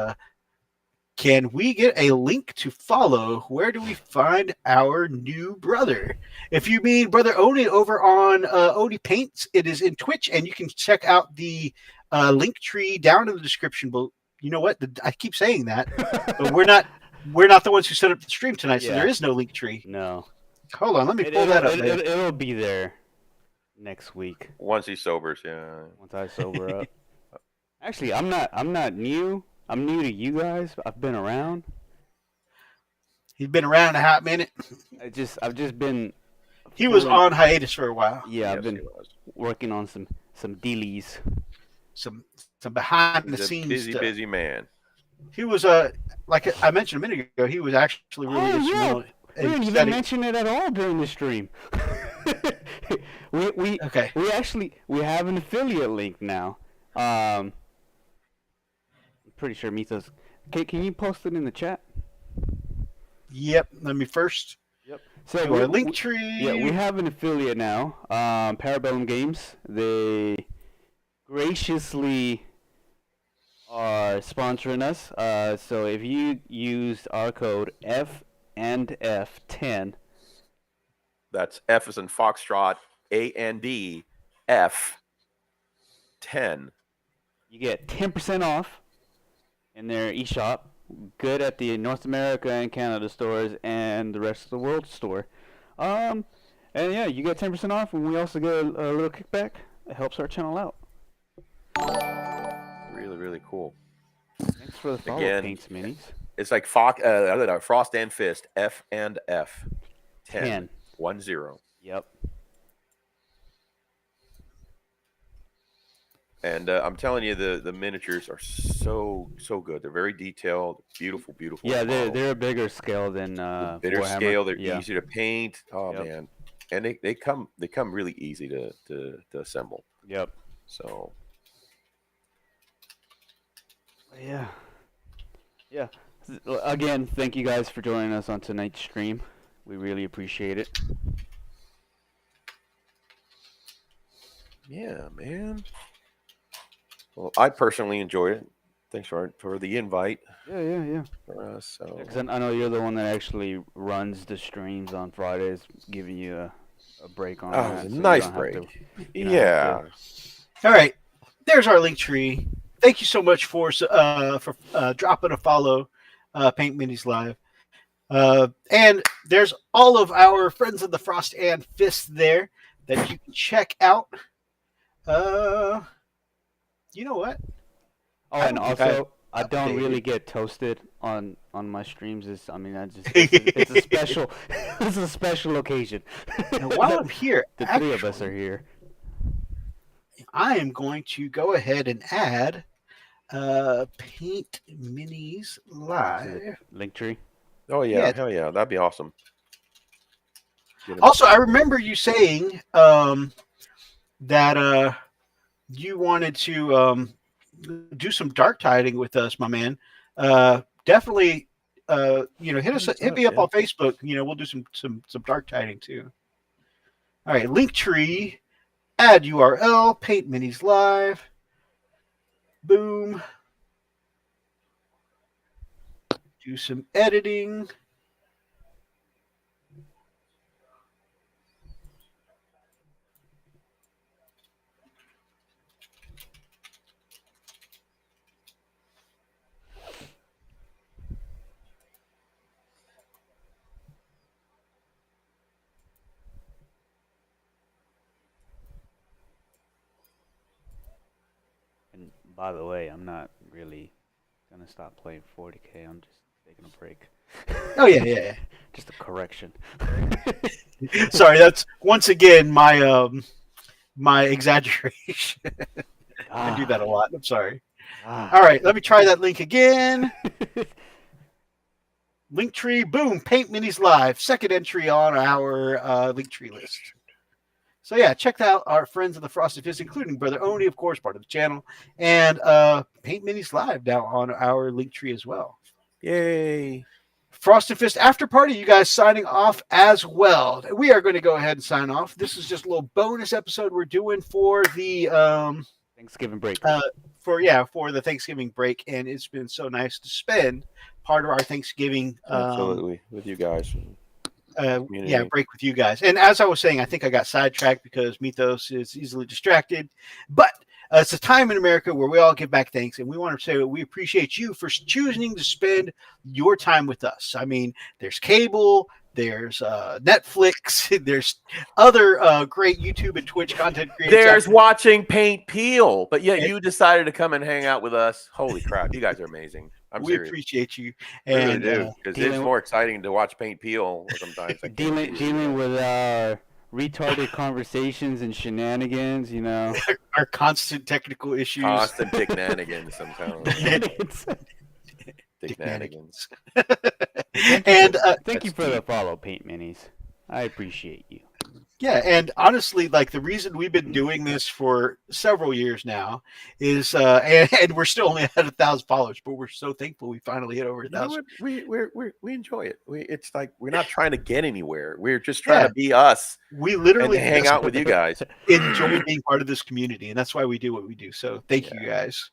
can we get a link to follow? Where do we find our new brother? If you mean Brother Oni over on Oni Paints, it is in Twitch, and you can check out the link tree down in the description below. You know what? I keep saying that, but we're not the ones who set up the stream tonight, so there is no link tree. No. Hold on, let me pull that up. It'll be there next week. Once he sobers, yeah. Once I sober up. Actually, I'm not new. I'm new to you guys. I've been around. He's been around a hot minute. I've just been. He was on hiatus for a while. Yeah, I've been working on some dealies. Some behind the scenes busy man. He was like I mentioned a minute ago. He was actually really instrumental. We didn't even mention it at all during the stream. we have an affiliate link now. I'm pretty sure Mitos. Okay, can you post it in the chat? Yep. Let me first. Yep. So our link tree. Yeah, we have an affiliate now. Parabellum Games. They graciously are sponsoring us. So if you use our code F&F10. That's F as in Foxtrot, A&D, F 10. You get 10% off in their eShop. Good at the North America and Canada stores and the rest of the world store. And yeah, you get 10% off, and we also get a little kickback. It helps our channel out. Really, really cool. Thanks for the follow, Again, Paints Minis. It's like Frost and Fist, F and F. 10. 10. Yep. And I'm telling you, the miniatures are so good. They're very detailed, beautiful. Yeah, they're a bigger scale than bigger Warhammer. scale. They're easy to paint. Oh man, and they come really easy to assemble. Yep. So. Yeah. Again, thank you guys for joining us on tonight's stream. We really appreciate it. Yeah, man. Well, I personally enjoyed it. Thanks for the invite. Yeah. For us, so. Because I know you're the one that actually runs the streams on Fridays, giving you a break on that. Oh, nice break. Yeah. All right. There's our link tree. Thank you so much for dropping a follow, Paint Minis Live. And there's all of our friends of the Frost and Fist there that you can check out. You know what? Oh, and also, I don't really get toasted on my streams. It's a special it's a special occasion. And while I'm here, the three of us are here. I am going to go ahead and add Paint Minis Live Linktree. Oh yeah, hell yeah, that'd be awesome. Also, I remember you saying that you wanted to do some dark tiding with us, my man. Definitely, hit me up on Facebook. We'll do some dark tiding too. All right, Linktree, add URL, Paint Minis Live. Boom. Do some editing. And by the way, I'm not really gonna stop playing 40K. I'm just taking a break. Oh yeah. Just a correction. Sorry, that's once again my my exaggeration. I do that a lot. I'm sorry. All right, let me try that link again. Linktree, boom, Paint Minis Live, second entry on our Linktree list. So yeah, check out our friends of the Frosted Fist, including Brother Oni, of course, part of the channel, and Paint Minis Live now on our Linktree as well. Yay! Frosted Fist After Party, you guys signing off as well. We are going to go ahead and sign off. This is just a little bonus episode we're doing for the Thanksgiving break. For the Thanksgiving break, and it's been so nice to spend part of our Thanksgiving Absolutely, with you guys. Break with you guys. And as I was saying, I think I got sidetracked because Mythos is easily distracted. But it's a time in America where we all give back thanks, and we want to say we appreciate you for choosing to spend your time with us. I mean, there's cable, there's Netflix, there's other great YouTube and Twitch content creators. There's watching paint peel, but yet you decided to come and hang out with us. Holy crap, you guys are amazing. We appreciate you. We really do, because it's more exciting to watch paint peel sometimes. Dealing with our retarded conversations and shenanigans, you know. Our constant technical issues. Constant dicknanigans sometimes. Dicknanigans. And thank you for the follow, Paint Minis. I appreciate you. Yeah, and honestly, like the reason we've been doing this for several years now is, and we're still only at 1,000 followers, but we're so thankful we finally hit over 1,000. We enjoy it. It's like we're not trying to get anywhere. We're just trying to be us. We literally hang out with you guys. Enjoy being part of this community, and that's why we do what we do. So thank you guys.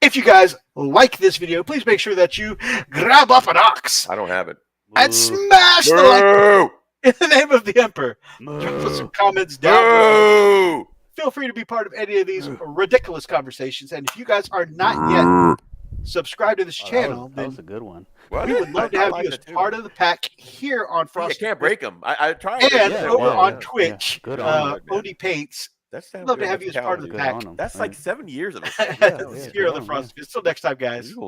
If you guys like this video, please make sure that you grab off an ox. I don't have it. And smash the like in the name of the Emperor. Drop us some comments down below. Feel free to be part of any of these ridiculous conversations. And if you guys are not yet subscribed to this channel, that was a good one. We would love to have you as part of the pack here on Frosted. You can't break them. I tried. And over on Twitch, OD Paints. That's love to have you as part of the pack. That's like 7 years of this. Here on the Frosted. Until next time, guys.